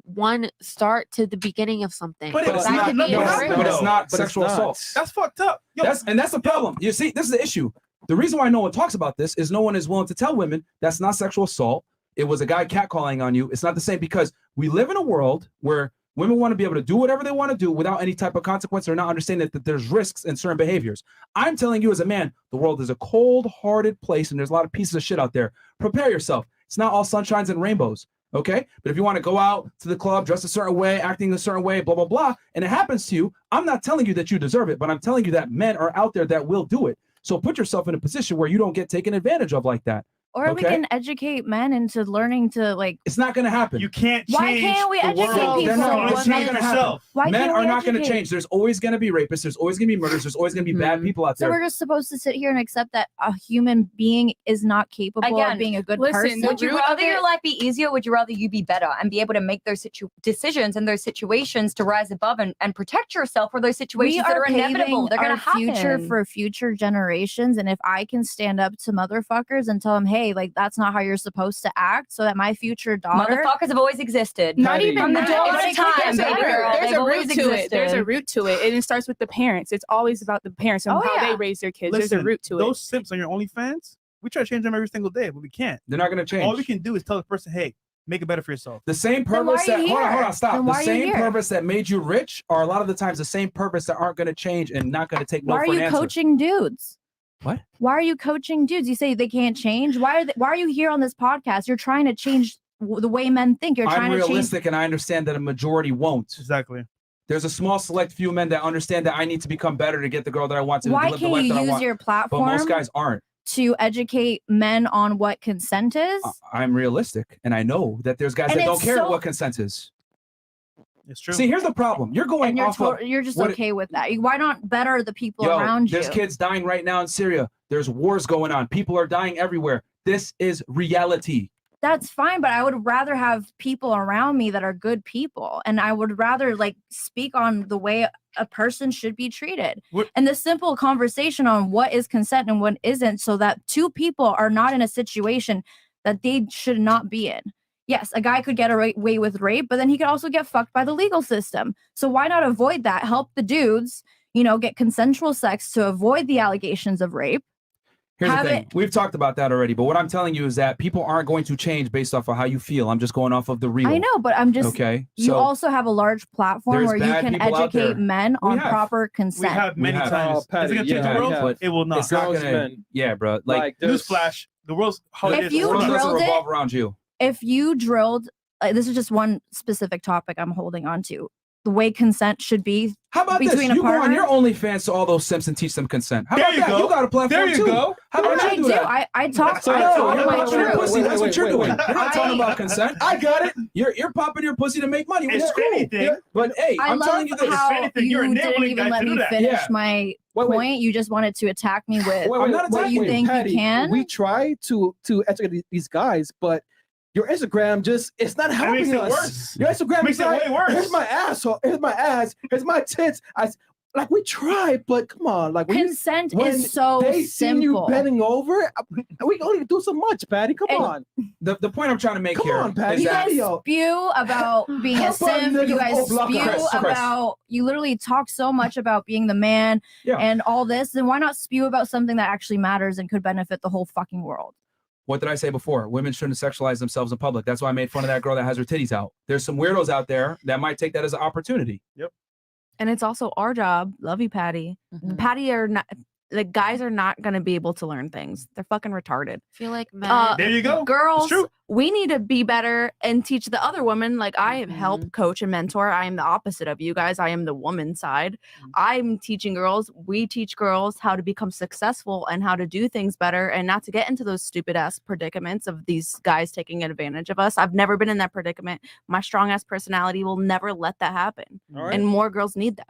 one start to the beginning of something. But it's That not. could No, be a risk. but it's not But it's sexual not. assault. That's fucked up. Yo, That's the problem. You see, this is the issue. The reason why no one talks about this is no one is willing to tell women that's not sexual assault. It was a guy catcalling on you. It's not the same because we live in a world where women want to be able to do whatever they want to do without any type of consequence or not understanding that there's risks in certain behaviors. I'm telling you as a man, the world is a cold-hearted place and there's a lot of pieces of shit out there. Prepare yourself. It's not all sunshines and rainbows, okay? But if you want to go out to the club, dress a certain way, acting a certain way, blah, blah, blah, and it happens to you, I'm not telling you that you deserve it, but I'm telling you that men are out there that will do it. So put yourself in a position where you don't get taken advantage of like that. Or we okay? can educate men into learning to like. It's not going to happen. You can't change. Why can't we the educate world. people? It's not Change going to happen. yourself. Why Men can't are we not going to educate? change. There's always going to be rapists. There's always going to be murders. There's always going to be bad people out So there. we're just supposed to sit here and accept that a human being is not capable Again, of being a good listen, person. would you rather your life be easier? Or would you rather you be better and be able to make those decisions and those situations to rise above and protect yourself for those We situations that are are inevitable? paving They're going our to happen. future for future generations, and if I can stand up to motherfuckers and tell them, "Hey, like that's not how you're supposed to act," so that my future daughter. Motherfuckers have always existed. Not even from the that. dawn It's of like, time, there's a baby root- girl. There's They've a root always to it. There's a existed. root to it, and it starts with the parents. It's always about the parents and Oh, how yeah. they raise their kids. Listen, There's a root to those it. simps on your OnlyFans, we try to change them every single day, but we can't. They're not going to change. All we can do is tell the person, "Hey, make it better for yourself." The same Then why purpose are you that hold here? on, stop. Then The why are you same here? purpose that made you rich are a lot of the times the same purpose that aren't going to change and not going to take no Why are for an you answer. coaching dudes? What? Why are you coaching dudes? You say they can't change. Why are you here on this podcast? You're trying to change the way men think. You're I'm trying to change. realistic and I understand that a majority won't. Exactly. There's a small select few men that understand that I need to become better to get the girl that I want to Why live the can't life you that I use want. your But platform most guys aren't. to educate men on what consent is? I'm realistic and I know that there's guys And that don't it's care so- what consent is. It's true. See, here's the problem. You're going And you're off of you're just what- okay with that. Why not better the people Yo, around you? there's kids dying right now in Syria. There's wars going on. People are dying everywhere. This is reality. That's fine, but I would rather have people around me that are good people, and I would rather like speak on the way a person should be treated. And the simple conversation on what is consent and what isn't, so that two people are not in a situation that they should not be in. Yes, a guy could get away with rape, but then he could also get fucked by the legal system. So why not avoid that? Help the dudes, get consensual sex to avoid the allegations of rape. Here's Have the thing. We've talked about that already, but what I'm telling you is that people aren't going to change based off of how you feel. I'm just going off of the real. I know, but I'm just okay. You So also have a large platform there's where you bad can people out there. educate men We on have. proper consent. We have many times. Is it Patty, gonna change yeah, the world? we have. It will not. it's not Girls, gonna. men. Yeah, bro. Like, there's- Newsflash: the world's how it If is. you the world doesn't drilled it- revolve around you. If you drilled, this is just one specific topic I'm holding on to. The way consent should be How about this? between a You go on partner. your OnlyFans to all those simps and teach them consent. How There about you that? go. You got a platform There you too. go. How about I you do do. that? I talk So, I no, talk you're my popping your truth. pussy. That's what you're doing. wait. You're not talking about consent. I got it. You're popping your pussy to make money. If It's cool. anything- But hey, I I'm love telling you this. how If anything, you're you didn't enabling even guys let to do me that. finish Yeah. my Wait. point. You just wanted to attack me with Wait, I'm not what you attacking think Patty, you can. We try to educate these guys, but your Instagram it's not That helping makes it us. worse. Your Instagram Makes is it like, way worse. here's my asshole, here's my ass, here's my tits. Like we try, but come on, like Consent when is so they seen you simple. bending over, we can only do so much, Patty. Come And- on, The point I'm trying to make come here on, Patty. is You that guys Yo. spew about being How a about simp. nigga You guys oh, block spew Chris, about. You literally talk so much about being the man Yeah. and all this. Then why not spew about something that actually matters and could benefit the whole fucking world? what did I say before? Women shouldn't sexualize themselves in public. That's why I made fun of that girl that has her titties out. There's some weirdos out there that might take that as an opportunity. And it's also our job. Love you, Patty. Patty are not like guys are not gonna be able to learn things. They're fucking retarded. I feel like men. There you go. It's Girls, true. we need to be better and teach the other women. Like I help coach and mentor. I am the opposite of you guys. I am the woman side. I'm teaching girls. We teach girls how to become successful and how to do things better and not to get into those stupid ass predicaments of these guys taking advantage of us. I've never been in that predicament. My strong ass personality will never let that happen. All right. And more girls need that.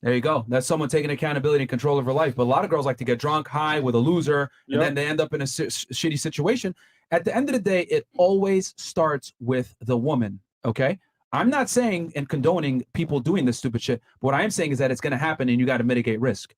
There you go. That's someone taking accountability and control of her life. But a lot of girls like to get drunk, high with a loser, and Yep. then they end up in a shitty situation. At the end of the day, it always starts with the woman. Okay. I'm not saying and condoning people doing this stupid shit. But what I am saying is that it's going to happen and you got to mitigate risk.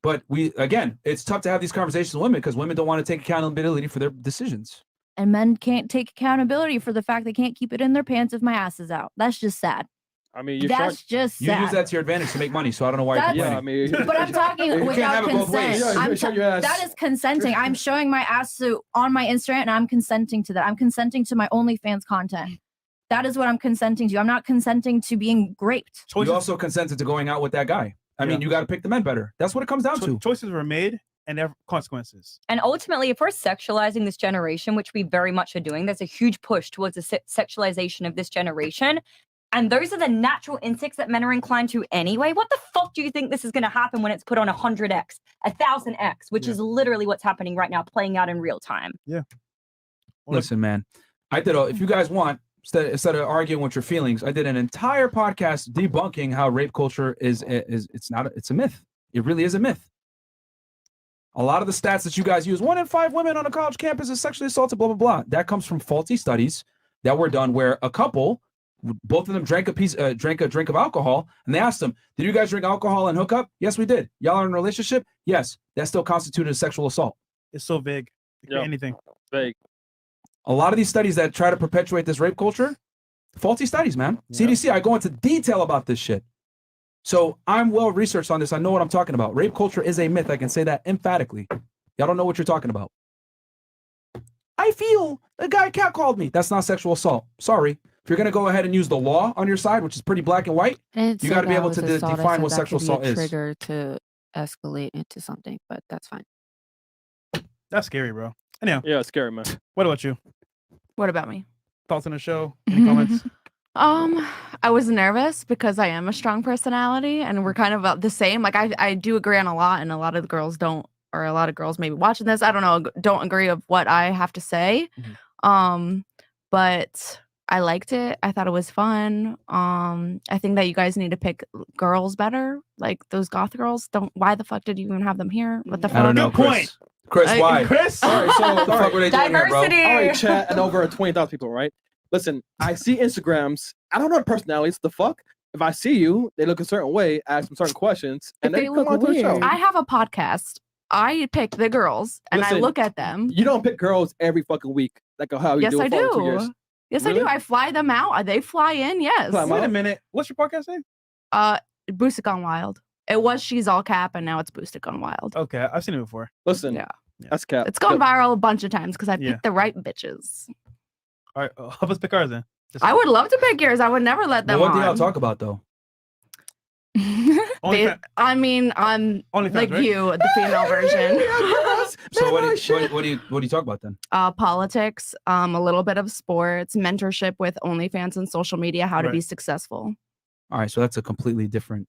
But again, it's tough to have these conversations with women because women don't want to take accountability for their decisions. And men can't take accountability for the fact they can't keep it in their pants if my ass is out. That's just sad. I mean, you're That's just You sad. use that to your advantage to make money, so I don't know why you're That's- complaining. Yeah, I mean, But I'm talking You can't without have it both ways. consent. Yeah, I'm show your ass. that is consenting. I'm showing my ass on my Instagram, and I'm consenting to that. I'm consenting to my OnlyFans content. That is what I'm consenting to. I'm not consenting to being raped. You also consented to going out with that guy. I mean, you got to pick the men better. That's what it comes down to. Choices were made and there are consequences. And ultimately, if we're sexualizing this generation, which we very much are doing, there's a huge push towards the sexualization of this generation. And those are the natural instincts that men are inclined to anyway. What the fuck do you think this is going to happen when it's put on 100x, 1000x, which is literally what's happening right now, playing out in real time? Yeah. Listen, man, I did. If you guys want, instead of arguing with your feelings, I did an entire podcast debunking how rape culture is it's not. It's a myth. It really is a myth. A lot of the stats that you guys use, 1 in 5 women on a college campus is sexually assaulted, blah, blah, blah. That comes from faulty studies that were done where a couple, both of them drank a drink of alcohol, and they asked them, did you guys drink alcohol and hook up? Yes, we did. Y'all are in a relationship? Yes. That still constituted a sexual assault. It's so vague. It could be anything. Vague. A lot of these studies that try to perpetuate this rape culture, faulty studies, man. CDC, I go into detail about this shit. So I'm well researched on this. I know what I'm talking about. Rape culture is a myth. I can say that emphatically. Y'all don't know what you're talking about. I feel a guy catcalled me. That's not sexual assault. Sorry. If you're going to go ahead and use the law on your side, which is pretty black and white, And you so got to be that able was to assault. I define said what that sexual could be assault a is. trigger to escalate into something, but that's fine. That's scary, bro. Anyhow. Yeah, it's scary, man. What about you? What about me? Thoughts on the show? Any comments? I was nervous because I am a strong personality and we're kind of about the same. Like I do agree on a lot, and a lot of the girls don't, or a lot of girls maybe watching this, I don't know, don't agree of what I have to say. But I liked it. I thought it was fun. I think that you guys need to pick girls better. Like those goth girls, why the fuck did you even have them here? What the fuck? I don't know, Chris. Chris, why? Chris? All right, so What the fuck were they doing here, bro? Diversity. All right, chat, and over 20,000 people, right? Listen, I see Instagrams. I don't know the personalities. The fuck? If I see you, they look a certain way, ask them certain questions, and If they they come look on to the show. weird. I have a podcast. I pick the girls and I Listen, look at them. You don't pick girls every fucking week, like how you Yes, do I it for 2 years. do. Yes, Really? I do. I fly them out. They fly in. Yes. Wait a minute. What's your podcast name? Boosted Gone Wild. It was She's All Cap, and now it's Boosted Gone Wild. Okay, I've seen it before. Listen, Yeah. that's cap. It's gone viral a bunch of times because I Yeah. picked the right bitches. All right, help us pick ours then. I would love to pick yours. I would never let them What do y'all on. talk about, though? I mean, I'm OnlyFans, like right? you, the female version. So what do you talk about then? Politics, a little bit of sports, mentorship with OnlyFans and social media, how to be Right. successful. All right, so that's a completely different,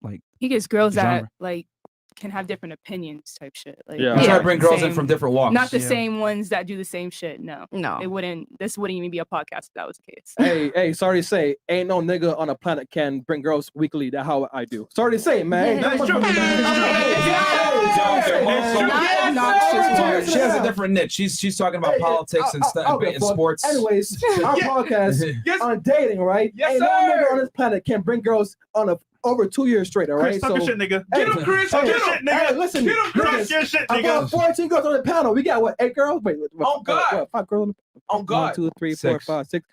like. He gets girls that genre. like can have different opinions type shit. Like, Yeah. not I try to the bring girls in same- from different walks. Not the Yeah. same ones that do the same shit. No. No. It wouldn't. This wouldn't even be a podcast if that was the case. Hey, sorry to say, ain't no nigga on a planet can bring girls weekly. That's how I do. Sorry to say, man. That's true. She has a different niche. She's talking about politics and stuff and sports. Anyways, our podcast on dating, right? Yes, ain't no sir. nigga on this planet can bring girls on over 2 years straight. All right. Chris, talk your shit, nigga. Hey, Get him, Chris. hey, Talk your shit, nigga. Hey, listen, Get him, Chris. niggas, Your shit, I got nigga. 14 girls on the panel. We got what? 8 girls? Wait, what, 5 girls? On God. 1, 2, 3, 4, 5, 6.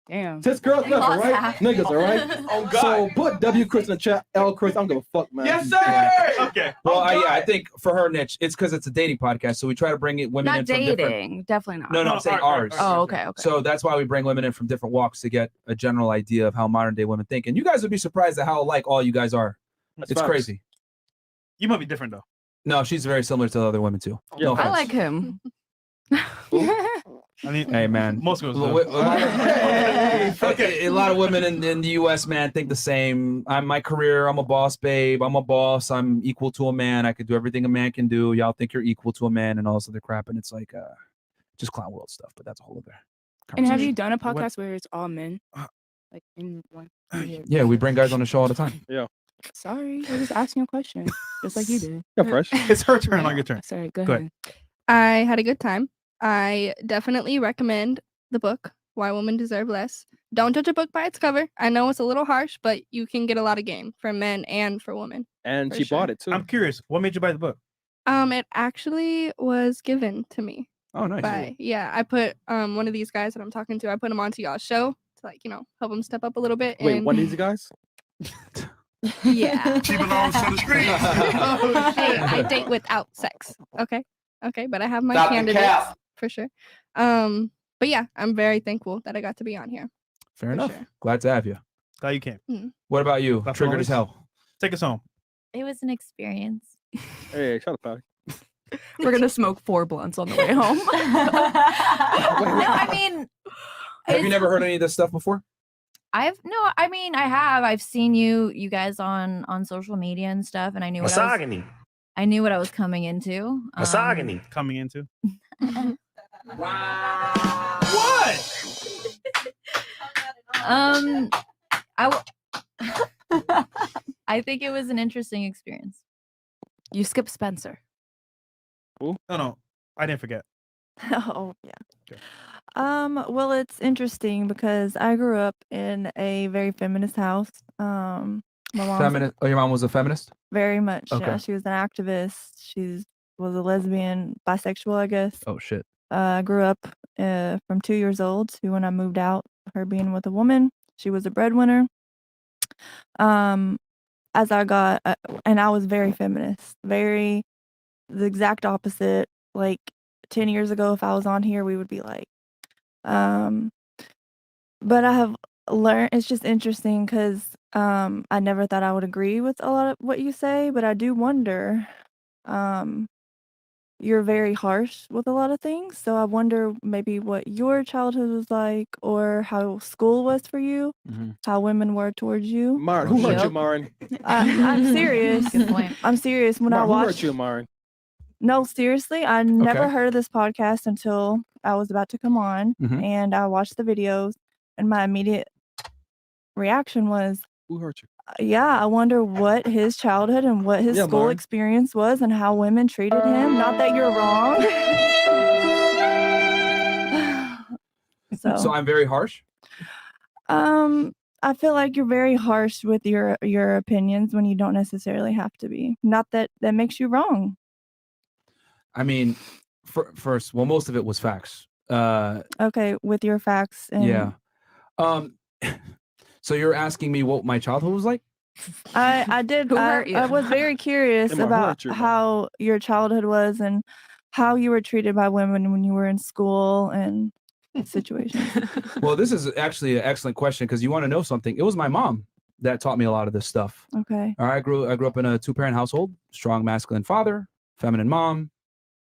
Damn. 6 girls left, all lost right? half. Niggas, all right? Oh, God. So put W Chris in the chat, L Chris. I don't give a fuck, man. Yes, sir. Okay. Well, I think for her niche, it's because it's a dating podcast, so we try to bring it women Not in from dating. different. Definitely not. No, I'm saying ours. Oh, okay. Okay. So that's why we bring women in from different walks to get a general idea of how modern day women think. And you guys would be surprised at how alike all you guys are. That's It's facts. crazy. You might be different though. No, she's very similar to the other women too. No I offense. like him. I mean, Hey man, most girls. a do. lot of women in the U.S. man think the same. My career. I'm a boss, babe. I'm a boss. I'm equal to a man. I could do everything a man can do. Y'all think you're equal to a man and all this other crap, and it's like just clown world stuff. But that's a whole other. And have conversation. you done a podcast where it's all men? Like in one. Yeah, we bring guys on the show all the time. Yeah. Sorry, I was just asking a question, just like you did. Yeah, fresh. It's her turn, not your turn. Sorry, go Go ahead. I had a good time. I definitely recommend the book, Why Women Deserve Less. Don't judge a book by its cover. I know it's a little harsh, but you can get a lot of game for men and for women. And For she sure. bought it too. I'm curious. What made you buy the book? It actually was given to me. Oh, nice. But yeah, I put one of these guys that I'm talking to. I put him onto y'all's show to like help him step up a little bit. Wait, and one of these guys? Yeah. She belongs to the streets. Hey, I date without sex. Okay. Okay, but I have my Stop the candidates cap. for sure. But yeah, I'm very thankful that I got to be on here. Fair enough. Glad to have you. Glad you came. What about you? That's Triggered always- as hell. Take us home. It was an experience. Hey, shut up, Patty. We're gonna smoke 4 blunts on the way home. No, I mean, Have you never heard any of this stuff before? I have. I've seen you guys on social media and stuff, and I knew Misogyny. I knew what I was coming into. Misogyny. Coming into. What? I think it was an interesting experience. You skipped Spencer. No, I didn't forget. Oh, yeah. Well, it's interesting because I grew up in a very feminist house. My mom's Feminist. Oh, your mom was a feminist? very much. Okay. Yeah, she was an activist. She was a lesbian, bisexual, I guess. Oh, shit. I grew up from 2 years old to when I moved out, her being with a woman. She was a breadwinner. As I got, and I was very feminist, the exact opposite. Like 10 years ago, if I was on here, we would be like, but I have learned, it's just interesting because I never thought I would agree with a lot of what you say, but I do wonder, you're very harsh with a lot of things. So I wonder maybe what your childhood was like or how school was for you, how women were towards you. Marin, who hurt you, Marin? I'm serious. Good point. I'm serious. When I Marin, who hurt watched, you, Marin? no, seriously, I never Okay. heard of this podcast until I was about to come on, Mhm. and I watched the videos, and my immediate reaction was, Who hurt you? yeah, I wonder what his childhood and what his Yeah, school Marin. experience was and how women treated him. Not that you're wrong. So I'm very harsh. I feel like you're very harsh with your opinions when you don't necessarily have to be. Not that that makes you wrong. I mean, first, well, most of it was facts. Okay, with your facts and Yeah. So you're asking me what my childhood was like? I did. Who I, hurt you? I was very curious Emma, who about hurt you, Emma? how your childhood was and how you were treated by women when you were in school and situations. Well, this is actually an excellent question because you want to know something. It was my mom that taught me a lot of this stuff. Okay. All right, I grew up in a 2-parent household, strong masculine father, feminine mom.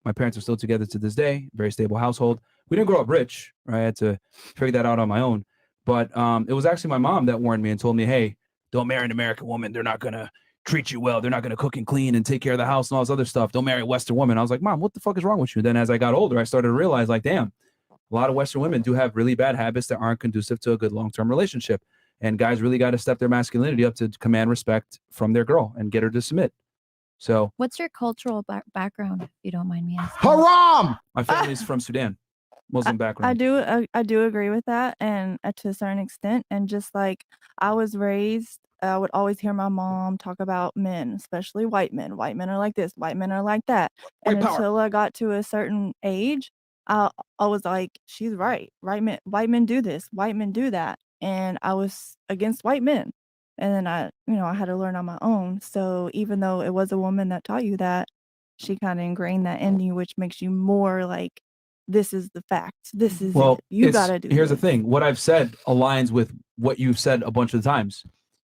My parents are still together to this day, very stable household. We didn't grow up rich, right? I had to figure that out on my own. But it was actually my mom that warned me and told me, hey, don't marry an American woman. They're not going to treat you well. They're not going to cook and clean and take care of the house and all this other stuff. Don't marry a Western woman. I was like, Mom, what the fuck is wrong with you? Then as I got older, I started to realize, like, damn, a lot of Western women do have really bad habits that aren't conducive to a good long-term relationship. And guys really got to step their masculinity up to command respect from their girl and get her to submit. So What's your cultural background, if you don't mind me asking? haram! My family's from Sudan, Muslim I background. do agree with that, and to a certain extent. And just like I was raised, I would always hear my mom talk about men, especially white men. White men are like this. White men are like that. And White power. until I got to a certain age, I was like, she's right. White men do this. White men do that. And I was against white men. And then I had to learn on my own. So even though it was a woman that taught you that, she kind of ingrained that in you, which makes you more like, this is the fact. This is Well, it. You it's- gotta do here's this. the thing. What I've said aligns with what you've said a bunch of times.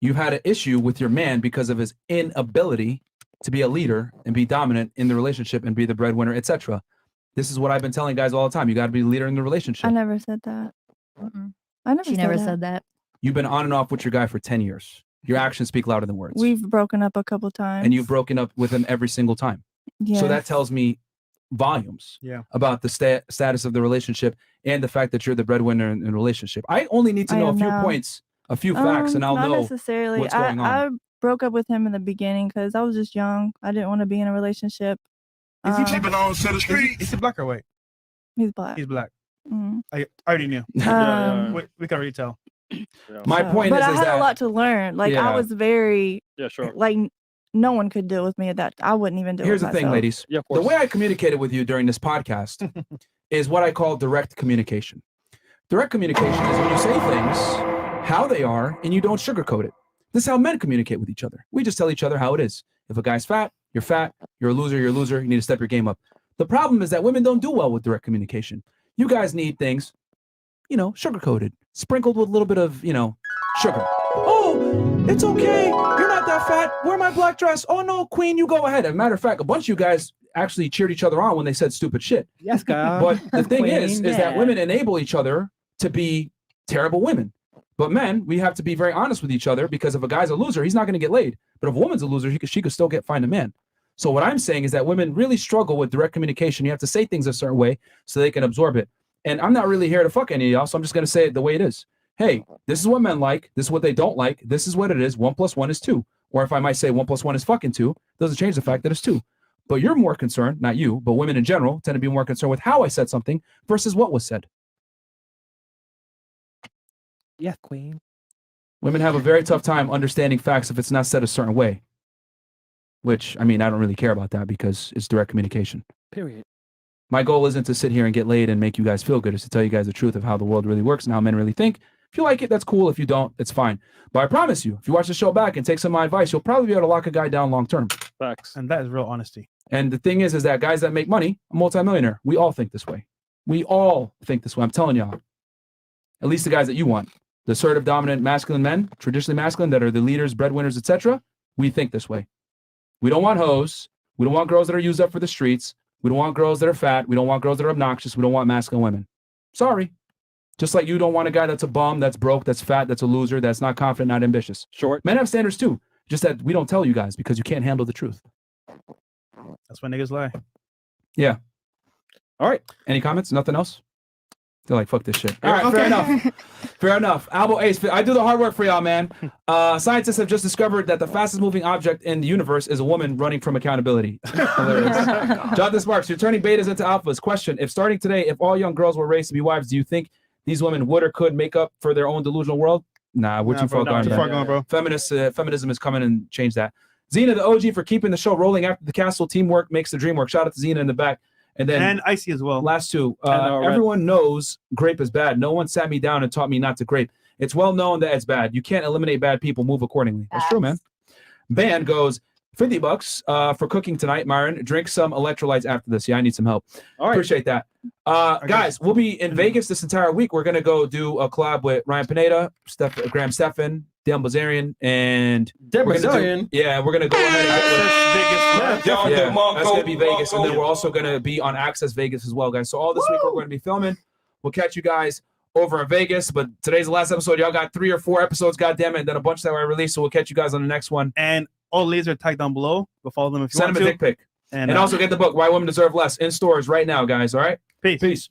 You've had an issue with your man because of his inability to be a leader and be dominant in the relationship and be the breadwinner, etc. This is what I've been telling guys all the time. You got to be the leader in the relationship. I never said that. I never She never said that. You've been on and off with your guy for 10 years. Your actions speak louder than words. We've broken up a couple times. And you've broken up with him every single time. So that Yes. tells me volumes Yeah. about the status of the relationship and the fact that you're the breadwinner in the relationship. I only need to I know a am few now. points, a few facts, and I'll not know necessarily. what's going on. I broke up with him in the beginning because I was just young. I didn't want to be in a relationship. Is he Um, belongs to the streets? Is he black or white? He's black. He's black. Mhm. I already knew. Yeah. We can already tell. My point but is I had that a lot to learn. Like Yeah. I was very Yeah, sure. like no one could deal with me at that. I wouldn't even do Here's it the thing, myself. ladies. The way I communicated with you during this podcast is what I call direct communication. Direct communication is when you say things how they are and you don't sugarcoat it. This is how men communicate with each other. We just tell each other how it is. If a guy's fat, you're a loser, you're a loser, you need to step your game up. The problem is that women don't do well with direct communication. You guys need things, sugar-coated, sprinkled with a little bit of, sugar. Oh, it's okay. You're not that fat. Wear my black dress. Oh, no, queen, you go ahead. As a matter of fact, a bunch of you guys actually cheered each other on when they said stupid shit. Yes, guys. But the thing is that yeah. women enable each other to be terrible women. But men, we have to be very honest with each other because if a guy's a loser, he's not going to get laid. But if a woman's a loser, she could still find a man. So what I'm saying is that women really struggle with direct communication. You have to say things a certain way so they can absorb it. And I'm not really here to fuck any of y'all, so I'm just going to say it the way it is. Hey, this is what men like. This is what they don't like. This is what it is. 1 + 1 is 2. Or if I might say 1 + 1 is fucking 2, doesn't change the fact that it's 2. But you're more concerned, not you, but women in general tend to be more concerned with how I said something versus what was said. Yes, queen. Women have a very tough time understanding facts if it's not said a certain way. Which, I mean, I don't really care about that because it's direct communication. Period. My goal isn't to sit here and get laid and make you guys feel good. It's to tell you guys the truth of how the world really works and how men really think. If you like it, that's cool. If you don't, it's fine. But I promise you, if you watch the show back and take some of my advice, you'll probably be able to lock a guy down long term. Facts. And that is real honesty. And the thing is that guys that make money, a multimillionaire, we all think this way. We all think this way. I'm telling y'all. At least the guys that you want. The assertive, dominant, masculine men, traditionally masculine, that are the leaders, breadwinners, etc. We think this way. We don't want hoes. We don't want girls that are used up for the streets. We don't want girls that are fat. We don't want girls that are obnoxious. We don't want masculine women. Sorry. Just like you don't want a guy that's a bum, that's broke, that's fat, that's a loser, that's not confident, not ambitious. Short. Men have standards too. Just that we don't tell you guys because you can't handle the truth. That's why niggas lie. Yeah. All right. Any comments? Nothing else? They're like, fuck this shit. All right, fair enough. Fair enough. Albo Ace, I do the hard work for y'all, man. Scientists have just discovered that the fastest moving object in the universe is a woman running from accountability. Hilarious. Jonathan Sparks, you're turning betas into alphas. Question, if starting today, if all young girls were raised to be wives, do you think these women would or could make up for their own delusional world? Nah, we're too far gone. Too far gone, bro. Feminism is coming and change that. Xena, the OG, for keeping the show rolling after the castle. Teamwork makes the dream work. Shout out to Xena in the back. And then And Icy as well. last two. Red. Everyone knows grape is bad. No one sat me down and taught me not to grape. It's well known that it's bad. You can't eliminate bad people. Move accordingly. That's true, man. Ban goes $50 for cooking tonight, Myron. Drink some electrolytes after this. Yeah, I need some help. All right. Appreciate that. Guys, we'll be in Vegas this entire week. We're gonna go do a collab with Ryan Pineda, Graham Stephan, Dan Bilzerian, and Dan we're gonna Bilzerian? we're gonna go ahead and Vegas. yeah, that's gonna be Vegas, and then we're also gonna be on Access Vegas as well, guys. So all this week we're gonna be filming. We'll catch you guys over in Vegas, but today's the last episode. Y'all got 3 or 4 episodes, goddamn it, and then a bunch that I released. So we'll catch you guys on the next one. And all ladies are tagged down below. Go follow them if you Send want them a to. dick pic, and also get the book Why Women Deserve Less in stores right now, guys. All right, peace.